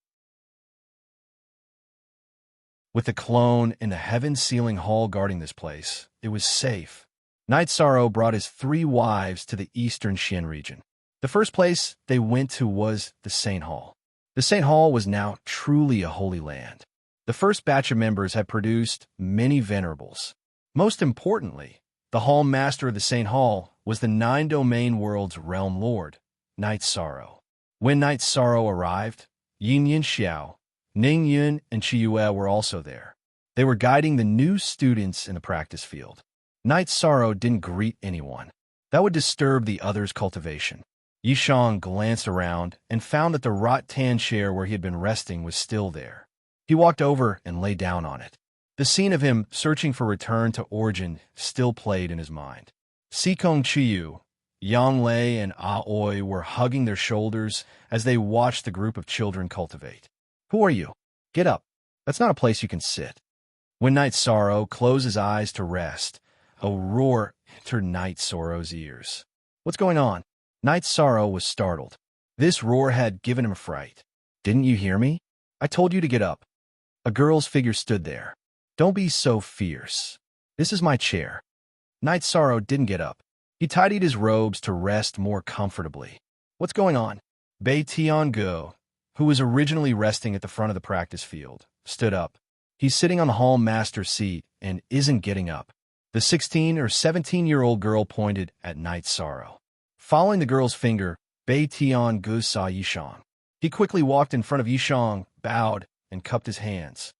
With the clone in the heaven-sealing hall guarding this place, it was safe. Night Sorrow brought his 3 wives to the eastern Xian region. The first place they went to was the Saint Hall. The Saint Hall was now truly a holy land. The first batch of members had produced many venerables. Most importantly, the Hall Master of the Saint Hall was the nine-domain world's realm lord, Night Sorrow. When Night Sorrow arrived, Yin Yin Xiao, Ning Yun, and Chiyue were also there. They were guiding the new students in the practice field. Night Sorrow didn't greet anyone. That would disturb the others' cultivation. Yishang glanced around and found that the rattan chair where he had been resting was still there. He walked over and lay down on it. The scene of him searching for return to origin still played in his mind. Sikong Chiyu, Yang Lei, and Aoi were hugging their shoulders as they watched the group of children cultivate. "Who are you? Get up. That's not a place you can sit." When Night Sorrow closed his eyes to rest, a roar entered Night Sorrow's ears. "What's going on?" Night Sorrow was startled. This roar had given him a fright. "Didn't you hear me? I told you to get up." A girl's figure stood there. "Don't be so fierce. This is my chair." Night Sorrow didn't get up. He tidied his robes to rest more comfortably. "What's going on?" Bei Tianguo, who was originally resting at the front of the practice field, stood up. "He's sitting on the hall master's seat and isn't getting up." The 16 or 17-year-old girl pointed at Night Sorrow. Following the girl's finger, Bei Tianguo saw Yishang. He quickly walked in front of Yishang, bowed, and cupped his hands.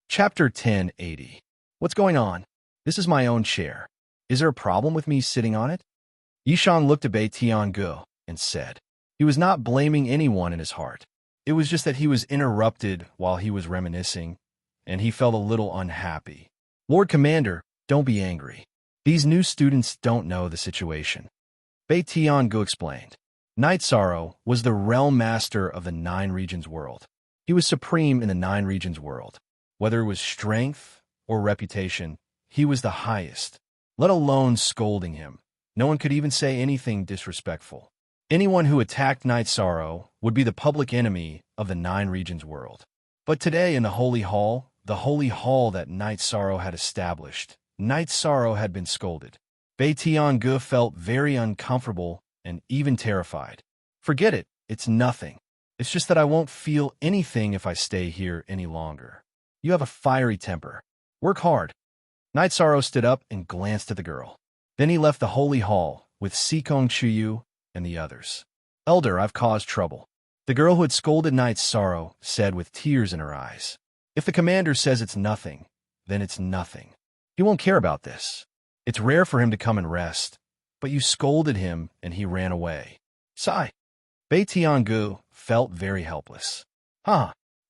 Chapter 1080. What's going on? This is my own chair. Is there a problem with me sitting on it? Yishang looked at Bei Tianguo and said. He was not blaming anyone in his heart. It was just that he was interrupted while he was reminiscing, and he felt a little unhappy. "Lord Commander, don't be angry. These new students don't know the situation." Bei Tianguo explained. Night Sorrow was the realm master of the 9 regions world. He was supreme in the 9 regions world. Whether it was strength or reputation, he was the highest. Let alone scolding him. No one could even say anything disrespectful. Anyone who attacked Night Sorrow would be the public enemy of the 9 regions world. But today in the Holy Hall, the Holy Hall that Night Sorrow had established, Night Sorrow had been scolded. Bei Tianguo felt very uncomfortable and even terrified. "Forget it, it's nothing. It's just that I won't feel anything if I stay here any longer. You have a fiery temper. Work hard." Night Sorrow stood up and glanced at the girl. Then he left the Holy Hall with Sikong Chiyu and the others. "Elder, I've caused trouble," the girl who had scolded Night Sorrow said with tears in her eyes. "If the commander says it's nothing, then it's nothing. He won't care about this. It's rare for him to come and rest, but you scolded him and he ran away." Sigh. Bei Tianguo felt very helpless.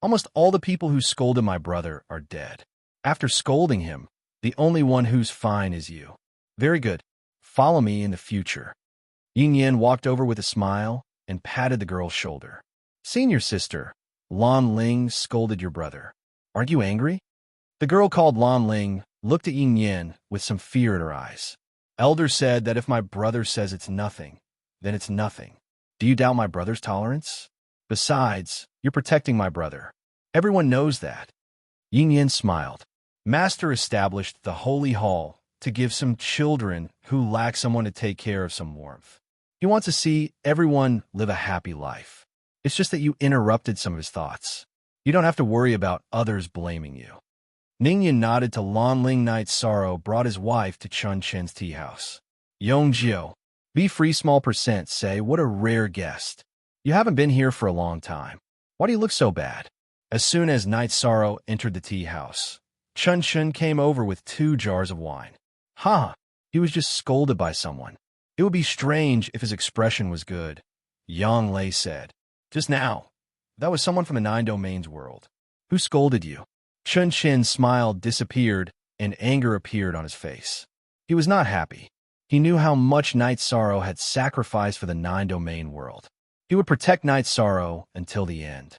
Almost all the people who scolded my brother are dead. After scolding him, the only one who's fine is you. Very good. Follow me in the future. Yin Yin walked over with a smile and patted the girl's shoulder. "Senior sister, Lan Ling scolded your brother. Aren't you angry?" The girl called Lan Ling looked at Yin Yin with some fear in her eyes. Elder said that if my brother says it's nothing, then it's nothing. Do you doubt my brother's tolerance? Besides, you're protecting my brother. Everyone knows that. Yin Yin smiled. Master established the holy hall to give some children who lack someone to take care of some warmth. He wants to see everyone live a happy life. It's just that you interrupted some of his thoughts. You don't have to worry about others blaming you. Ningyan nodded to Lanling Night Sorrow brought his wife to Chun Chen's tea house. Yongjiu, be free small percent say what a rare guest. You haven't been here for a long time. Why do you look so bad? As soon as Night Sorrow entered the tea house, Chun Chen came over with 2 jars of wine. He was just scolded by someone. It would be strange if his expression was good, Yang Lei said. Just now, that was someone from the 9 Domains world. Who scolded you? Chun Chen's smile disappeared and anger appeared on his face. He was not happy. He knew how much Night Sorrow had sacrificed for the 9 Domain world. He would protect Night Sorrow until the end.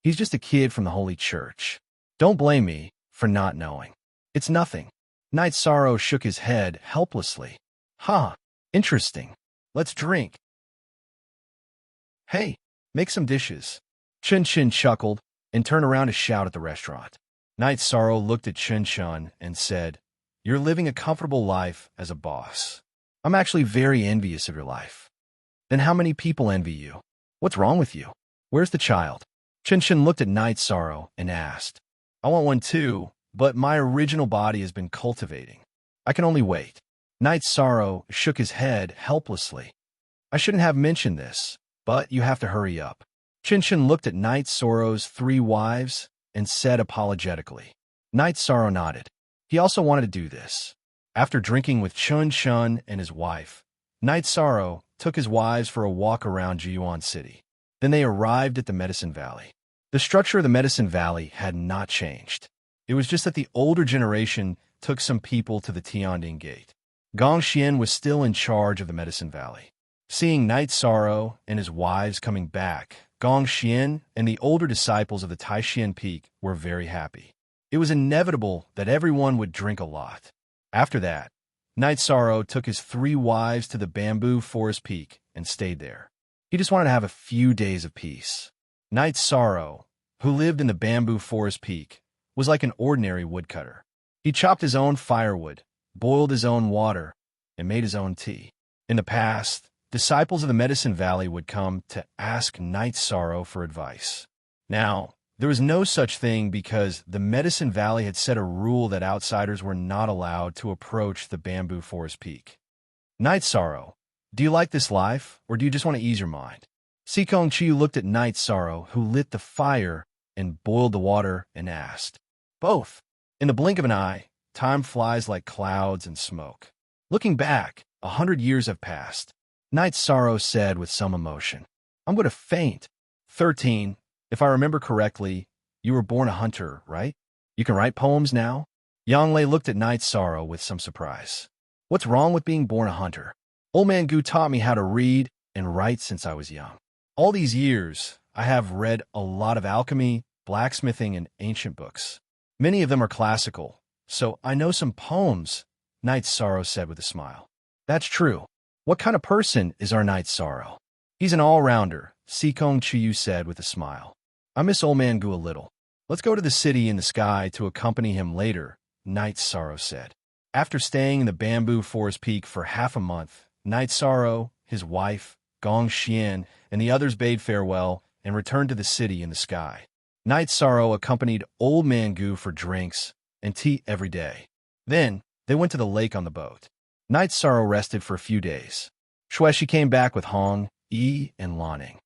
He's just a kid from the Holy Church. Don't blame me for not knowing. It's nothing. Night Sorrow shook his head helplessly. Interesting. Let's drink. Hey, make some dishes. Chun Chen chuckled and turned around to shout at the restaurant. Night Sorrow looked at Chun Chen and said, You're living a comfortable life as a boss. I'm actually very envious of your life. Then how many people envy you? What's wrong with you? Where's the child? Chun Chen looked at Night Sorrow and asked, I want one too, but my original body has been cultivating. I can only wait. Night Sorrow shook his head helplessly. I shouldn't have mentioned this, but you have to hurry up. Chun Chen looked at Night Sorrow's 3 wives and said apologetically. Night Sorrow nodded. He also wanted to do this. After drinking with Chun Chen and his wife, Night Sorrow took his wives for a walk around Jiyuan City. Then they arrived at the Medicine Valley. The structure of the Medicine Valley had not changed. It was just that the older generation took some people to the Tianding Gate. Gong Xian was still in charge of the Medicine Valley. Seeing Night Sorrow and his wives coming back, Gong Xian and the older disciples of the Taixian Peak were very happy. It was inevitable that everyone would drink a lot. After that, Night Sorrow took his 3 wives to the Bamboo Forest Peak and stayed there. He just wanted to have a few days of peace. Night Sorrow, who lived in the Bamboo Forest Peak, was like an ordinary woodcutter. He chopped his own firewood, boiled his own water, and made his own tea. In the past, disciples of the Medicine Valley would come to ask Night Sorrow for advice. Now, there was no such thing because the Medicine Valley had set a rule that outsiders were not allowed to approach the Bamboo Forest Peak. Night Sorrow, do you like this life, or do you just want to ease your mind? Sikong Chiu looked at Night Sorrow, who lit the fire and boiled the water, and asked. Both. In the blink of an eye, time flies like clouds and smoke. Looking back, 100 years have passed. Night Sorrow said with some emotion, I'm going to faint. 13. If I remember correctly, you were born a hunter, right? You can write poems now? Yang Lei looked at Night Sorrow with some surprise. What's wrong with being born a hunter? Old Man Gu taught me how to read and write since I was young. All these years, I have read a lot of alchemy, blacksmithing, and ancient books. Many of them are classical, so I know some poems, Night Sorrow said with a smile. That's true. What kind of person is our Night Sorrow? He's an all-rounder, Sikong Chiyu said with a smile. I miss Old Man Gu a little. Let's go to the city in the sky to accompany him later, Night Sorrow said. After staying in the Bamboo Forest Peak for half a month, Night Sorrow, his wife, Gong Xian, and the others bade farewell and returned to the city in the sky. Night Sorrow accompanied Old Man Gu for drinks and tea every day. Then, they went to the lake on the boat. Night Sorrow rested for a few days. Shueshi came back with Hong, Yi, and Lanning.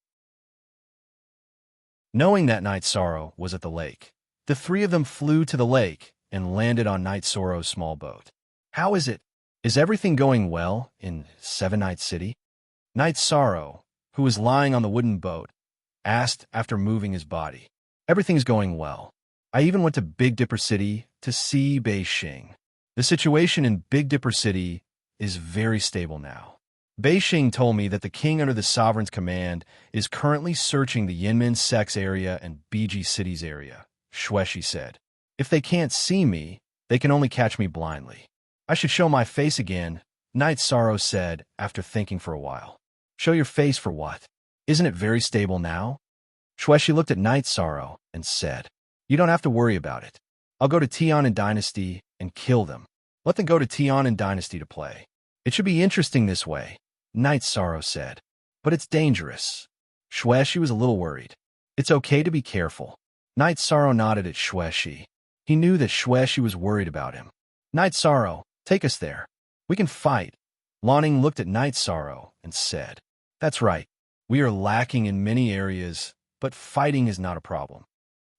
Knowing that Night Sorrow was at the lake, the 3 of them flew to the lake and landed on Night Sorrow's small boat. How is it? Is everything going well in Seven Night City? Night Sorrow, who was lying on the wooden boat, asked after moving his body. Everything's going well. I even went to Big Dipper City to see Beixing. The situation in Big Dipper City is very stable now. Beixing told me that the king under the sovereign's command is currently searching the Yinmen Sex area and BG Cities area, Shueshi said. If they can't see me, they can only catch me blindly. I should show my face again, Night Sorrow said after thinking for a while. Show your face for what? Isn't it very stable now? Shueshi looked at Night Sorrow and said, You don't have to worry about it. I'll go to Tian Dynasty and kill them. Let them go to Tian Dynasty to play. It should be interesting this way, Night Sorrow said. But it's dangerous. Shueshi was a little worried. It's okay to be careful. Night Sorrow nodded at Shueshi. He knew that Shueshi was worried about him. Night Sorrow, take us there. We can fight. Lanning looked at Night Sorrow and said, That's right. We are lacking in many areas, but fighting is not a problem.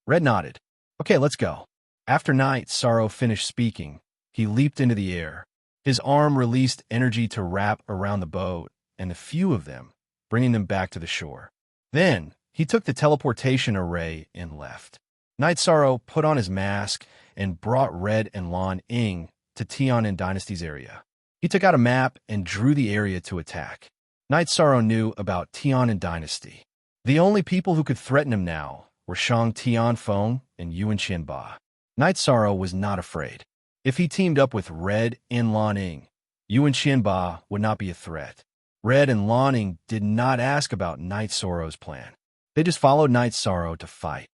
Red nodded. Okay, let's go. After Night Sorrow finished speaking, he leaped into the air. His arm released energy to wrap around the boat and a few of them, bringing them back to the shore. Then, he took the teleportation array and left. Night Sorrow put on his mask and brought Red and Lan Ying to Tian Dynasty's area. He took out a map and drew the area to attack. Night Sorrow knew about Tian Dynasty. The only people who could threaten him now were Shang Tianfeng and Yuan Qianba. Night Sorrow was not afraid. If he teamed up with Red and Lan Ying, Yuan Qianba would not be a threat. Red and Lan Ying did not ask about Night Sorrow's plan. They just followed Night Sorrow to fight.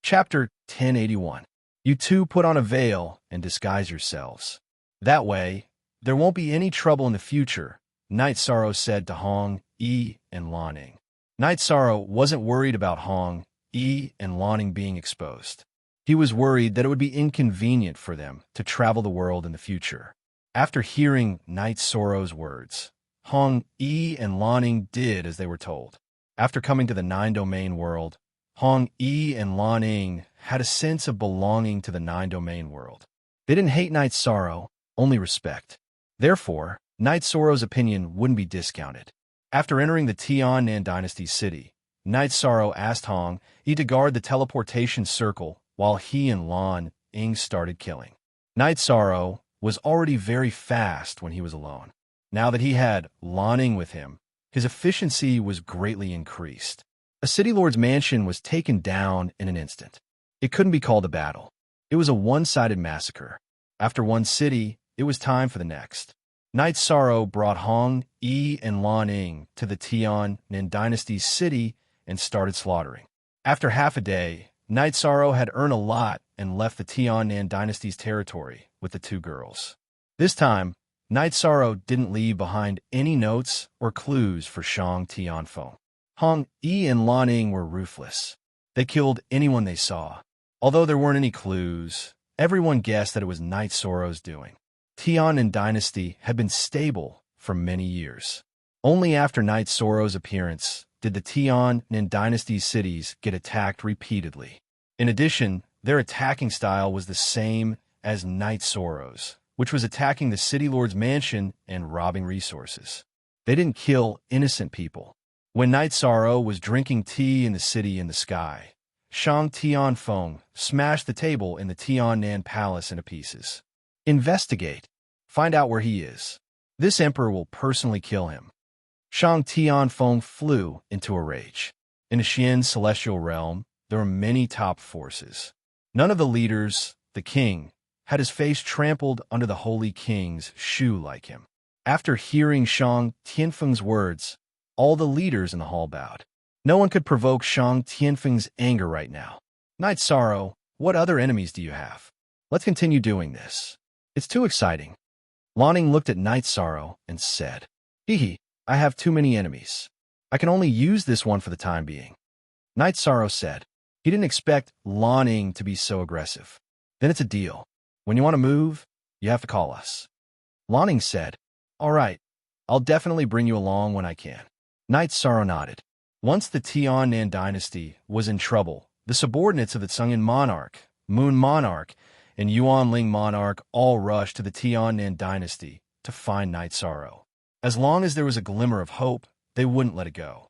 Chapter 1081. You two put on a veil and disguise yourselves. That way, there won't be any trouble in the future, Night Sorrow said to Hong, Yi, and Lan Ying. Night Sorrow wasn't worried about Hong, Yi, and Lan Ying being exposed. He was worried that it would be inconvenient for them to travel the world in the future. After hearing Night Sorrow's words, Hong, Yi, and Lan Ying did as they were told. After coming to the nine-domain world, Hong, Yi, and Lan Ying had a sense of belonging to the nine-domain world. They didn't hate Night Sorrow, only respect. Therefore, Night Sorrow's opinion wouldn't be discounted. After entering the Tian Dynasty city, Night Sorrow asked Hong Yi to guard the teleportation circle while he and Lan Ying started killing. Night Sorrow was already very fast when he was alone. Now that he had Lan Ying with him, his efficiency was greatly increased. A city lord's mansion was taken down in an instant. It couldn't be called a battle. It was a one-sided massacre. After one city, it was time for the next. Night Sorrow brought Hong, Yi, and Lan Ying to the Tian Dynasty's city and started slaughtering. After half a day, Night Sorrow had earned a lot and left the Tian Dynasty's territory with the two girls. This time, Night Sorrow didn't leave behind any notes or clues for Shang Tianfeng. Hong, Yi, and Lan Ying were ruthless. They killed anyone they saw. Although there weren't any clues, everyone guessed that it was Night Sorrow's doing. Tian Dynasty had been stable for many years. Only after Night Sorrow's appearance did the Tian Dynasty's cities get attacked repeatedly. In addition, their attacking style was the same as Night Sorrow's, which was attacking the city lord's mansion and robbing resources. They didn't kill innocent people. When Night Sorrow was drinking tea in the city in the sky, Shang Tianfeng smashed the table in the Tiannan Palace into pieces. Investigate. Find out where he is. This emperor will personally kill him. Shang Tianfeng flew into a rage. In the Xian celestial realm, there were many top forces. None of the leaders, the king, had his face trampled under the holy king's shoe like him. After hearing Shang Tianfeng's words, all the leaders in the hall bowed. No one could provoke Shang Tianfeng's anger right now. Night Sorrow, what other enemies do you have? Let's continue doing this. It's too exciting. Lan Ying looked at Night Sorrow and said, Hee, I have too many enemies. I can only use this one for the time being. Night Sorrow said. He didn't expect Lan Ying to be so aggressive. Then it's a deal. When you want to move, you have to call us. Lan Ying said, All right, I'll definitely bring you along when I can. Night Sorrow nodded. Once the Tian Dynasty was in trouble, the subordinates of the Tsungin Monarch, Moon Monarch, and Yuanling Monarch all rushed to the Tian Dynasty to find Night Sorrow. As long as there was a glimmer of hope, they wouldn't let it go.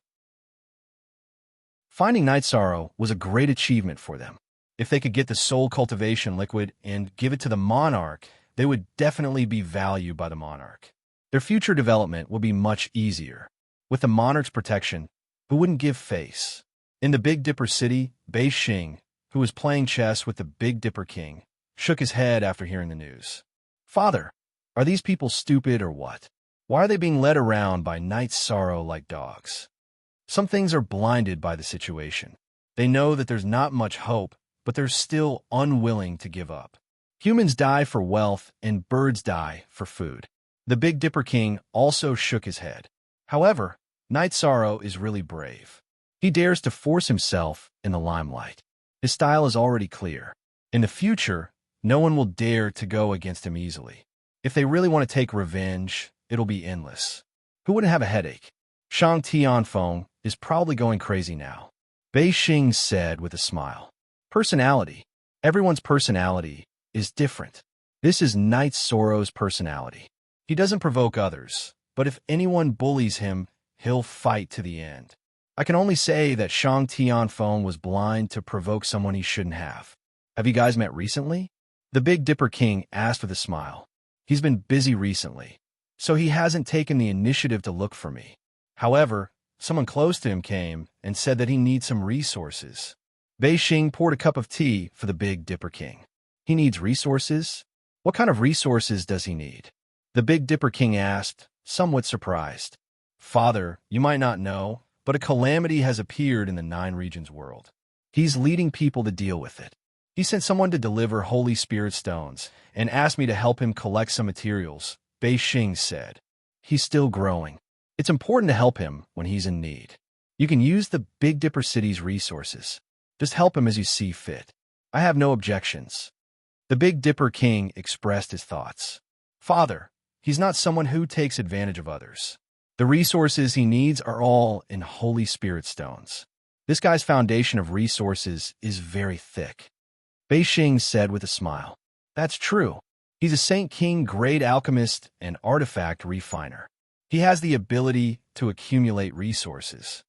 Finding Night Sorrow was a great achievement for them. If they could get the soul cultivation liquid and give it to the monarch, they would definitely be valued by the monarch. Their future development would be much easier. With the monarch's protection, who wouldn't give face? In the Big Dipper city, Beijing, who was playing chess with the Big Dipper King, shook his head after hearing the news. "Father, are these people stupid or what? Why are they being led around by Night Sorrow like dogs?" Some things are blinded by the situation. They know that there's not much hope, but they're still unwilling to give up. Humans die for wealth and birds die for food. The Big Dipper King also shook his head. However, Night Sorrow is really brave. He dares to force himself in the limelight. His style is already clear. In the future, no one will dare to go against him easily. If they really want to take revenge, it'll be endless. Who wouldn't have a headache? Shang Tianfeng is probably going crazy now. Bei Xing said with a smile. Personality. Everyone's personality is different. This is Night Sorrow's personality. He doesn't provoke others, but if anyone bullies him, he'll fight to the end. I can only say that Shang Tianfeng was blind to provoke someone he shouldn't have. Have you guys met recently? The Big Dipper King asked with a smile. He's been busy recently, so he hasn't taken the initiative to look for me. However, someone close to him came and said that he needs some resources. Bei Xing poured a cup of tea for the Big Dipper King. He needs resources? What kind of resources does he need? The Big Dipper King asked, somewhat surprised. Father, you might not know, but a calamity has appeared in the Nine Regions world. He's leading people to deal with it. He sent someone to deliver Holy Spirit stones and asked me to help him collect some materials, Bei Xing said. He's still growing. It's important to help him when he's in need. You can use the Big Dipper City's resources. Just help him as you see fit. I have no objections. The Big Dipper King expressed his thoughts. Father, he's not someone who takes advantage of others. The resources he needs are all in Holy Spirit stones. This guy's foundation of resources is very thick. Bei Xing said with a smile. That's true. He's a Saint King grade alchemist and artifact refiner. He has the ability to accumulate resources.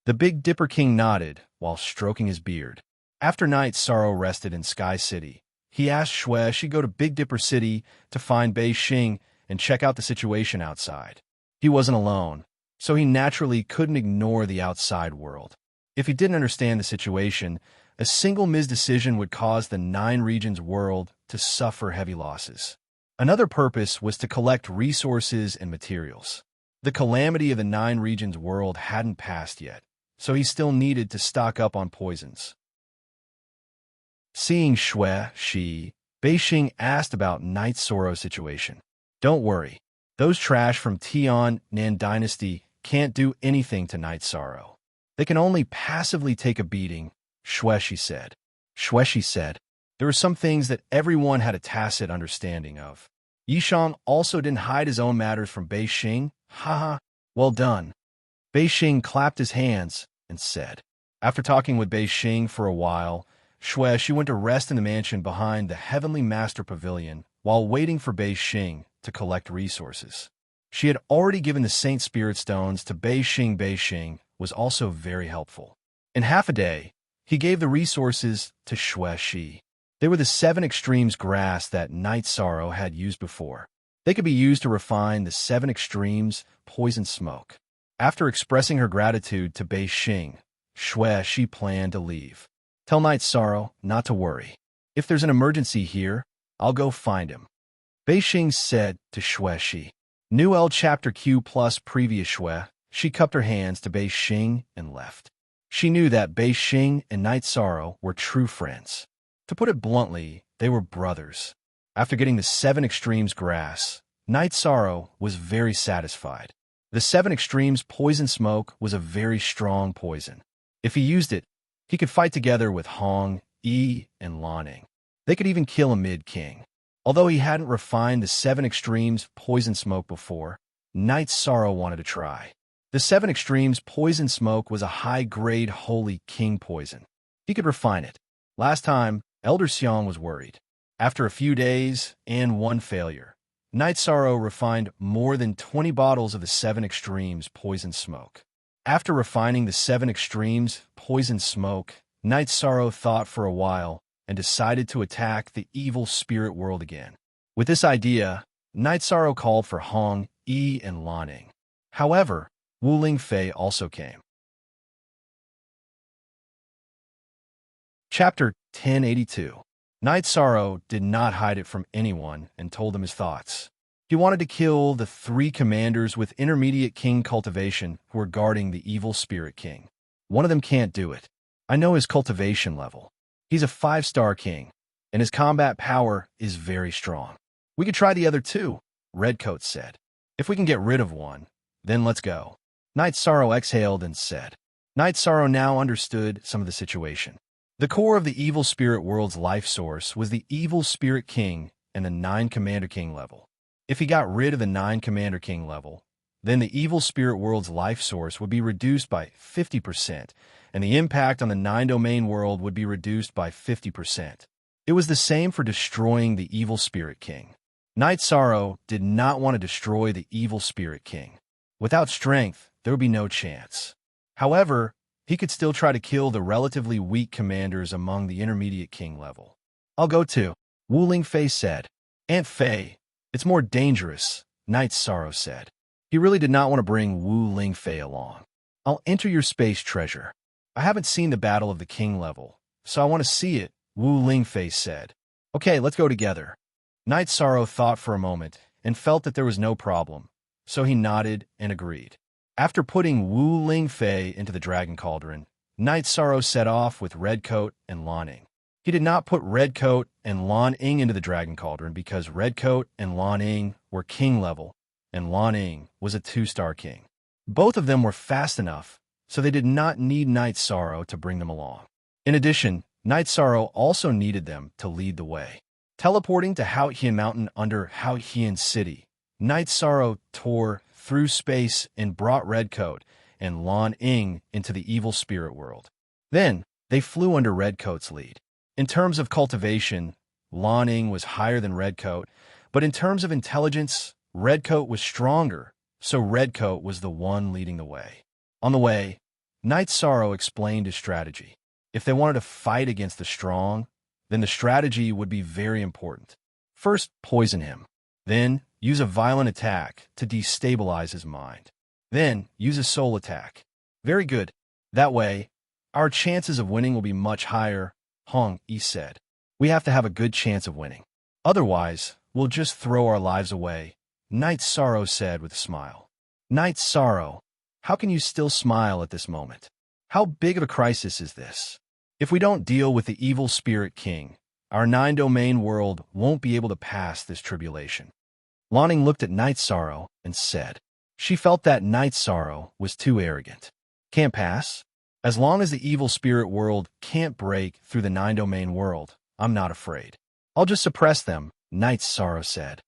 The Big Dipper King nodded while stroking his beard. After Night Sorrow rested in Sky City, he asked Shui she go to Big Dipper City to find Bei Xing and check out the situation outside. He wasn't alone, so he naturally couldn't ignore the outside world. If he didn't understand the situation, a single misdecision would cause the Nine Regions world to suffer heavy losses. Another purpose was to collect resources and materials. The calamity of the Nine Regions world hadn't passed yet, so he still needed to stock up on poisons. Seeing Shui, Bei Xing asked about Night Sorrow's situation. Don't worry, those trash from Tian Dynasty can't do anything to Night Sorrow. They can only passively take a beating, Shui said. Shui said, there were some things that everyone had a tacit understanding of. Yishang also didn't hide his own matters from Bei Xing. Haha, well done. Bei Xing clapped his hands and said. After talking with Bei Xing for a while, she went to rest in the mansion behind the Heavenly Master Pavilion while waiting for Bei Xing to collect resources. She had already given the Saint Spirit Stones to Bei Xing. Bei Xing was also very helpful. In half a day, he gave the resources to Shui. They were the 7 extremes grass that Night Sorrow had used before. They could be used to refine the 7 extremes poison smoke. After expressing her gratitude to Bei Xing, she planned to leave. Tell Night Sorrow not to worry. If there's an emergency here, I'll go find him. Bei Xing said to Shui. New L Chapter Q plus previous she cupped her hands to Bei Xing and left. She knew that Bei Xing and Night Sorrow were true friends. To put it bluntly, they were brothers. After getting the 7 extremes grass, Night Sorrow was very satisfied. The 7 extremes poison smoke was a very strong poison. If he used it, he could fight together with Hong, Yi, and Lanning. They could even kill a mid-king. Although he hadn't refined the 7 extremes poison smoke before, Night Sorrow wanted to try. The 7 extremes poison smoke was a high-grade holy king poison. He could refine it. Last time, Elder Xiang was worried. After a few days and 1 failure, Night Sorrow refined more than 20 bottles of the 7 extremes poison smoke. After refining the 7 extremes poison smoke, Night Sorrow thought for a while and decided to attack the evil spirit world again. With this idea, Night Sorrow called for Hong, Yi, and Lanning. However, Wu Lingfei also came. Chapter 1082. Night Sorrow did not hide it from anyone and told them his thoughts. He wanted to kill the 3 commanders with intermediate king cultivation who were guarding the evil spirit king. One of them can't do it. I know his cultivation level. He's a 5-star king, and his combat power is very strong. We could try the other 2, Redcoat said. If we can get rid of one, then let's go. Night Sorrow exhaled and said. Night Sorrow now understood some of the situation. The core of the evil spirit world's life source was the evil spirit king and the 9 commander king level. If he got rid of the 9 commander king level, then the evil spirit world's life source would be reduced by 50%, and the impact on the 9 domain world would be reduced by 50%. It was the same for destroying the evil spirit king. Night Sorrow did not want to destroy the evil spirit king. Without strength, there would be no chance. However, he could still try to kill the relatively weak commanders among the intermediate king level. I'll go too, Wu Lingfei said. Aunt Fei, it's more dangerous, Night Sorrow said. He really did not want to bring Wu Lingfei along. I'll enter your space treasure. I haven't seen the battle of the king level, so I want to see it, Wu Lingfei said. Okay, let's go together. Night Sorrow thought for a moment and felt that there was no problem, so he nodded and agreed. After putting Wu Lingfei into the dragon cauldron, Night Sorrow set off with Redcoat and Lan Ying. He did not put Redcoat and Lan Ying into the dragon cauldron because Redcoat and Lan Ying were king level, and Lan Ying was a 2-star king. Both of them were fast enough, so they did not need Night Sorrow to bring them along. In addition, Night Sorrow also needed them to lead the way. Teleporting to Haotian Mountain under Haotian City, Night Sorrow tore through space and brought Redcoat and Lan Ying into the evil spirit world. Then, they flew under Redcoat's lead. In terms of cultivation, Lan Ying was higher than Redcoat, but in terms of intelligence, Redcoat was stronger, so Redcoat was the one leading the way. On the way, Night Sorrow explained his strategy. If they wanted to fight against the strong, then the strategy would be very important. First, poison him. Then, use a violent attack to destabilize his mind. Then, use a soul attack. Very good. That way, our chances of winning will be much higher, Hong Yi said. We have to have a good chance of winning. Otherwise, we'll just throw our lives away, Night Sorrow said with a smile. Night Sorrow, how can you still smile at this moment? How big of a crisis is this? If we don't deal with the evil spirit king, our 9-domain world won't be able to pass this tribulation. Lan Ying looked at Night Sorrow and said. She felt that Night Sorrow was too arrogant. Can't pass? As long as the evil spirit world can't break through the 9-domain world, I'm not afraid. I'll just suppress them, Night Sorrow said.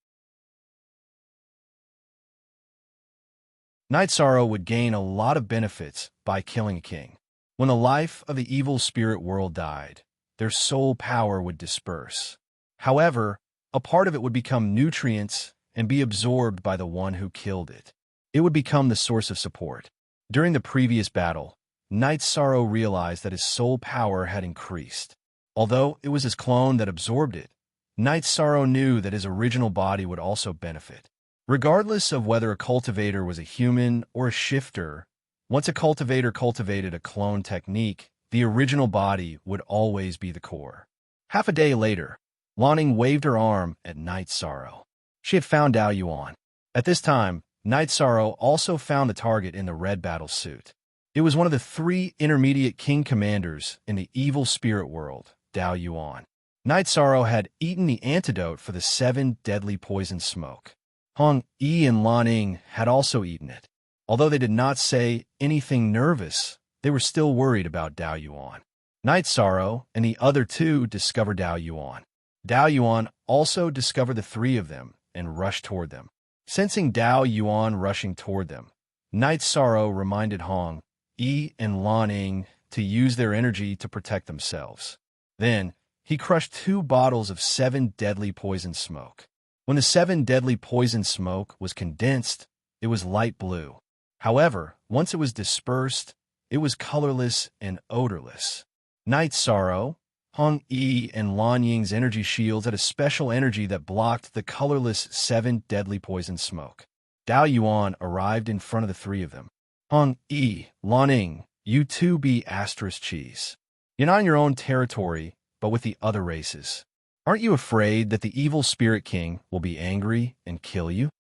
Night Sorrow would gain a lot of benefits by killing a king. When the life of the evil spirit world died, their soul power would disperse. However, a part of it would become nutrients and be absorbed by the one who killed it. It would become the source of support. During the previous battle, Night Sorrow realized that his soul power had increased. Although it was his clone that absorbed it, Night Sorrow knew that his original body would also benefit. Regardless of whether a cultivator was a human or a shifter, once a cultivator cultivated a clone technique, the original body would always be the core. Half a day later, Lan Ying waved her arm at Night Sorrow. She had found Dao Yuan. At this time, Night Sorrow also found the target in the red battle suit. It was one of the 3 intermediate king commanders in the evil spirit world, Dao Yuan. Night Sorrow had eaten the antidote for the 7 deadly poison smoke. Hong Yi and Lan Ying had also eaten it. Although they did not say anything nervous, they were still worried about Dao Yuan. Night Sorrow and the other 2 discovered Dao Yuan. Dao Yuan also discovered the 3 of them and rushed toward them. Sensing Dao Yuan rushing toward them, Night Sorrow reminded Hong Yi and Lan Ying to use their energy to protect themselves. Then, he crushed 2 bottles of 7 deadly poison smoke. When the 7 deadly poison smoke was condensed, it was light blue. However, once it was dispersed, it was colorless and odorless. Night Sorrow, Hong Yi, and Lan Ying's energy shields had a special energy that blocked the colorless 7 deadly poison smoke. Dao Yuan arrived in front of the 3 of them. Hong Yi, Lan Ying, you 2 be asterisk cheese. You're not in your own territory, but with the other races. Aren't you afraid that the evil Spirit King will be angry and kill you?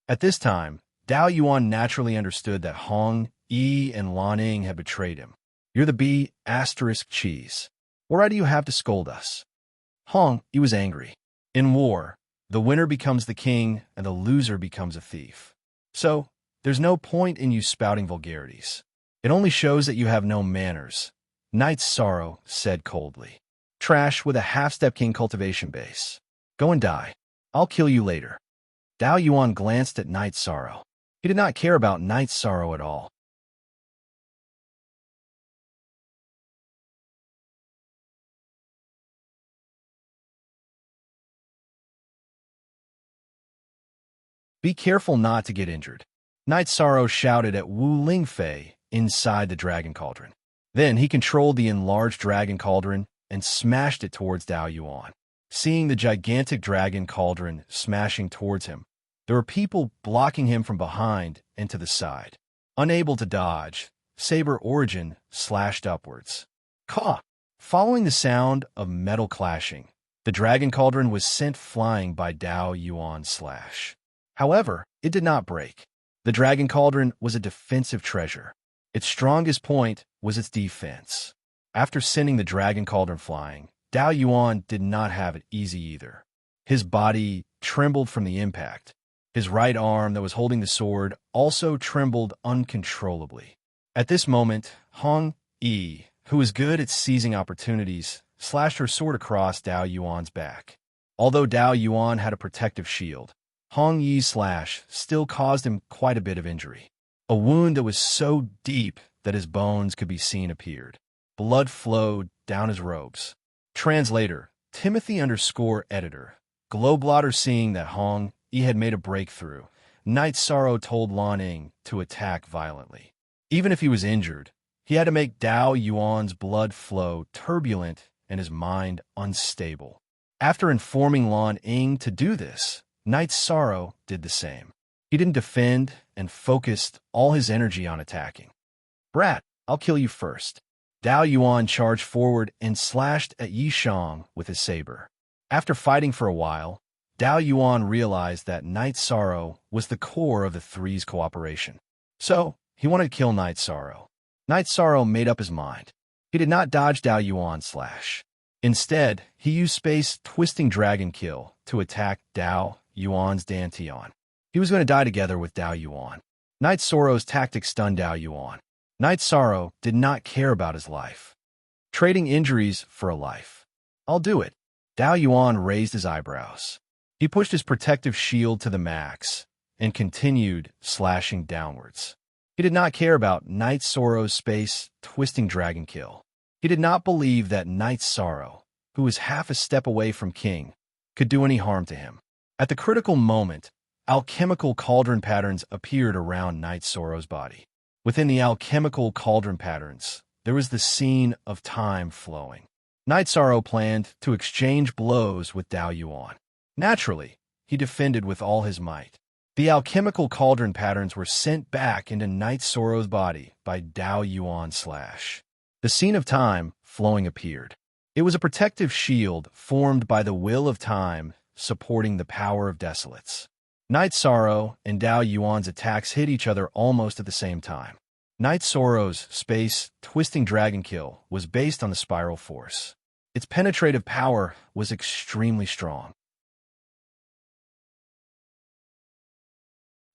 At this time, Dao Yuan naturally understood that Hong, Yi, and Lan Ning had betrayed him. You're the B** cheese. What right do you have to scold us? Hong, he was angry. In war, the winner becomes the king and the loser becomes a thief. So, there's no point in you spouting vulgarities. It only shows that you have no manners, Knight's Sorrow said coldly. Trash with a half-step king cultivation base. Go and die. I'll kill you later. Dao Yuan glanced at Knight's Sorrow. He did not care about Knight's Sorrow at all. Be careful not to get injured. Knight's Sorrow shouted at Wu Lingfei inside the dragon cauldron. Then he controlled the enlarged dragon cauldron and smashed it towards Dao Yuan. Seeing the gigantic dragon cauldron smashing towards him, there were people blocking him from behind and to the side. Unable to dodge, Saber Origin slashed upwards. Caw! Following the sound of metal clashing, the dragon cauldron was sent flying by Dao Yuan's slash. However, it did not break. The dragon cauldron was a defensive treasure. Its strongest point was its defense. After sending the dragon cauldron flying, Dao Yuan did not have it easy either. His body trembled from the impact. His right arm that was holding the sword also trembled uncontrollably. At this moment, Hong Yi, who was good at seizing opportunities, slashed her sword across Dao Yuan's back. Although Dao Yuan had a protective shield, Hong Yi's slash still caused him quite a bit of injury. A wound that was so deep that his bones could be seen appeared. Blood flowed down his robes. Translator, Timothy_editor. Glowblotter seeing that Hong Yi had made a breakthrough, Knight's Sorrow told Lan Ning to attack violently. Even if he was injured, he had to make Dao Yuan's blood flow turbulent and his mind unstable. After informing Lan Ning to do this, Knight's Sorrow did the same. He didn't defend and focused all his energy on attacking. Brat, I'll kill you first. Dao Yuan charged forward and slashed at Yi Shang with his saber. After fighting for a while, Dao Yuan realized that Knight's Sorrow was the core of the three's cooperation. So, he wanted to kill Knight's Sorrow. Knight's Sorrow made up his mind. He did not dodge Dao Yuan's slash. Instead, he used Space Twisting Dragon Kill to attack Dao Yuan's Dantian. He was going to die together with Dao Yuan. Knight's Sorrow's tactic stunned Dao Yuan. Knight's Sorrow did not care about his life. Trading injuries for a life. I'll do it. Dao Yuan raised his eyebrows. He pushed his protective shield to the max and continued slashing downwards. He did not care about Knight's Sorrow's Space Twisting Dragon Kill. He did not believe that Knight's Sorrow, who was half a step away from King, could do any harm to him. At the critical moment, alchemical cauldron patterns appeared around Knight's Sorrow's body. Within the alchemical cauldron patterns, there was the scene of time flowing. Knight's Sorrow planned to exchange blows with Dao Yuan. Naturally, he defended with all his might. The alchemical cauldron patterns were sent back into Knight's Sorrow's body by Dao Yuan's slash. The scene of time flowing appeared. It was a protective shield formed by the will of time supporting the power of desolates. Knight's Sorrow and Dao Yuan's attacks hit each other almost at the same time. Knight's Sorrow's Space Twisting Dragon Kill was based on the Spiral Force. Its penetrative power was extremely strong.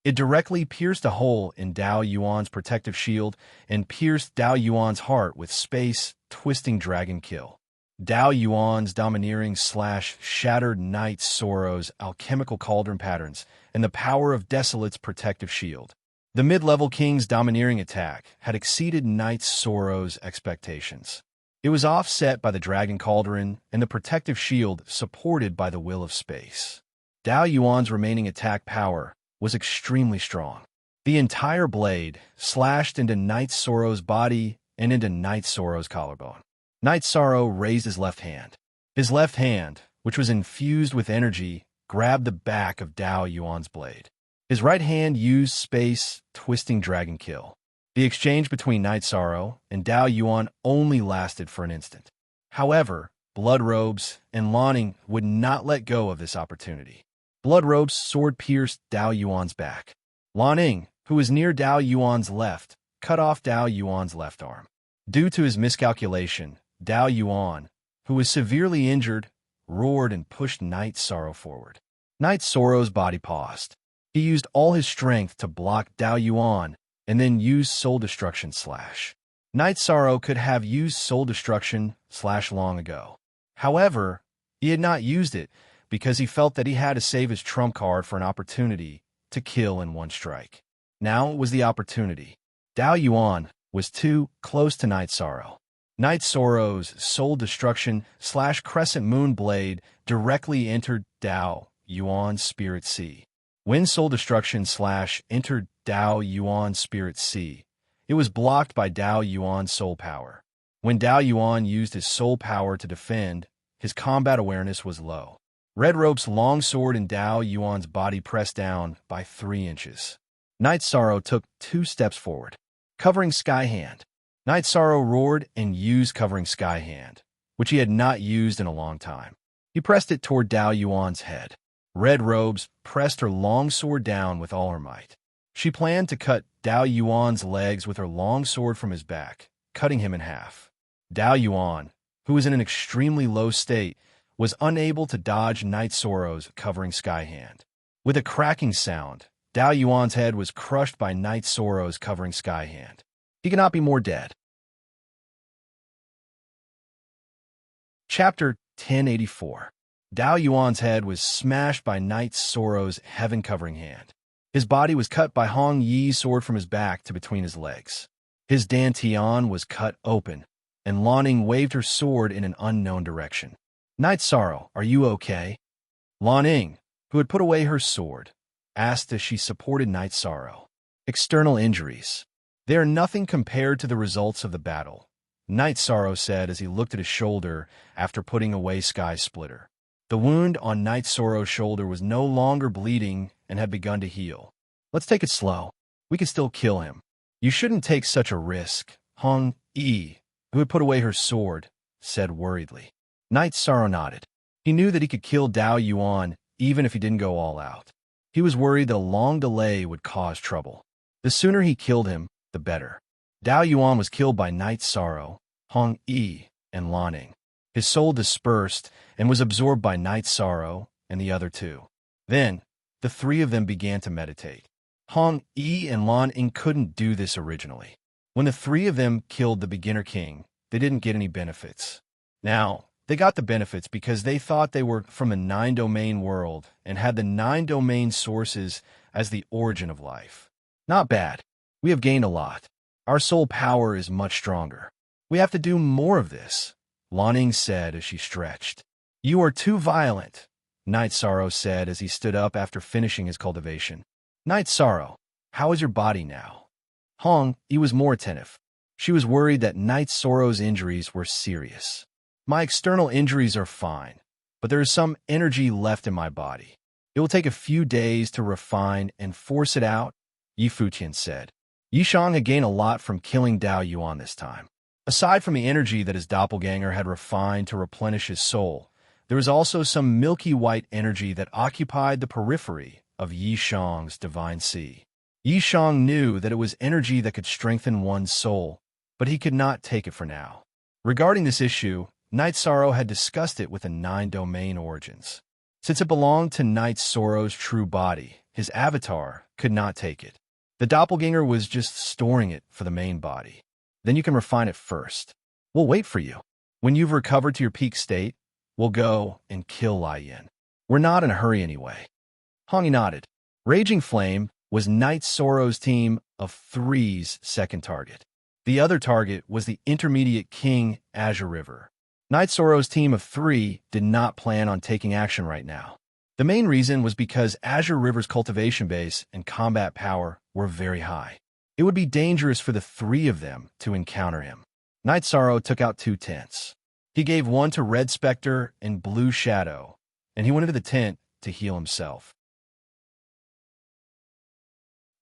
It directly pierced a hole in Dao Yuan's protective shield and pierced Dao Yuan's heart with Space Twisting Dragon Kill. Dao Yuan's domineering slash shattered Knight's Sorrow's alchemical cauldron patterns and the power of Desolate's protective shield. The mid-level king's domineering attack had exceeded Knight's Sorrow's expectations. It was offset by the dragon cauldron and the protective shield supported by the will of space. Dao Yuan's remaining attack power was extremely strong. The entire blade slashed into Knight's Sorrow's body and into Knight's Sorrow's collarbone. Knight's Sorrow raised his left hand. His left hand, which was infused with energy, grabbed the back of Dao Yuan's blade. His right hand used Space Twisting Dragon Kill. The exchange between Knight's Sorrow and Dao Yuan only lasted for an instant. However, Bloodrobes, and Lanning would not let go of this opportunity. Bloodrobe's sword pierced Dao Yuan's back. Lanning, who was near Dao Yuan's left, cut off Dao Yuan's left arm. Due to his miscalculation, Dao Yuan, who was severely injured, roared and pushed Night Sorrow forward. Night Sorrow's body paused. He used all his strength to block Dao Yuan and then used Soul Destruction /. Night Sorrow could have used Soul Destruction / long ago. However, he had not used it because he felt that he had to save his trump card for an opportunity to kill in one strike. Now was the opportunity. Dao Yuan was too close to Night Sorrow. Night Sorrow's Soul Destruction / Crescent Moon Blade directly entered Dao Yuan's Spirit Sea. When Soul Destruction / entered Dao Yuan's Spirit Sea, it was blocked by Dao Yuan's Soul Power. When Dao Yuan used his Soul Power to defend, his combat awareness was low. Red Rope's long sword in Dao Yuan's body pressed down by 3 inches. Night Sorrow took 2 steps forward. Covering Sky Hand. Night Sorrow roared and used Covering Sky Hand, which he had not used in a long time. He pressed it toward Dao Yuan's head. Red Robes pressed her long sword down with all her might. She planned to cut Dao Yuan's legs with her long sword from his back, cutting him in half. Dao Yuan, who was in an extremely low state, was unable to dodge Night Sorrow's Covering Sky Hand. With a cracking sound, Dao Yuan's head was crushed by Night Sorrow's Covering Sky Hand. He cannot be more dead. Chapter 1084. Dao Yuan's head was smashed by Night Sorrow's Heaven Covering Hand. His body was cut by Hong Yi's sword from his back to between his legs. His dantian was cut open, and Lanning waved her sword in an unknown direction. Night Sorrow, are you okay? Lanning, who had put away her sword, asked as she supported Night Sorrow. External injuries. They are nothing compared to the results of the battle, Night Sorrow said as he looked at his shoulder after putting away Sky Splitter. The wound on Night Sorrow's shoulder was no longer bleeding and had begun to heal. Let's take it slow. We can still kill him. You shouldn't take such a risk, Hong Yi, who had put away her sword, said worriedly. Night Sorrow nodded. He knew that he could kill Dao Yuan even if he didn't go all out. He was worried that a long delay would cause trouble. The sooner he killed him, the better. Dao Yuan was killed by Night Sorrow, Hong Yi, and Lanning. His soul dispersed and was absorbed by Night Sorrow and the other 2. Then, the 3 of them began to meditate. Hong Yi and Lanning couldn't do this originally. When the 3 of them killed the beginner king, they didn't get any benefits. Now, they got the benefits because they thought they were from a 9-domain world and had the 9-domain sources as the origin of life. Not bad. We have gained a lot. Our soul power is much stronger. We have to do more of this, Lanning said as she stretched. You are too violent, Night Sorrow said as he stood up after finishing his cultivation. Night Sorrow, how is your body now? Hong Yi was more attentive. She was worried that Night Sorrow's injuries were serious. My external injuries are fine, but there is some energy left in my body. It will take a few days to refine and force it out, Yi Fuqian said. Yishang had gained a lot from killing Dao Yuan this time. Aside from the energy that his doppelganger had refined to replenish his soul, there was also some milky white energy that occupied the periphery of Yishang's divine sea. Yishang knew that it was energy that could strengthen one's soul, but he could not take it for now. Regarding this issue, Night Sorrow had discussed it with the 9-domain origins. Since it belonged to Night Sorrow's true body, his avatar could not take it. The doppelganger was just storing it for the main body. Then you can refine it first. We'll wait for you. When you've recovered to your peak state, we'll go and kill Lai Yin. We're not in a hurry anyway. Hong Yi nodded. Raging Flame was Night Sorrow's team of 3's second target. The other target was the intermediate king, Azure River. Night Sorrow's team of 3 did not plan on taking action right now. The main reason was because Azure River's cultivation base and combat power were very high. It would be dangerous for the 3 of them to encounter him. Night Sorrow took out 2 tents. He gave one to Red Spectre and Blue Shadow, and he went into the tent to heal himself.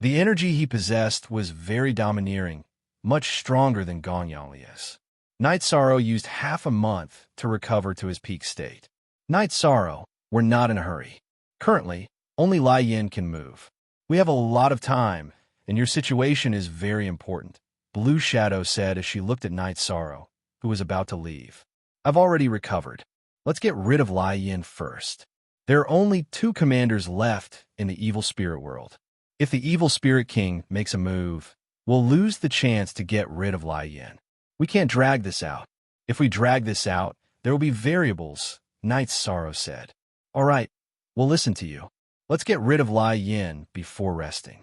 The energy he possessed was very domineering, much stronger than Gong Yanglia's. Night Sorrow used half a month to recover to his peak state. Night Sorrow, we're not in a hurry. Currently, only Lai Yin can move. We have a lot of time, and your situation is very important, Blue Shadow said as she looked at Night Sorrow, who was about to leave. I've already recovered. Let's get rid of Lai Yin first. There are only 2 commanders left in the evil spirit world. If the evil spirit king makes a move, we'll lose the chance to get rid of Lai Yin. We can't drag this out. If we drag this out, there will be variables, Night Sorrow said. All right, we'll listen to you. Let's get rid of Lai Yin before resting.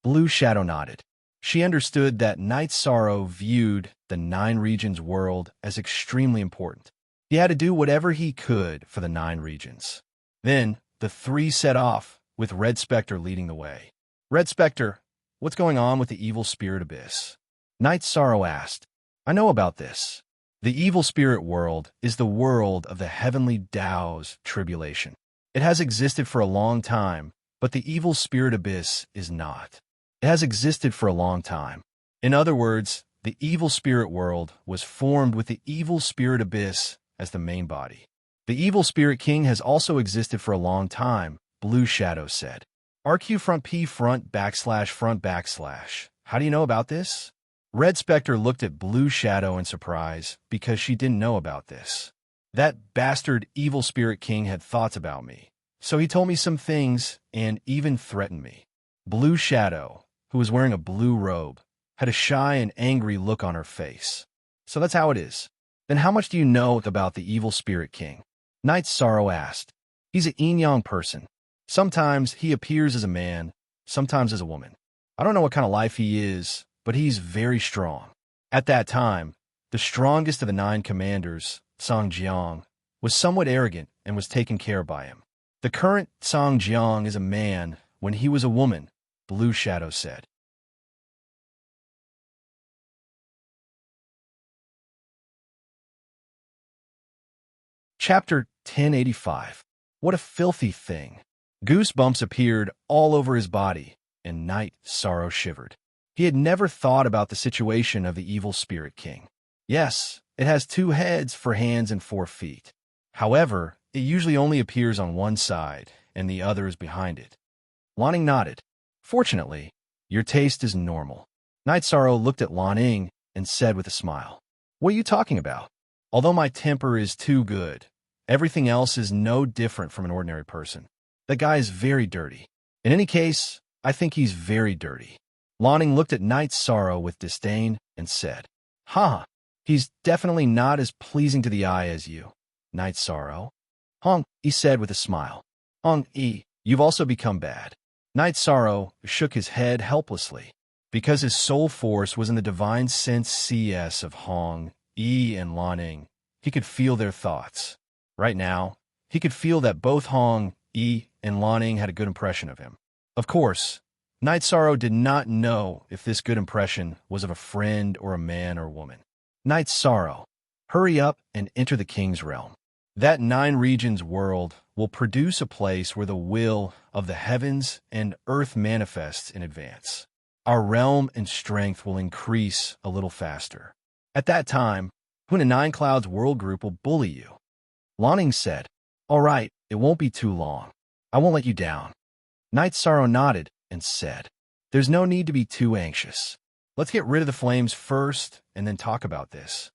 Blue Shadow nodded. She understood that Night Sorrow viewed the 9 regions world as extremely important. He had to do whatever he could for the 9 regions. Then, the 3 set off, with Red Spectre leading the way. Red Spectre, what's going on with the evil spirit abyss? Night Sorrow asked. I know about this. The evil spirit world is the world of the heavenly Tao's tribulation. It has existed for a long time, but the evil spirit abyss is not. It has existed for a long time. In other words, the evil spirit world was formed with the evil spirit abyss as the main body. The evil spirit king has also existed for a long time, Blue Shadow said. RQ front P front /front/. How do you know about this? Red Spectre looked at Blue Shadow in surprise because she didn't know about this. That bastard evil spirit king had thoughts about me, so he told me some things and even threatened me. Blue Shadow, who was wearing a blue robe, had a shy and angry look on her face. So that's how it is. Then how much do you know about the evil spirit king? Night Sorrow asked. He's a yin-yang person. Sometimes he appears as a man, sometimes as a woman. I don't know what kind of life he is, but he's very strong. At that time, the strongest of the 9 commanders, Song Jiang, was somewhat arrogant and was taken care of by him. The current Song Jiang is a man when he was a woman, Blue Shadow said. Chapter 1085. What a filthy thing. Goosebumps appeared all over his body, and Night Sorrow shivered. He had never thought about the situation of the evil spirit king. Yes, it has 2 heads for hands and 4 feet. However, it usually only appears on one side, and the other is behind it. Lanning nodded. Fortunately, your taste is normal. Night Sorrow looked at Lanning and said with a smile, What are you talking about? Although my temper is too good, everything else is no different from an ordinary person. That guy is very dirty. In any case, I think he's very dirty. Lanning looked at Night Sorrow with disdain and said, he's definitely not as pleasing to the eye as you, Night Sorrow. Hong, he said with a smile. Hong, you've also become bad. Night Sorrow shook his head helplessly. Because his soul force was in the divine sense CS of Hong, and Lanning, he could feel their thoughts. Right now, he could feel that both Hong, and Lanning had a good impression of him. Of course, Night Sorrow did not know if this good impression was of a friend or a man or woman. Night Sorrow, hurry up and enter the king's realm. That 9 regions world will produce a place where the will of the heavens and earth manifests in advance. Our realm and strength will increase a little faster. At that time, when the 9 Clouds world group will bully you. Lanning said, All right, it won't be too long. I won't let you down. Night Sorrow nodded and said, There's no need to be too anxious. Let's get rid of the flames first and then talk about this.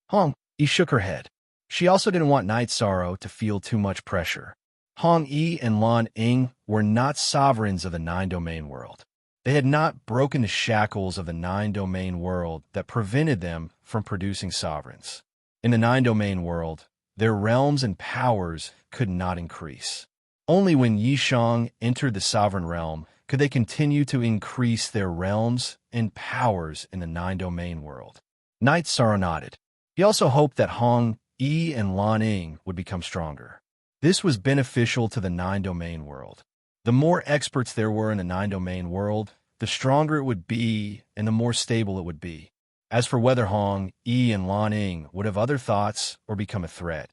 Hong, he shook her head. She also didn't want Night Sorrow to feel too much pressure. Hong and Lan Ing were not sovereigns of the 9-domain world. They had not broken the shackles of the 9-domain world that prevented them from producing sovereigns. In the 9-domain world, their realms and powers could not increase. Only when Yishang entered the sovereign realm could they continue to increase their realms and powers in the 9-domain world. Night Sorrow nodded. He also hoped that Hong, and Lan Ing would become stronger. This was beneficial to the 9-domain world. The more experts there were in the 9-domain world, the stronger it would be and the more stable it would be. As for whether Hong, and Lan Ing would have other thoughts or become a threat,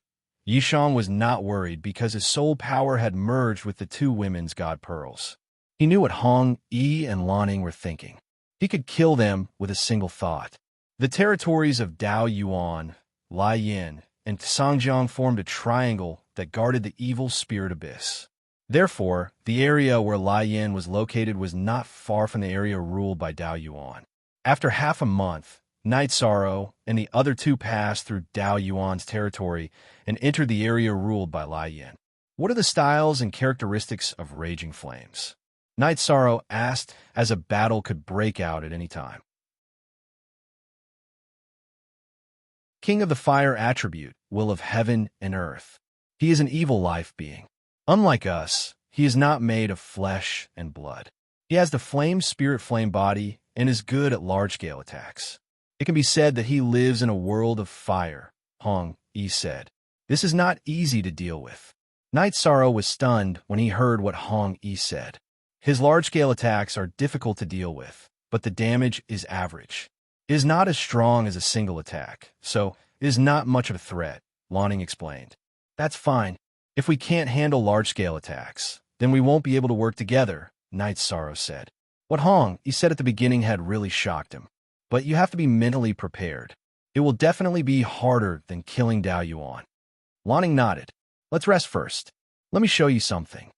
Yishang was not worried because his soul power had merged with the 2 women's god pearls. He knew what Hong, and Lan Ing were thinking. He could kill them with a single thought. The territories of Dao Yuan, Lai Yin, and Sangjiang formed a triangle that guarded the evil spirit abyss. Therefore, the area where Lai Yin was located was not far from the area ruled by Dao Yuan. After half a month, Night Sorrow and the other two passed through Dao Yuan's territory and entered the area ruled by Lai Yin. What are the styles and characteristics of Raging Flames? Night Sorrow asked, as a battle could break out at any time. King of the Fire attribute, will of heaven and earth. He is an evil life being. Unlike us, he is not made of flesh and blood. He has the flame spirit flame body and is good at large-scale attacks. It can be said that he lives in a world of fire, Hong Yi said. This is not easy to deal with. Night Sorrow was stunned when he heard what Hong Yi said. His large-scale attacks are difficult to deal with, but the damage is average. It is not as strong as a single attack, so it is not much of a threat, Lanning explained. That's fine. If we can't handle large-scale attacks, then we won't be able to work together, Night Sorrow said. What Hong Yi said at the beginning had really shocked him. But you have to be mentally prepared. It will definitely be harder than killing Dao Yuan. Lanning nodded. Let's rest first. Let me show you something.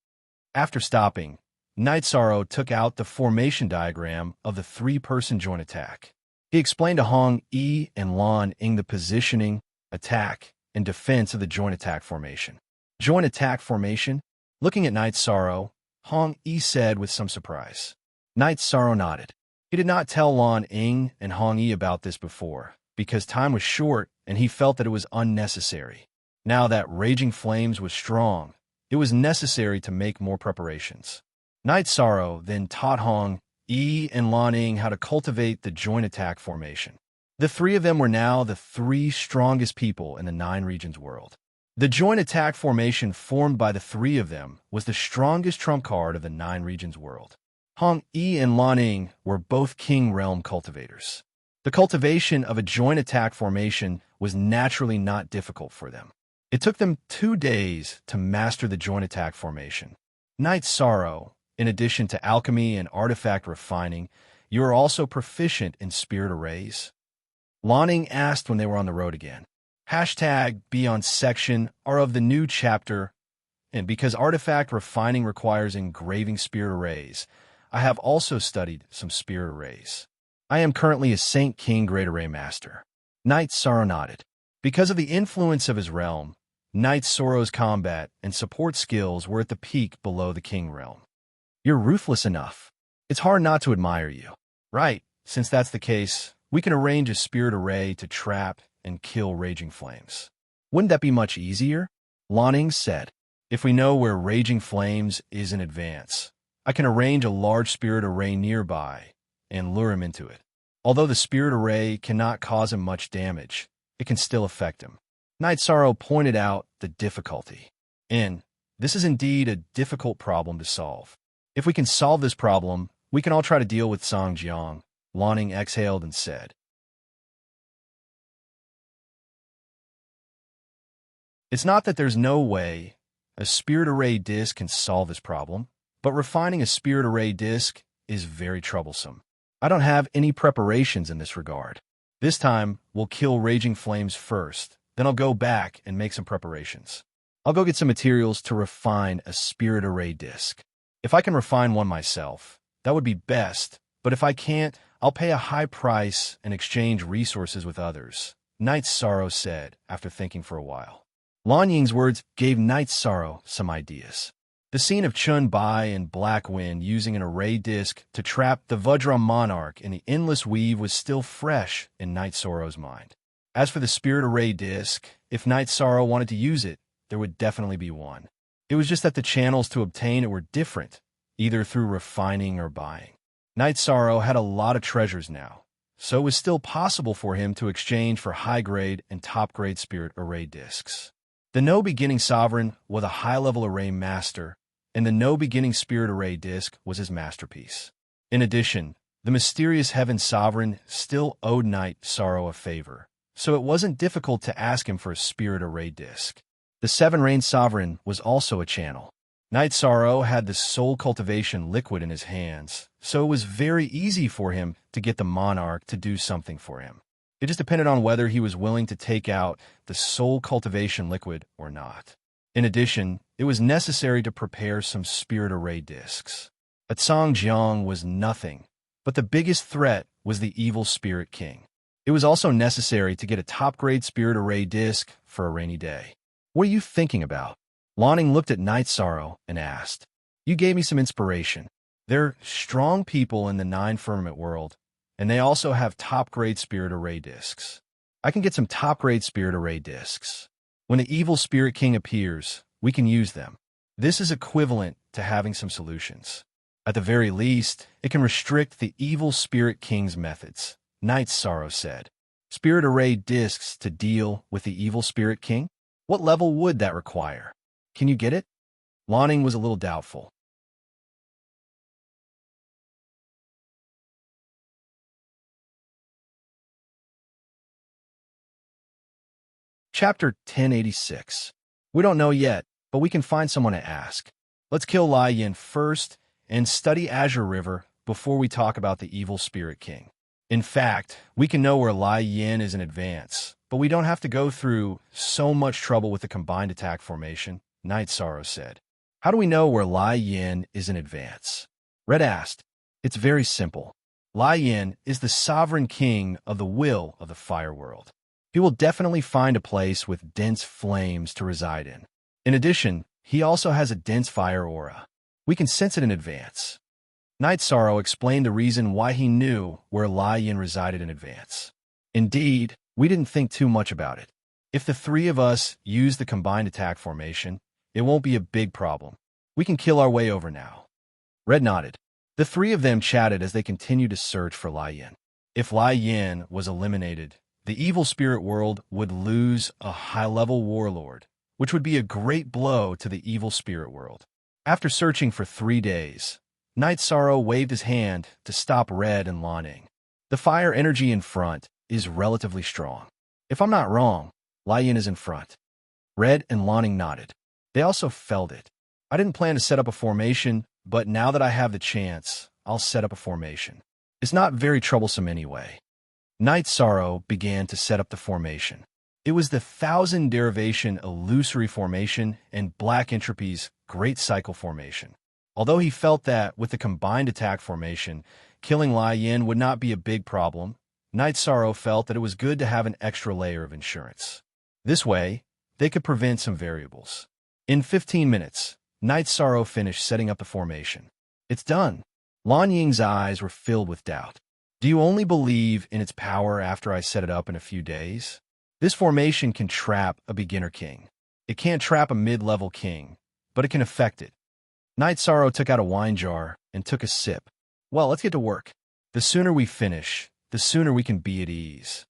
After stopping, Night Sorrow took out the formation diagram of the three-person joint attack. He explained to Hong Yi and Lan Ying the positioning, attack, and defense of the joint attack formation. Joint attack formation? Looking at Night Sorrow, Hong Yi said with some surprise. Night Sorrow nodded. He did not tell Lan Ying and Hong Yi about this before, because time was short and he felt that it was unnecessary. Now that Raging Flames was strong, it was necessary to make more preparations. Night Sorrow then taught Hong Yi and Lan Ying how to cultivate the joint attack formation. The three of them were now the three strongest people in the 9 regions world. The joint attack formation formed by the three of them was the strongest trump card of the 9 regions world. Hong Yi and Lan Ying were both King Realm cultivators. The cultivation of a joint attack formation was naturally not difficult for them. It took them 2 days to master the joint attack formation. Night Sorrow, in addition to alchemy and artifact refining, you are also proficient in spirit arrays? Lan Ying asked when they were on the road again. #Beyond section are of the new chapter, and because artifact refining requires engraving spirit arrays, I have also studied some spirit arrays. I am currently a Saint King Great Array Master. Night Sorrow nodded. Because of the influence of his realm, Night Sorrow's combat and support skills were at the peak below the King realm. You're ruthless enough. It's hard not to admire you. Right, since that's the case, we can arrange a spirit array to trap and kill Raging Flames. Wouldn't that be much easier? Lan Ying said. If we know where Raging Flames is in advance, I can arrange a large spirit array nearby and lure him into it. Although the spirit array cannot cause him much damage, it can still affect him. Night Sorrow pointed out the difficulty. This is indeed a difficult problem to solve. If we can solve this problem, we can all try to deal with Sangjiang, Lan Ying exhaled and said. It's not that there's no way a spirit array disc can solve this problem, but refining a spirit array disc is very troublesome. I don't have any preparations in this regard. This time, we'll kill Raging Flames first, then I'll go back and make some preparations. I'll go get some materials to refine a spirit array disc. If I can refine one myself, that would be best, but if I can't, I'll pay a high price and exchange resources with others, Night Sorrow said after thinking for a while. Lan Ying's words gave Night Sorrow some ideas. The scene of Chun Bai and Black Wind using an array disc to trap the Vajra Monarch in the Endless Weave was still fresh in Night Sorrow's mind. As for the spirit array disc, if Night Sorrow wanted to use it, there would definitely be one. It was just that the channels to obtain it were different, either through refining or buying. Night Sorrow had a lot of treasures now, so it was still possible for him to exchange for high-grade and top-grade spirit array discs. The No Beginning Sovereign was a high-level array master, and the No Beginning Spirit Array disc was his masterpiece. In addition, the Mysterious Heaven Sovereign still owed Night Sorrow a favor, so it wasn't difficult to ask him for a Spirit Array disc. The Seven Rain Sovereign was also a channel. Night Sorrow had the Soul Cultivation liquid in his hands, so it was very easy for him to get the Monarch to do something for him. It just depended on whether he was willing to take out the soul cultivation liquid or not. In addition, it was necessary to prepare some spirit array discs. A Jiang was nothing, but the biggest threat was the evil spirit king. It was also necessary to get a top-grade spirit array disc for a rainy day. What are you thinking about? Lanning looked at Night Sorrow and asked. You gave me some inspiration. They're strong people in the Nine Firmament world, and they also have top-grade spirit array discs. I can get some top-grade spirit array discs. When the evil spirit king appears, we can use them. This is equivalent to having some solutions. At the very least, it can restrict the evil spirit king's methods, Night Sorrow said. Spirit array discs to deal with the evil spirit king? What level would that require? Can you get it? Lanning was a little doubtful. Chapter 1086. We don't know yet, but we can find someone to ask. Let's kill Lai Yin first and study Azure River before we talk about the evil spirit king. In fact, we can know where Lai Yin is in advance, but we don't have to go through so much trouble with the combined attack formation, Night Sorrow said. How do we know where Lai Yin is in advance? Red asked. It's very simple. Lai Yin is the sovereign king of the will of the fire world. He will definitely find a place with dense flames to reside in. In addition, he also has a dense fire aura. We can sense it in advance. Night Sorrow explained the reason why he knew where Lai Yin resided in advance. Indeed, we didn't think too much about it. If the three of us use the combined attack formation, it won't be a big problem. We can kill our way over now. Red nodded. The three of them chatted as they continued to search for Lai Yin. If Lai Yin was eliminated, the evil spirit world would lose a high-level warlord, which would be a great blow to the evil spirit world. After searching for 3 days, Night Sorrow waved his hand to stop Red and Lanning. The fire energy in front is relatively strong. If I'm not wrong, Lai Yin is in front. Red and Lanning nodded. They also felt it. I didn't plan to set up a formation, but now that I have the chance, I'll set up a formation. It's not very troublesome anyway. Night Sorrow began to set up the formation. It was the 1000 derivation illusory formation and Black Entropy's Great Cycle formation. Although he felt that with the combined attack formation, killing Lai Yin would not be a big problem, Night Sorrow felt that it was good to have an extra layer of insurance. This way, they could prevent some variables. In 15 minutes, Night Sorrow finished setting up the formation. It's done. Lan Ying's eyes were filled with doubt. Do you only believe in its power after I set it up in a few days? This formation can trap a beginner king. It can't trap a mid-level king, but it can affect it. Night Sorrow took out a wine jar and took a sip. Well, let's get to work. The sooner we finish, the sooner we can be at ease.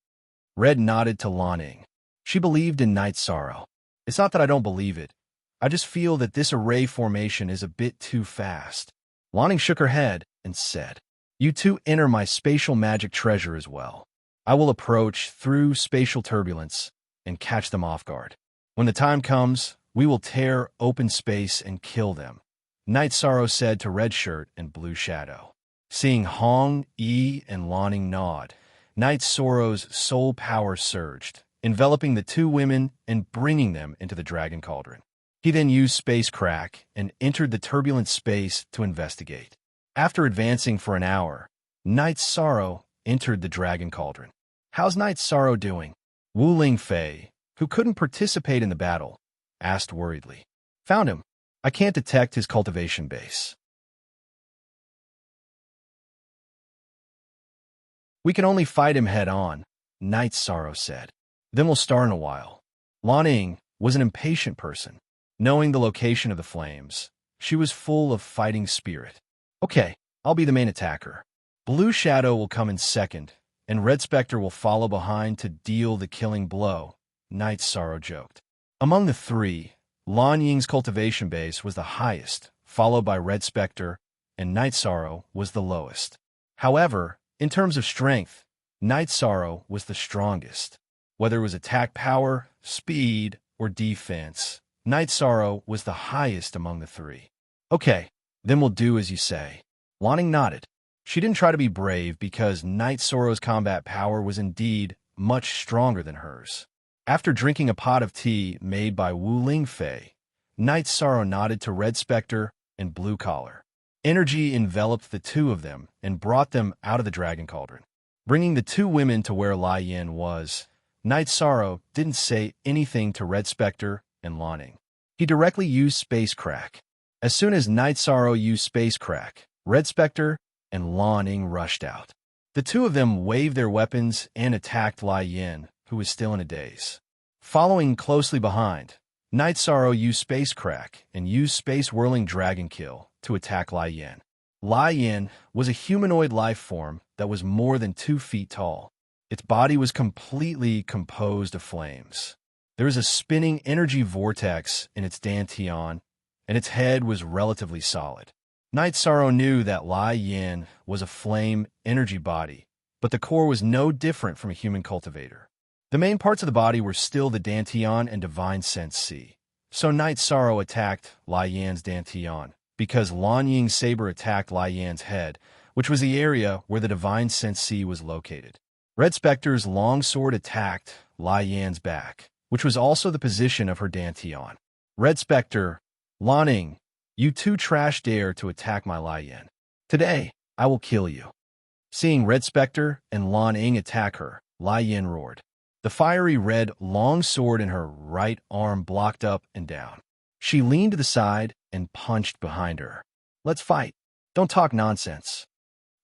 Red nodded to Lanning. She believed in Night Sorrow. It's not that I don't believe it. I just feel that this array formation is a bit too fast. Lanning shook her head and said, You two enter my spatial magic treasure as well. I will approach through spatial turbulence and catch them off guard. When the time comes, we will tear open space and kill them. Night Sorrow said to Red Shirt and Blue Shadow. Seeing Hong, Yi, and Lanning nod, Night Sorrow's soul power surged, enveloping the two women and bringing them into the Dragon Cauldron. He then used Space Crack and entered the turbulent space to investigate. After advancing for an hour, Night Sorrow entered the Dragon Cauldron. How's Night Sorrow doing? Wu Lingfei, who couldn't participate in the battle, asked worriedly. Found him. I can't detect his cultivation base. We can only fight him head-on, Night Sorrow said. Then we'll start in a while. Lanning was an impatient person. Knowing the location of the flames, she was full of fighting spirit. Okay, I'll be the main attacker. Blue Shadow will come in second, and Red Spectre will follow behind to deal the killing blow, Night Sorrow joked. Among the three, Lan Ying's cultivation base was the highest, followed by Red Spectre, and Night Sorrow was the lowest. However, in terms of strength, Night Sorrow was the strongest. Whether it was attack power, speed, or defense, Night Sorrow was the highest among the three. Okay, then we'll do as you say. Lanning nodded. She didn't try to be brave because Night Sorrow's combat power was indeed much stronger than hers. After drinking a pot of tea made by Wu Ling Fei, Night Sorrow nodded to Red Spectre and Blue Collar. Energy enveloped the two of them and brought them out of the dragon cauldron. Bringing the two women to where Lai Yin was, Night Sorrow didn't say anything to Red Spectre and Lan Ning. He directly used Space Crack. As soon as Night Sorrow used Space Crack, Red Spectre and Lan Ning rushed out. The two of them waved their weapons and attacked Lai Yin, who was still in a daze. Following closely behind, Night Sorrow used Space Crack and used Space Whirling Dragon Kill to attack Lai Yin. Lai Yin was a humanoid life form that was more than 2 feet tall. Its body was completely composed of flames. There was a spinning energy vortex in its dantian, and its head was relatively solid. Night Sorrow knew that Lai Yin was a flame energy body, but the core was no different from a human cultivator. The main parts of the body were still the dantian and divine sense C. So Night Sorrow attacked Lai Yin's dantian, because Lan Ying's saber attacked Lai Yin's head, which was the area where the divine sense C was located. Red Spectre's long sword attacked Lai Yin's back, which was also the position of her dantian. Red Spectre, Lan Ning, you two trash dare to attack my Lai Yin. Today, I will kill you. Seeing Red Spectre and Lan Ning attack her, Lai Yin roared. The fiery red long sword in her right arm blocked up and down. She leaned to the side and punched behind her. Let's fight. Don't talk nonsense.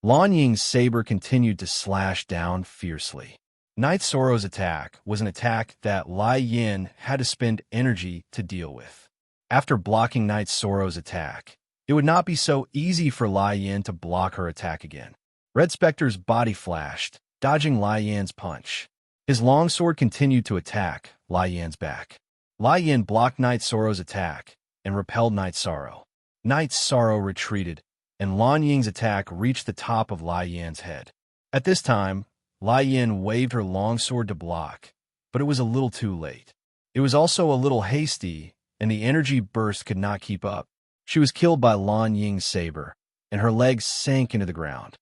Lan Ying's saber continued to slash down fiercely. Night Sorrow's attack was an attack that Lai Yin had to spend energy to deal with. After blocking Night Sorrow's attack, it would not be so easy for Lai Yin to block her attack again. Red Spectre's body flashed, dodging Lai Yin's punch. His longsword continued to attack Lai Yin's back. Lai Yin blocked Night Sorrow's attack and repelled Night Sorrow. Night Sorrow retreated, and Lan Ying's attack reached the top of Lai Yin's head. At this time, Lai Yin waved her longsword to block, but it was a little too late. It was also a little hasty, and the energy burst could not keep up. She was killed by Lan Ying's saber, and her legs sank into the ground.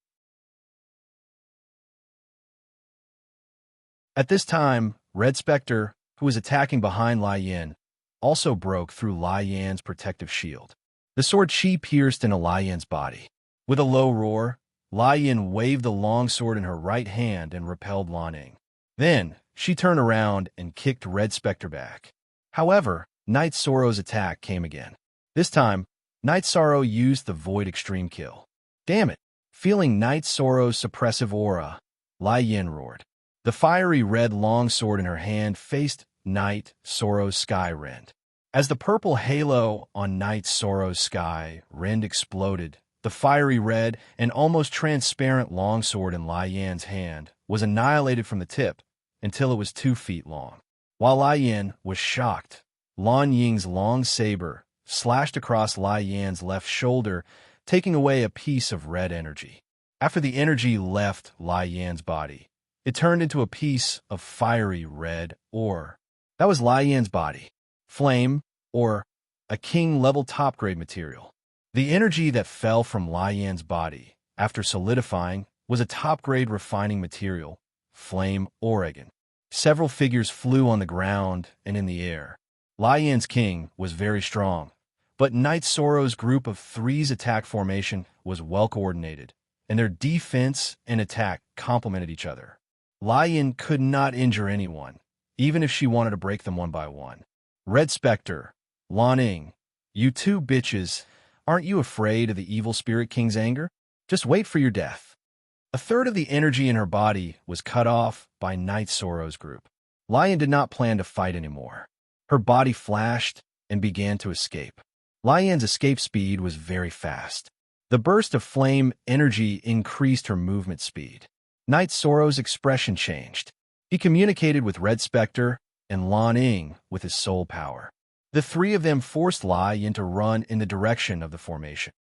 At this time, Red Spectre, who was attacking behind Lai Yin, also broke through Lai Yin's protective shield. The sword chi pierced into Lai Yin's body. With a low roar, Lai Yin waved the long sword in her right hand and repelled Lan Ning. Then, she turned around and kicked Red Spectre back. However, Night Sorrow's attack came again. This time, Night Sorrow used the Void Extreme Kill. Damn it! Feeling Night Sorrow's suppressive aura, Lai Yin roared. The fiery red long sword in her hand faced Night Sorrow's Sky Rend. As the purple halo on Night Sorrow's Sky Rend exploded, the fiery red and almost transparent longsword in Lai Yin's hand was annihilated from the tip until it was 2 feet long. While Lai Yin was shocked, Lan Ying's long saber slashed across Lai Yin's left shoulder, taking away a piece of red energy. After the energy left Lai Yin's body, it turned into a piece of fiery red ore. That was Lai Yin's body. Flame, or a king-level top-grade material. The energy that fell from Lai Yin's body after solidifying was a top-grade refining material, flame Oregon. Several figures flew on the ground and in the air. Lai Yin's king was very strong, but Night Sorrow's group of three's attack formation was well-coordinated, and their defense and attack complemented each other. Lai Yin could not injure anyone, even if she wanted to break them one by one. Red Spectre, Lan Ning, you two bitches, aren't you afraid of the evil spirit king's anger? Just wait for your death. A third of the energy in her body was cut off by Night Sorrow's group. Lai Yin did not plan to fight anymore. Her body flashed and began to escape. Lai Yin's escape speed was very fast. The burst of flame energy increased her movement speed. Night Sorrow's expression changed. He communicated with Red Spectre and Lan Ning with his soul power. The three of them forced Lai Yin to run in the direction of the formation.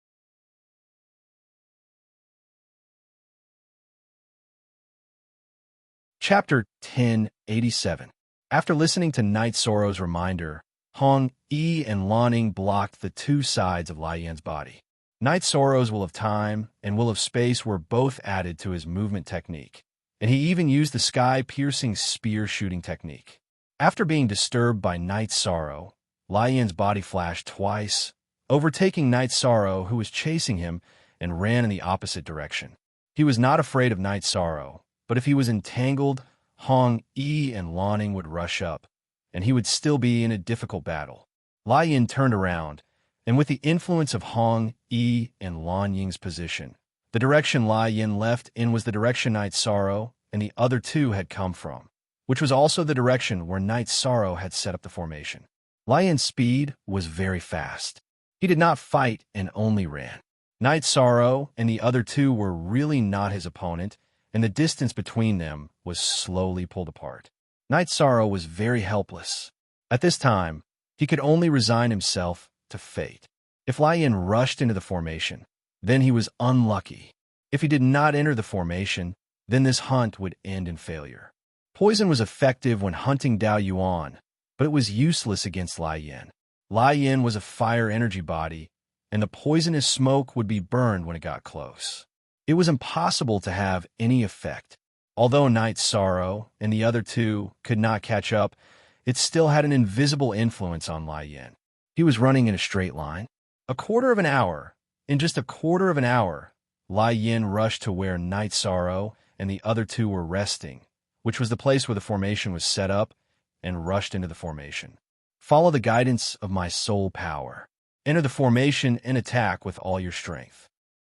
Chapter 1087. After listening to Night Sorrow's reminder, Hong Yi and Lan Ning blocked the two sides of Lai Yin's body. Night Sorrow's Will of Time and Will of Space were both added to his movement technique, and he even used the sky-piercing spear-shooting technique. After being disturbed by Night Sorrow, Lai Yin's body flashed twice, overtaking Night Sorrow, who was chasing him, and ran in the opposite direction. He was not afraid of Night Sorrow, but if he was entangled, Hong Yi and Lan Ying would rush up, and he would still be in a difficult battle. Lai Yin turned around, and with the influence of Hong Yi and Lan Ying's position, the direction Lai Yin left in was the direction Night Sorrow and the other two had come from, which was also the direction where Night Sorrow had set up the formation. Lai Yin's speed was very fast. He did not fight and only ran. Night Sorrow and the other two were really not his opponent, and the distance between them was slowly pulled apart. Night Sorrow was very helpless. At this time, he could only resign himself to fate. If Lai Yin rushed into the formation, then he was unlucky. If he did not enter the formation, then this hunt would end in failure. Poison was effective when hunting Dao Yuan, but it was useless against Lai Yin. Lai Yin was a fire energy body, and the poisonous smoke would be burned when it got close. It was impossible to have any effect. Although Night Sorrow and the other two could not catch up, it still had an invisible influence on Lai Yin. He was running in a straight line. In just a quarter of an hour, Lai Yin rushed to where Night Sorrow and the other two were resting, which was the place where the formation was set up, and rushed into the formation. Follow the guidance of my soul power. Enter the formation and attack with all your strength.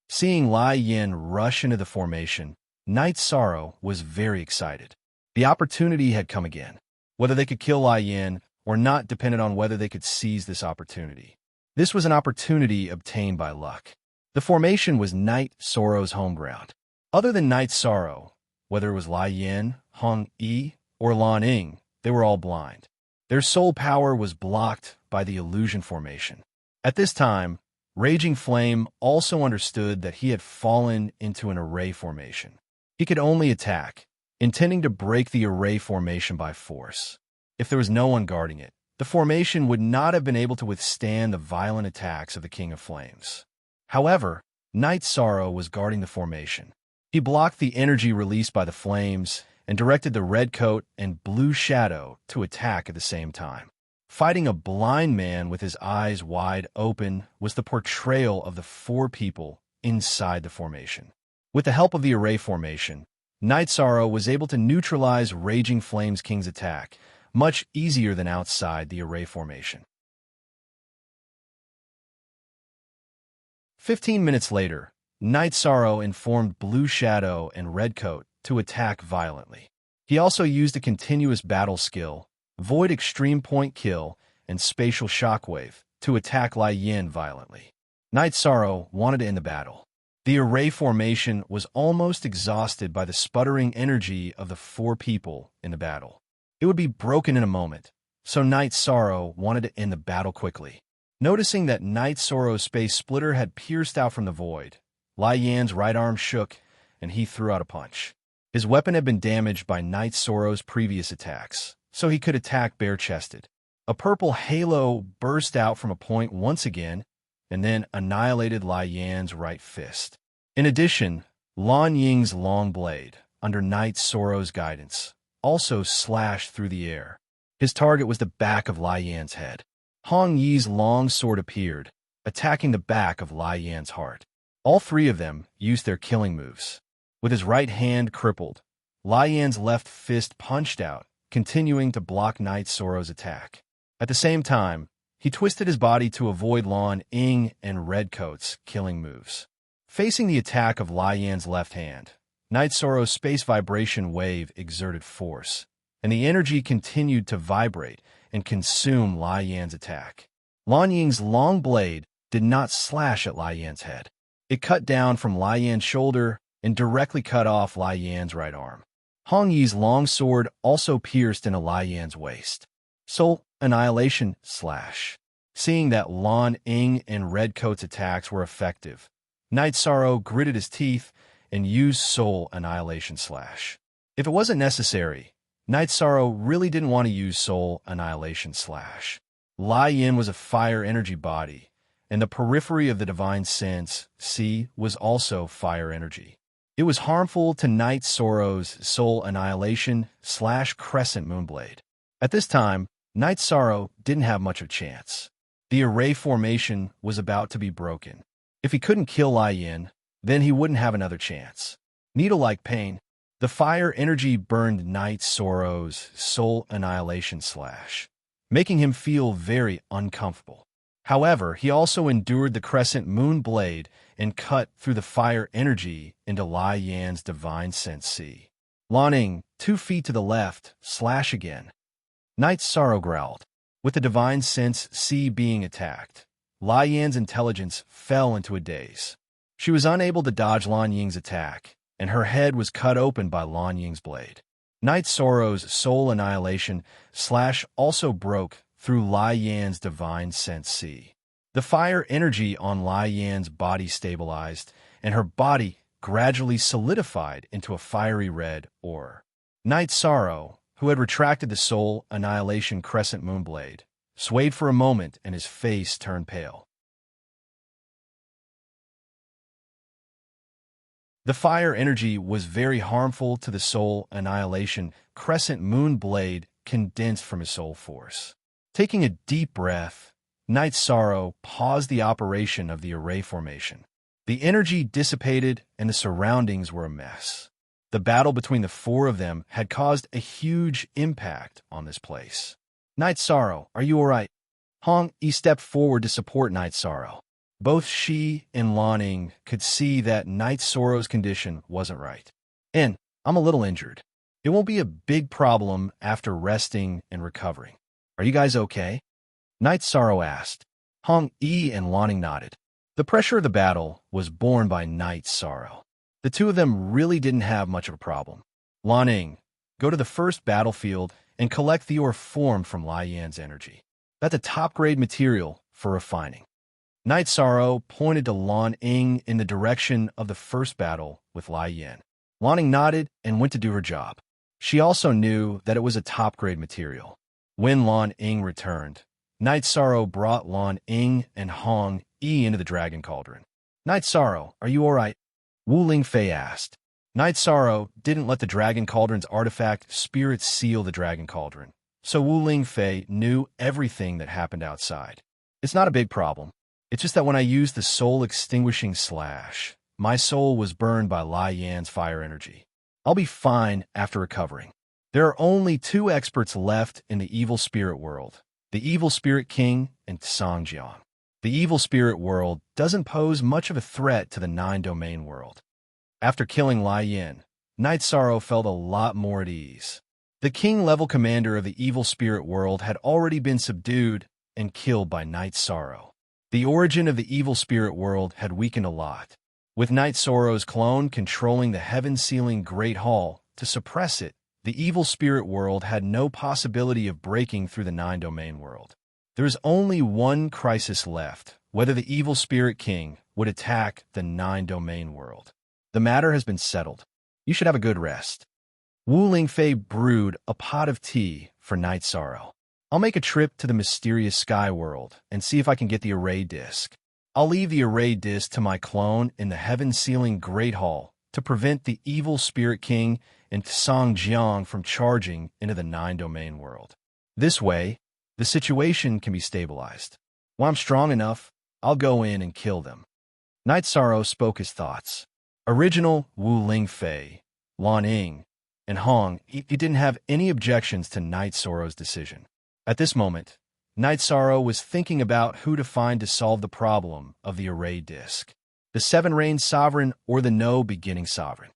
Seeing Lai Yin rush into the formation, Night Sorrow was very excited. The opportunity had come again. Whether they could kill Lai Yin or not depended on whether they could seize this opportunity. This was an opportunity obtained by luck. The formation was Night Sorrow's home ground. Other than Night Sorrow, whether it was Lai Yin, Hong Yi, or Lan Ying, they were all blind. Their soul power was blocked by the illusion formation. At this time, Raging Flame also understood that he had fallen into an array formation. He could only attack, intending to break the array formation by force. If there was no one guarding it, the formation would not have been able to withstand the violent attacks of the King of Flames. However, Night Sorrow was guarding the formation. He blocked the energy released by the flames and directed the Red Coat and Blue Shadow to attack at the same time. Fighting a blind man with his eyes wide open was the portrayal of the four people inside the formation. With the help of the array formation, Night Sorrow was able to neutralize Raging Flames King's attack much easier than outside the array formation. 15 minutes later, Night Sorrow informed Blue Shadow and Red Coat to attack violently. He also used a continuous battle skill, Void Extreme Point Kill, and Spatial Shockwave to attack Lai Yin violently. Night Sorrow wanted to end the battle. The array formation was almost exhausted by the sputtering energy of the four people in the battle. It would be broken in a moment, so Night Sorrow wanted to end the battle quickly. Noticing that Night Sorrow's space splitter had pierced out from the void, Lai Yin's right arm shook, and he threw out a punch. His weapon had been damaged by Night Sorrow's previous attacks, so he could attack bare-chested. A purple halo burst out from a point once again, and then annihilated Lai Yin's right fist. In addition, Lan Ying's long blade, under Night Sorrow's guidance, also slashed through the air. His target was the back of Lai Yin's head. Hong Yi's long sword appeared, attacking the back of Lai Yin's heart. All three of them used their killing moves. With his right hand crippled, Lai Yin's left fist punched out, continuing to block Night Sorrow's attack. At the same time, he twisted his body to avoid Lan Ying and Red Coat's killing moves. Facing the attack of Lai Yin's left hand, Night Sorrow's space vibration wave exerted force, and the energy continued to vibrate and consume Lai Yin's attack. Lan Ying's long blade did not slash at Lai Yin's head. It cut down from Lai Yin's shoulder and directly cut off Lai Yin's right arm. Hong Yi's long sword also pierced into Lai Yin's waist. Soul Annihilation Slash. Seeing that Lan Ying and Red Coat's attacks were effective, Night Sorrow gritted his teeth and used Soul Annihilation Slash. If it wasn't necessary, Night Sorrow really didn't want to use Soul Annihilation Slash. Lai Yin was a fire energy body, and the periphery of the divine sense, C, was also fire energy. It was harmful to Night Sorrow's soul annihilation / crescent moonblade. At this time, Night Sorrow didn't have much of a chance. The array formation was about to be broken. If he couldn't kill Lai Yin, then he wouldn't have another chance. Needle-like pain, the fire energy burned Night Sorrow's soul annihilation /, making him feel very uncomfortable. However, he also endured the crescent moon blade and cut through the fire energy into Lai Yan's divine sense C. Launching 2 feet to the left, / again. Night Sorrow growled. With the divine sense C being attacked, Lai Yan's intelligence fell into a daze. She was unable to dodge Lan Ying's attack, and her head was cut open by Lan Ying's blade. Night Sorrow's soul annihilation / also broke through Lai Yan's divine sense C. The fire energy on Lai Yan's body stabilized, and her body gradually solidified into a fiery red ore. Night Sorrow, who had retracted the soul annihilation crescent moonblade, swayed for a moment and his face turned pale. The fire energy was very harmful to the soul annihilation crescent moon blade condensed from his soul force. Taking a deep breath, Night Sorrow paused the operation of the array formation. The energy dissipated and the surroundings were a mess. The battle between the 4 of them had caused a huge impact on this place. Night Sorrow, are you all right? Hong Yi stepped forward to support Night Sorrow. Both she and Lanning could see that Night Sorrow's condition wasn't right. And I'm a little injured. It won't be a big problem after resting and recovering. Are you guys okay? Night Sorrow asked. Hong Yi and Lanning nodded. The pressure of the battle was borne by Night Sorrow. The 2 of them really didn't have much of a problem. Lanning, go to the first battlefield and collect the ore formed from Lai Yan's energy. That's a top-grade material for refining. Night Sorrow pointed to Lan Ying in the direction of the first battle with Lai Yan. Lanning nodded and went to do her job. She also knew that it was a top-grade material. When Lan Ying returned, Night Sorrow brought Lan Ying and Hong Yi into the Dragon Cauldron. Night Sorrow, are you all right? Wu Lingfei asked. Night Sorrow didn't let the Dragon Cauldron's artifact spirit seal the Dragon Cauldron, so Wu Lingfei knew everything that happened outside. It's not a big problem. It's just that when I used the soul extinguishing /, my soul was burned by Lai Yan's fire energy. I'll be fine after recovering. There are only 2 experts left in the evil spirit world, the evil spirit king and Sangjiang. The evil spirit world doesn't pose much of a threat to the 9-domain world. After killing Lai Yan, Night Sorrow felt a lot more at ease. The king-level commander of the evil spirit world had already been subdued and killed by Night Sorrow. The origin of the evil spirit world had weakened a lot, with Night Sorrow's clone controlling the heaven-sealing Great Hall to suppress it. The evil spirit world had no possibility of breaking through the 9-domain world. There is only one crisis left, whether the evil spirit king would attack the 9-domain world. The matter has been settled. You should have a good rest. Wu Lingfei brewed a pot of tea for Night Sorrow. I'll make a trip to the mysterious sky world and see if I can get the array disk. I'll leave the array disk to my clone in the heaven-sealing Great Hall to prevent the evil spirit king and Sangjiang from charging into the 9-domain world. This way, the situation can be stabilized. When I'm strong enough, I'll go in and kill them. Night Sorrow spoke his thoughts. Original Wu Lingfei, Lan Ying, and Hong he didn't have any objections to Night Sorrow's decision. At this moment, Night Sorrow was thinking about who to find to solve the problem of the array disk, the 7-Reign Sovereign or the No-Beginning Sovereign.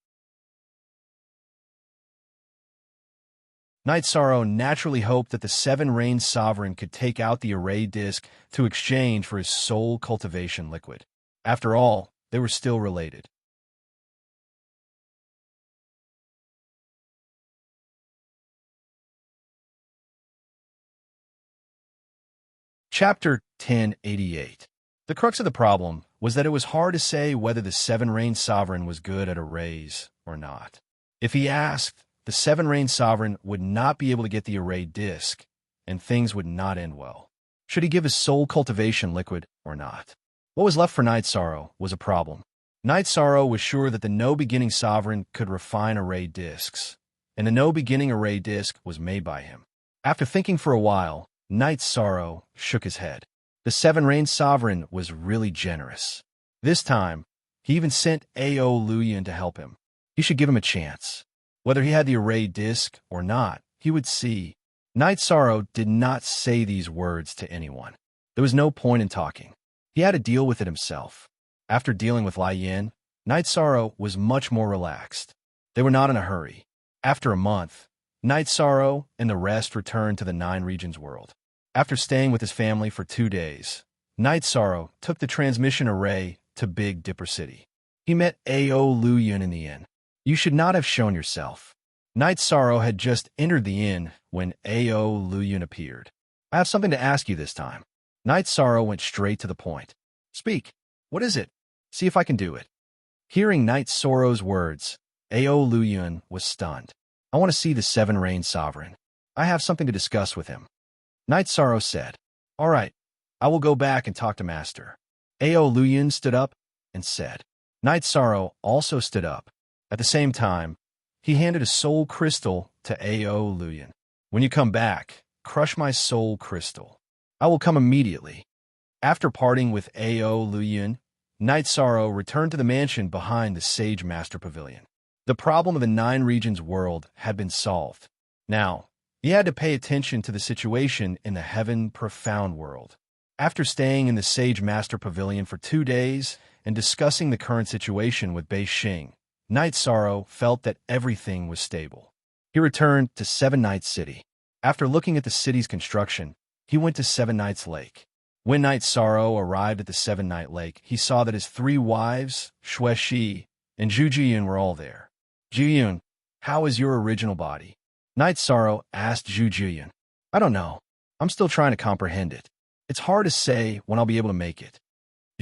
Night Sorrow naturally hoped that the 7-Reign Sovereign could take out the array disk to exchange for his soul cultivation liquid. After all, they were still related. Chapter 1088. The crux of the problem was that it was hard to say whether the 7-Reign Sovereign was good at arrays or not. If he asked, the 7-Reign Sovereign would not be able to get the array disk, and things would not end well. Should he give his soul cultivation liquid or not? What was left for Night Sorrow was a problem. Night Sorrow was sure that the no-beginning sovereign could refine array discs, and the no-beginning array disc was made by him. After thinking for a while, Night Sorrow shook his head. The Seven-Reign Sovereign was really generous. This time, he even sent A.O. Luyan to help him. He should give him a chance. Whether he had the array disc or not, he would see. Night Sorrow did not say these words to anyone. There was no point in talking. He had to deal with it himself. After dealing with Lai Yin, Night Sorrow was much more relaxed. They were not in a hurry. After a month, Night Sorrow and the rest returned to the Nine Regions world. After staying with his family for 2 days, Night Sorrow took the transmission array to Big Dipper City. He met A.O. Luyan in the inn. You should not have shown yourself. Night Sorrow had just entered the inn when A.O. Luyan appeared. I have something to ask you this time. Night Sorrow went straight to the point. Speak. What is it? See if I can do it. Hearing Night Sorrow's words, A.O. Luyan was stunned. I want to see the Seven-Reign Sovereign. I have something to discuss with him. Night Sorrow said, All right, I will go back and talk to Master. A.O. Luyan stood up and said. Night Sorrow also stood up. At the same time, he handed a soul crystal to A.O. Luyan. When you come back, crush my soul crystal. I will come immediately. After parting with A.O. Luyan, Night Sorrow returned to the mansion behind the Sage Master Pavilion. The problem of the Nine Regions world had been solved. Now, he had to pay attention to the situation in the Heaven Profound world. After staying in the Sage Master Pavilion for 2 days and discussing the current situation with Bei Xing, Night Sorrow felt that everything was stable. He returned to Seven Nights City. After looking at the city's construction, he went to Seven Nights Lake. When Night Sorrow arrived at the Seven Night Lake, he saw that his 3 wives, Xue Shi and Zhu Jiyun, were all there. Jiyun, how is your original body? Night Sorrow asked Zhu Jiyun. I don't know. I'm still trying to comprehend it. It's hard to say when I'll be able to make it.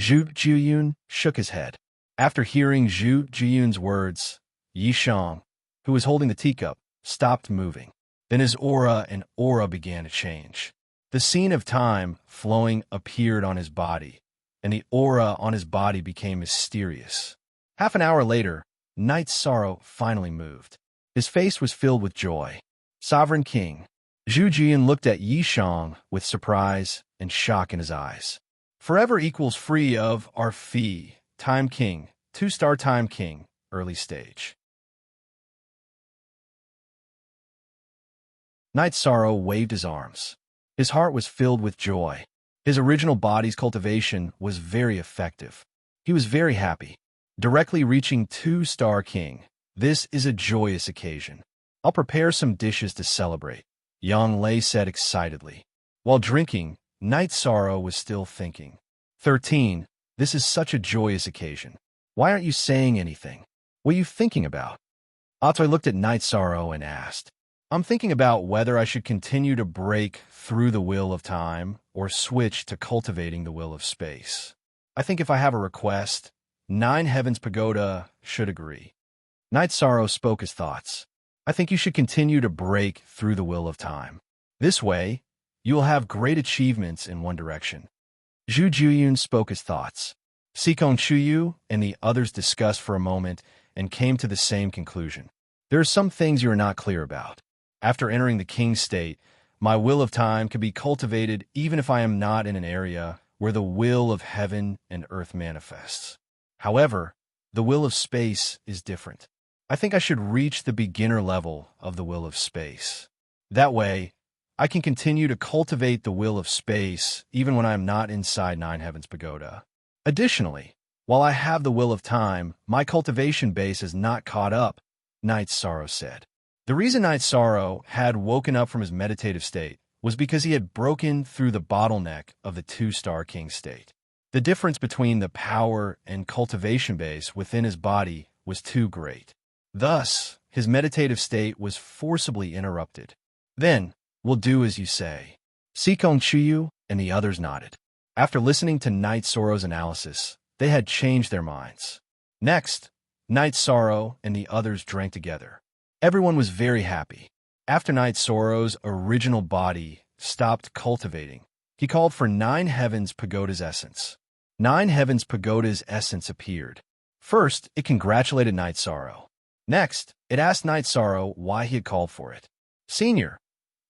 Zhu Jiyun shook his head. After hearing Zhu Jiyun's words, Yi Shang, who was holding the teacup, stopped moving. Then his aura began to change. The scene of time flowing appeared on his body, and the aura on his body became mysterious. Half an hour later, Night Sorrow finally moved. His face was filled with joy. Sovereign King. Zhu Jiyun looked at Yi Shang with surprise and shock in his eyes. Forever equals free of our fee. Time King. 2-star Time King. Early stage. Night Sorrow waved his arms. His heart was filled with joy. His original body's cultivation was very effective. He was very happy. Directly reaching 2-star King. This is a joyous occasion. I'll prepare some dishes to celebrate, Yang Lei said excitedly. While drinking, Night Sorrow was still thinking. 13. This is such a joyous occasion. Why aren't you saying anything? What are you thinking about? Atoy looked at Night Sorrow and asked. I'm thinking about whether I should continue to break through the will of time or switch to cultivating the will of space. I think if I have a request, 9 Heavens Pagoda should agree. Night Sorrow spoke his thoughts. I think you should continue to break through the will of time. This way, you will have great achievements in one direction. Zhu Jiyun spoke his thoughts. Sikong Chuyu and the others discussed for a moment and came to the same conclusion. There are some things you are not clear about. After entering the King state, my will of time can be cultivated even if I am not in an area where the will of heaven and earth manifests. However, the will of space is different. I think I should reach the beginner level of the will of space. That way, I can continue to cultivate the will of space even when I am not inside 9 Heavens Pagoda. Additionally, while I have the will of time, my cultivation base is not caught up, Night Sorrow said. The reason Night Sorrow had woken up from his meditative state was because he had broken through the bottleneck of the 2-star King state. The difference between the power and cultivation base within his body was too great. Thus, his meditative state was forcibly interrupted. Then, we'll do as you say. Sikong Chuyu and the others nodded. After listening to Night Sorrow's analysis, they had changed their minds. Next, Night Sorrow and the others drank together. Everyone was very happy. After Night Sorrow's original body stopped cultivating, he called for 9 Heavens Pagoda's essence. 9 Heavens Pagoda's essence appeared. First, it congratulated Night Sorrow. Next, it asked Night Sorrow why he had called for it. Senior,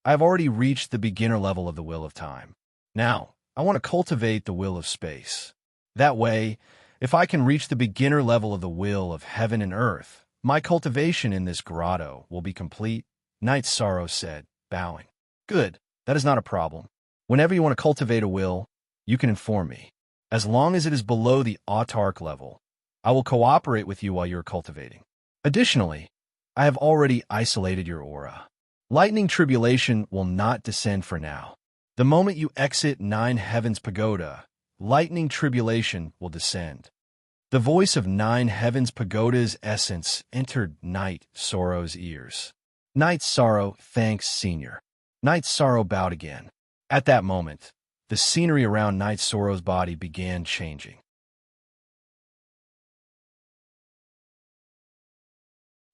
I have already reached the beginner level of the Will of Time. Now, I want to cultivate the Will of Space. That way, if I can reach the beginner level of the Will of Heaven and Earth, my cultivation in this grotto will be complete, Night Sorrow said, bowing. Good, that is not a problem. Whenever you want to cultivate a will, you can inform me. As long as it is below the autark level, I will cooperate with you while you're cultivating. Additionally, I have already isolated your aura. Lightning tribulation will not descend for now. The moment you exit Nine Heavens Pagoda, lightning tribulation will descend. The voice of Nine Heavens Pagoda's essence entered Night Sorrow's ears. Night Sorrow thanks Senior. Night Sorrow bowed again. At that moment, the scenery around Night Sorrow's body began changing.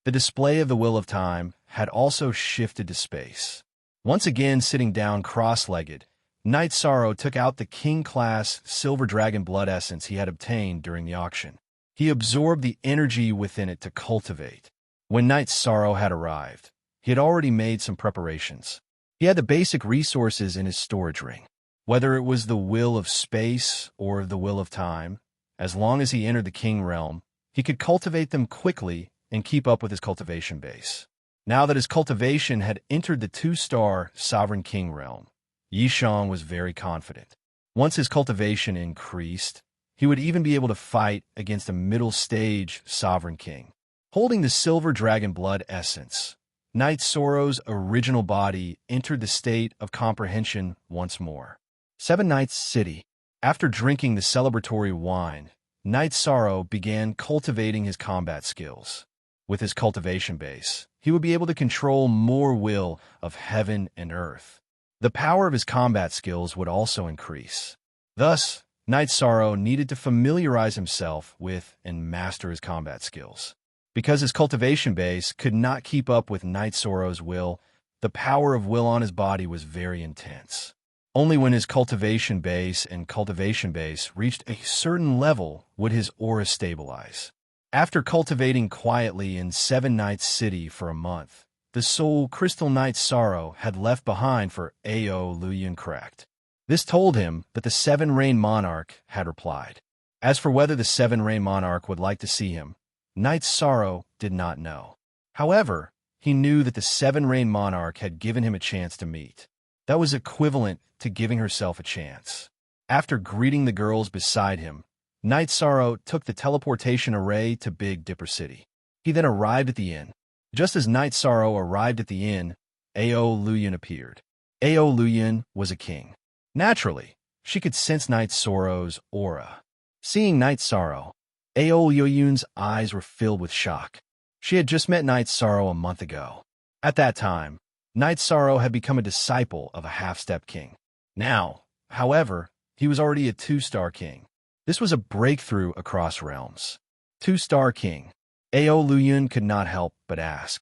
The display of the Will of Time had also shifted to space. Once again sitting down cross-legged, Night Sorrow took out the King-class Silver Dragon Blood Essence he had obtained during the auction. He absorbed the energy within it to cultivate. When Night Sorrow had arrived, he had already made some preparations. He had the basic resources in his storage ring. Whether it was the Will of Space or the Will of Time, as long as he entered the King Realm, he could cultivate them quickly and keep up with his cultivation base. Now that his cultivation had entered the 2-star Sovereign King Realm, Yishang was very confident. Once his cultivation increased, he would even be able to fight against a middle-stage Sovereign King. Holding the Silver Dragon Blood Essence, Night Sorrow's original body entered the state of comprehension once more. Seven Nights City. After drinking the celebratory wine, Night Sorrow began cultivating his combat skills. With his cultivation base, he would be able to control more will of heaven and earth. The power of his combat skills would also increase. Thus, Night Sorrow needed to familiarize himself with and master his combat skills. Because his cultivation base could not keep up with Night Sorrow's will, the power of will on his body was very intense. Only when his cultivation base reached a certain level would his aura stabilize. After cultivating quietly in Seven Nights City for a month, the soul Crystal Night Sorrow had left behind for Ao Luyan Cracked. This told him that the Seven Rain Monarch had replied. As for whether the Seven Rain Monarch would like to see him, Night Sorrow did not know. However, he knew that the Seven Rain Monarch had given him a chance to meet. That was equivalent to giving herself a chance. After greeting the girls beside him, Night Sorrow took the teleportation array to Big Dipper City. He then arrived at the inn. Just as Night Sorrow arrived at the inn, Ao Luyan appeared. Ao Luyan was a king. Naturally, she could sense Night Sorrow's aura. Seeing Night Sorrow, Ao Luyan's eyes were filled with shock. She had just met Night Sorrow a month ago. At that time, Night Sorrow had become a disciple of a half-step king. Now, however, he was already a 2-star king. This was a breakthrough across realms. 2-star king. Ao Luyan could not help but ask.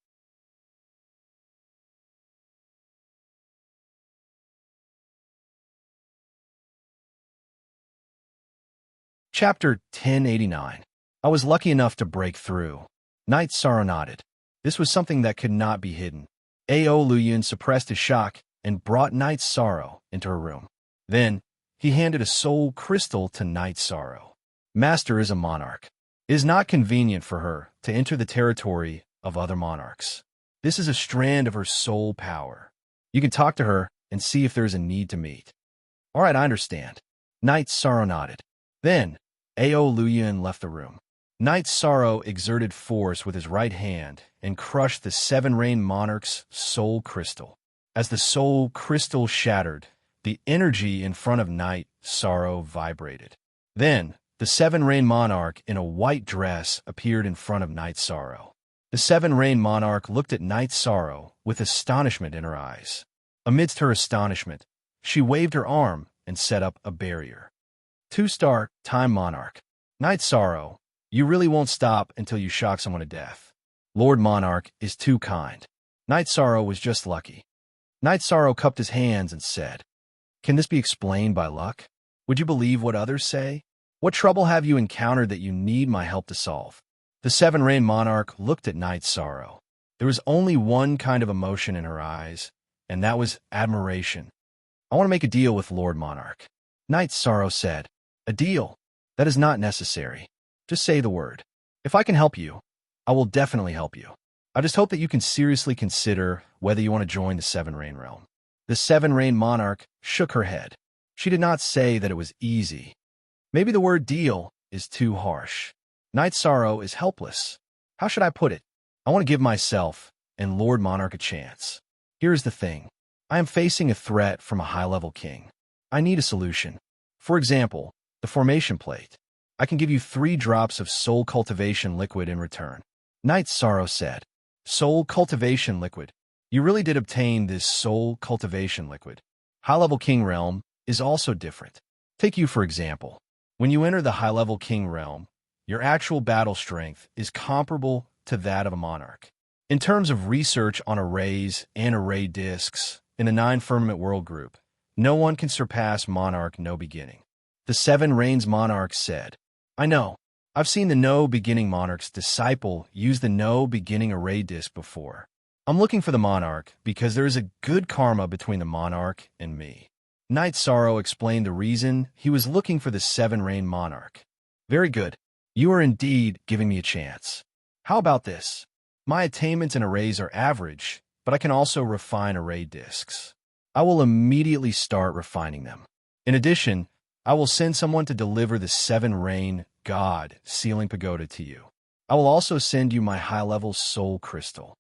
Chapter 1089. I was lucky enough to break through. Night Sorrow nodded. This was something that could not be hidden. Ao Luyan suppressed his shock and brought Night Sorrow into her room. Then, he handed a soul crystal to Night Sorrow. Master is a monarch. It is not convenient for her to enter the territory of other monarchs. This is a strand of her soul power. You can talk to her and see if there is a need to meet. All right, I understand. Night Sorrow nodded. Then, Ao Luyan left the room. Night Sorrow exerted force with his right hand and crushed the Seven Rain Monarch's soul crystal. As the soul crystal shattered, the energy in front of Night Sorrow vibrated. Then, the Seven Rain Monarch in a white dress appeared in front of Night Sorrow. The Seven Rain Monarch looked at Night Sorrow with astonishment in her eyes. Amidst her astonishment, she waved her arm and set up a barrier. 2-star Time Monarch. Night Sorrow, you really won't stop until you shock someone to death. Lord Monarch is too kind. Night Sorrow was just lucky. Night Sorrow cupped his hands and said, "Can this be explained by luck? Would you believe what others say? What trouble have you encountered that you need my help to solve? The Seven-Rain Monarch looked at Night Sorrow. There was only one kind of emotion in her eyes, and that was admiration. I want to make a deal with Lord Monarch. Night Sorrow said, A deal? That is not necessary. Just say the word. If I can help you, I will definitely help you. I just hope that you can seriously consider whether you want to join the Seven-Rain realm. The Seven-Rain Monarch shook her head. She did not say that it was easy. Maybe the word deal is too harsh. Night Sorrow is helpless. How should I put it? I want to give myself and Lord Monarch a chance. Here's the thing. I am facing a threat from a high-level king. I need a solution. For example, the formation plate. I can give you 3 drops of soul cultivation liquid in return. Night Sorrow said, Soul cultivation liquid. You really did obtain this soul cultivation liquid. High-level king realm is also different. Take you for example. When you enter the high-level king realm, your actual battle strength is comparable to that of a monarch. In terms of research on arrays and array disks in the 9 Firmament World Group, no one can surpass Monarch No Beginning. The Seven Rains Monarch said, I know. I've seen the No Beginning Monarch's disciple use the No Beginning array disk before. I'm looking for the Monarch because there is a good karma between the Monarch and me. Night Sorrow explained the reason he was looking for the Seven-Rain Monarch. Very good. You are indeed giving me a chance. How about this? My attainments in arrays are average, but I can also refine array disks. I will immediately start refining them. In addition, I will send someone to deliver the Seven-Rain God Sealing Pagoda to you. I will also send you my high-level soul crystal.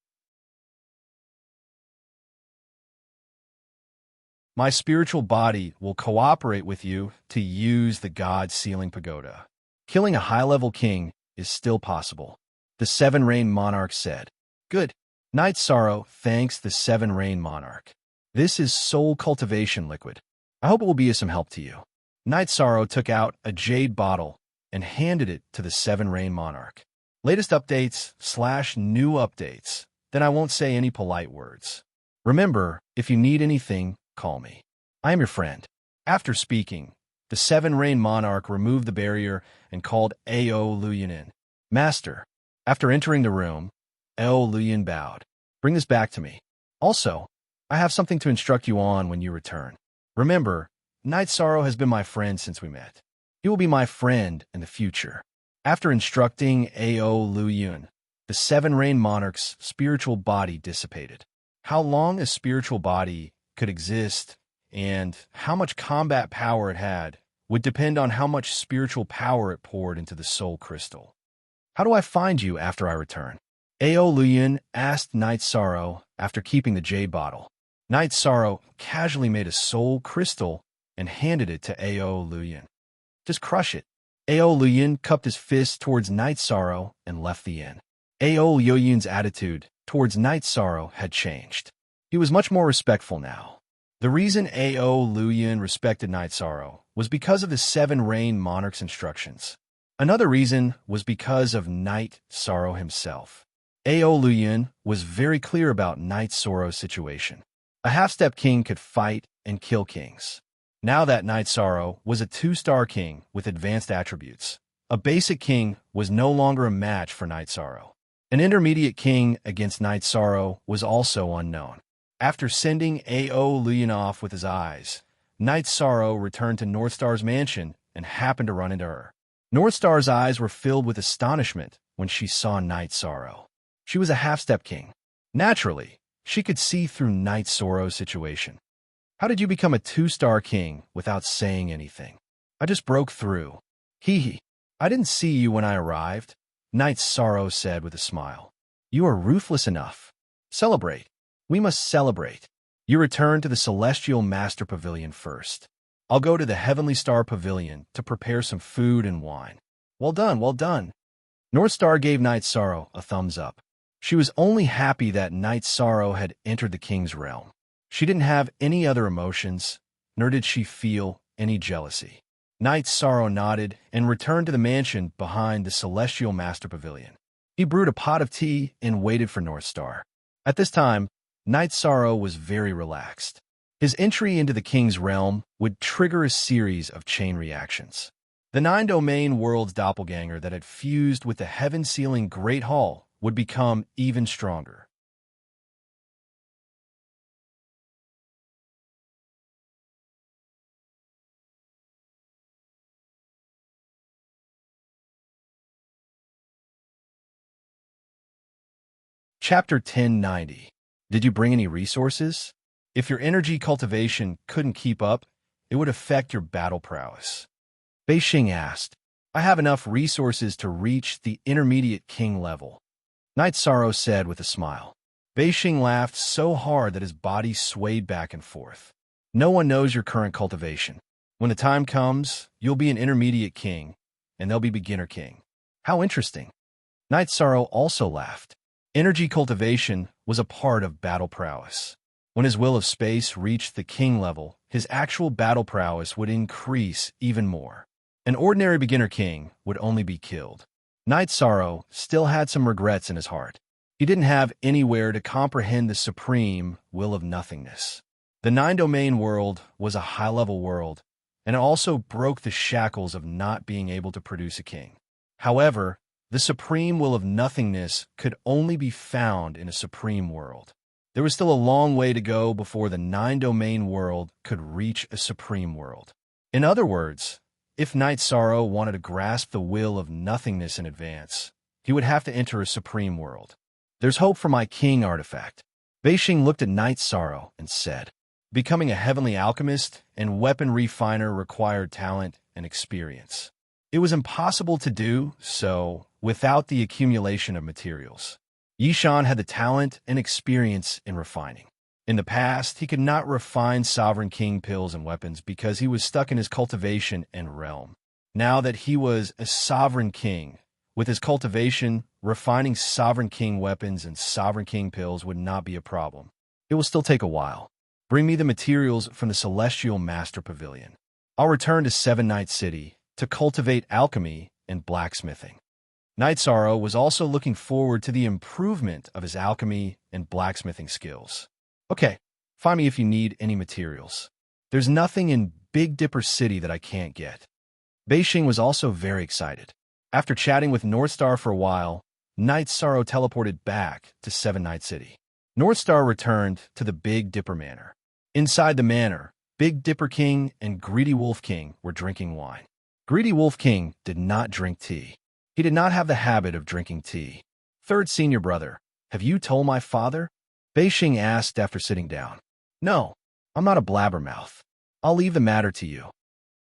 My spiritual body will cooperate with you to use the God Sealing Pagoda. Killing a high-level king is still possible. The Seven-Rain Monarch said, Good. Night Sorrow thanks the Seven-Rain Monarch. This is soul cultivation liquid. I hope it will be of some help to you. Night Sorrow took out a jade bottle and handed it to the Seven-Rain Monarch. Latest updates/new updates. Then I won't say any polite words. Remember, if you need anything, call me. I am your friend. After speaking, the Seven-Rain Monarch removed the barrier and called Ao Luyan in. Master. After entering the room, Ao Luyan bowed. Bring this back to me. Also, I have something to instruct you on when you return. Remember, Night Sorrow has been my friend since we met. He will be my friend in the future. After instructing Ao Luyan, the Seven-Rain Monarch's spiritual body dissipated. How long a spiritual body could exist and how much combat power it had would depend on how much spiritual power it poured into the soul crystal. How do I find you after I return? Ao Luyan asked Night Sorrow after keeping the jade bottle. Night Sorrow casually made a soul crystal and handed it to Ao Luyan. Just crush it. Ao Luyan cupped his fist towards Night Sorrow and left the inn. Ao Luyan's attitude towards Night Sorrow had changed. He was much more respectful now. The reason Ao Luyan respected Night Sorrow was because of the Seven-Rain Monarch's instructions. Another reason was because of Night Sorrow himself. Ao Luyan was very clear about Night Sorrow's situation. A half-step king could fight and kill kings. Now that Night Sorrow was a 2-star king with advanced attributes, a basic king was no longer a match for Night Sorrow. An intermediate king against Night Sorrow was also unknown. After sending Ao Luyan off with his eyes, Night Sorrow returned to Northstar's mansion and happened to run into her. Northstar's eyes were filled with astonishment when she saw Night Sorrow. She was a half-step king. Naturally, she could see through Night Sorrow's situation. How did you become a 2-star king without saying anything? I just broke through. Hee. I didn't see you when I arrived, Night Sorrow said with a smile. You are ruthless enough. Celebrate. We must celebrate. You return to the Celestial Master Pavilion first. I'll go to the Heavenly Star Pavilion to prepare some food and wine. Well done, well done. Northstar gave Night Sorrow a thumbs up. She was only happy that Night Sorrow had entered the king's realm. She didn't have any other emotions, nor did she feel any jealousy. Night Sorrow nodded and returned to the mansion behind the Celestial Master Pavilion. He brewed a pot of tea and waited for Northstar. At this time, Night Sorrow was very relaxed. His entry into the king's realm would trigger a series of chain reactions. The nine-domain world's doppelganger that had fused with the heaven-sealing Great Hall would become even stronger. Chapter 1090. Did you bring any resources? If your energy cultivation couldn't keep up, it would affect your battle prowess. Beixing asked, I have enough resources to reach the intermediate king level. Knight Sorrow said with a smile. Beixing laughed so hard that his body swayed back and forth. No one knows your current cultivation. When the time comes, you'll be an intermediate king, and they'll be beginner king. How interesting. Knight Sorrow also laughed. Energy cultivation was a part of battle prowess. When his will of space reached the king level, his actual battle prowess would increase even more. An ordinary beginner king would only be killed. Knight Sorrow still had some regrets in his heart. He didn't have anywhere to comprehend the supreme will of nothingness. The nine-domain world was a high-level world, and it also broke the shackles of not being able to produce a king. However, the supreme will of nothingness could only be found in a supreme world. There was still a long way to go before the nine-domain world could reach a supreme world. In other words, if Knight Sorrow wanted to grasp the will of nothingness in advance, he would have to enter a supreme world. There's hope for my king artifact. Beixing looked at Knight Sorrow and said, becoming a heavenly alchemist and weapon refiner required talent and experience. It was impossible to do so without the accumulation of materials. Yishan had the talent and experience in refining. In the past, he could not refine Sovereign King pills and weapons because he was stuck in his cultivation and realm. Now that he was a Sovereign King, with his cultivation, refining Sovereign King weapons and Sovereign King pills would not be a problem. It will still take a while. Bring me the materials from the Celestial Master Pavilion. I'll return to Seven Night City to cultivate alchemy and blacksmithing. Knight Sorrow was also looking forward to the improvement of his alchemy and blacksmithing skills. Okay, find me if you need any materials. There's nothing in Big Dipper City that I can't get. Beixing was also very excited. After chatting with Northstar for a while, Knight Sorrow teleported back to Seven Night City. Northstar returned to the Big Dipper Manor. Inside the manor, Big Dipper King and Greedy Wolf King were drinking wine. Greedy Wolf King did not drink tea. He did not have the habit of drinking tea. Third senior brother, have you told my father? Beixing asked after sitting down. No, I'm not a blabbermouth. I'll leave the matter to you.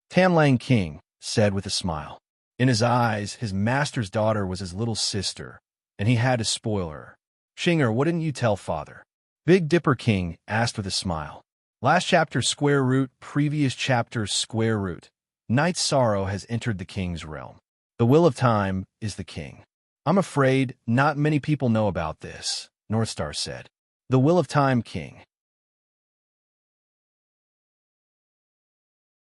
Tanlang King said with a smile. In his eyes, his master's daughter was his little sister, and he had to spoil her. Shinger, what didn't you tell father? Big Dipper King asked with a smile. Last chapter square root, previous chapter square root. Knight Sorrow has entered the king's realm. The will of time is the king. I'm afraid not many people know about this, Northstar said. The will of time king.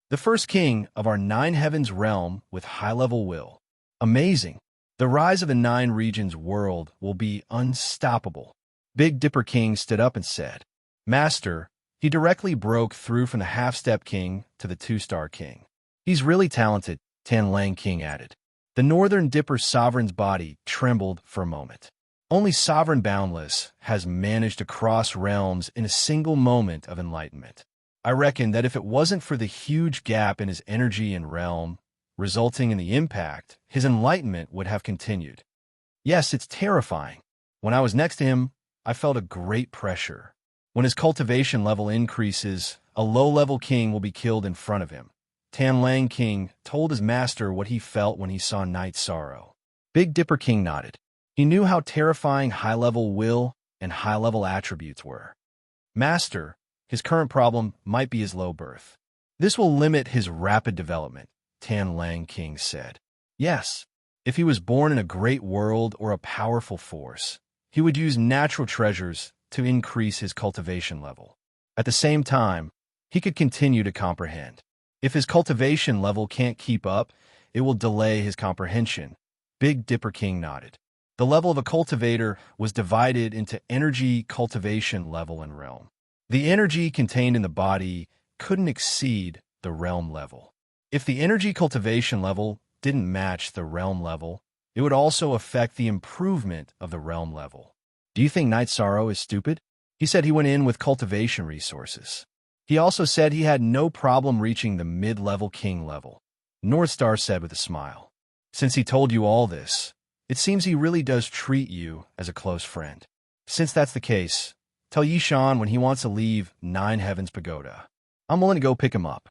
The first king of our nine heavens realm with high-level will. Amazing. The rise of the nine regions world will be unstoppable. Big Dipper King stood up and said, Master, he directly broke through from the half-step king to the two-star king. He's really talented, Tanlang King added. The Northern Dipper Sovereign's body trembled for a moment. Only Sovereign Boundless has managed to cross realms in a single moment of enlightenment. I reckon that if it wasn't for the huge gap in his energy and realm, resulting in the impact, his enlightenment would have continued. Yes, it's terrifying. When I was next to him, I felt a great pressure. When his cultivation level increases, a low-level king will be killed in front of him. Tanlang King told his master what he felt when he saw Knight Sorrow. Big Dipper King nodded. He knew how terrifying high-level will and high-level attributes were. Master, his current problem might be his low birth. This will limit his rapid development, Tanlang King said. Yes, if he was born in a great world or a powerful force, he would use natural treasures to increase his cultivation level. At the same time, he could continue to comprehend. If his cultivation level can't keep up, it will delay his comprehension. Big Dipper King nodded. The level of a cultivator was divided into energy, cultivation level, and realm. The energy contained in the body couldn't exceed the realm level. If the energy cultivation level didn't match the realm level, it would also affect the improvement of the realm level. Do you think Knight Sorrow is stupid? He said he went in with cultivation resources. He also said he had no problem reaching the mid-level king level. Northstar said with a smile. Since he told you all this, it seems he really does treat you as a close friend. Since that's the case, tell Yishan when he wants to leave Nine Heavens Pagoda. I'm willing to go pick him up.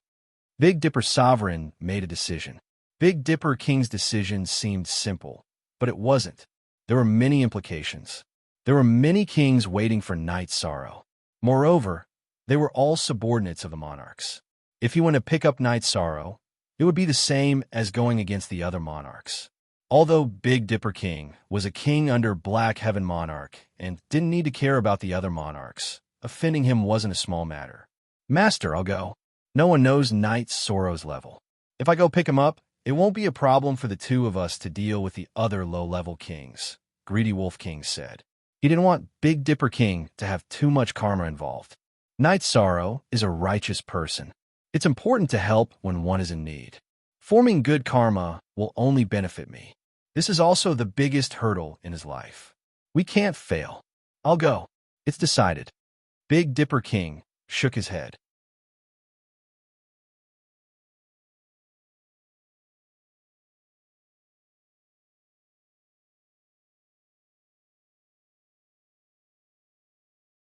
Big Dipper Sovereign made a decision. Big Dipper King's decision seemed simple, but it wasn't. There were many implications. There were many kings waiting for Knight Sorrow. Moreover, they were all subordinates of the monarchs. If he went to pick up Knight Sorrow, it would be the same as going against the other monarchs. Although Big Dipper King was a king under Black Heaven Monarch and didn't need to care about the other monarchs, offending him wasn't a small matter. Master, I'll go. No one knows Knight Sorrow's level. If I go pick him up, it won't be a problem for the two of us to deal with the other low-level kings, Greedy Wolf King said. He didn't want Big Dipper King to have too much karma involved. Knight Sorrow is a righteous person. It's important to help when one is in need. Forming good karma will only benefit me. This is also the biggest hurdle in his life. We can't fail. I'll go. It's decided. Big Dipper King shook his head.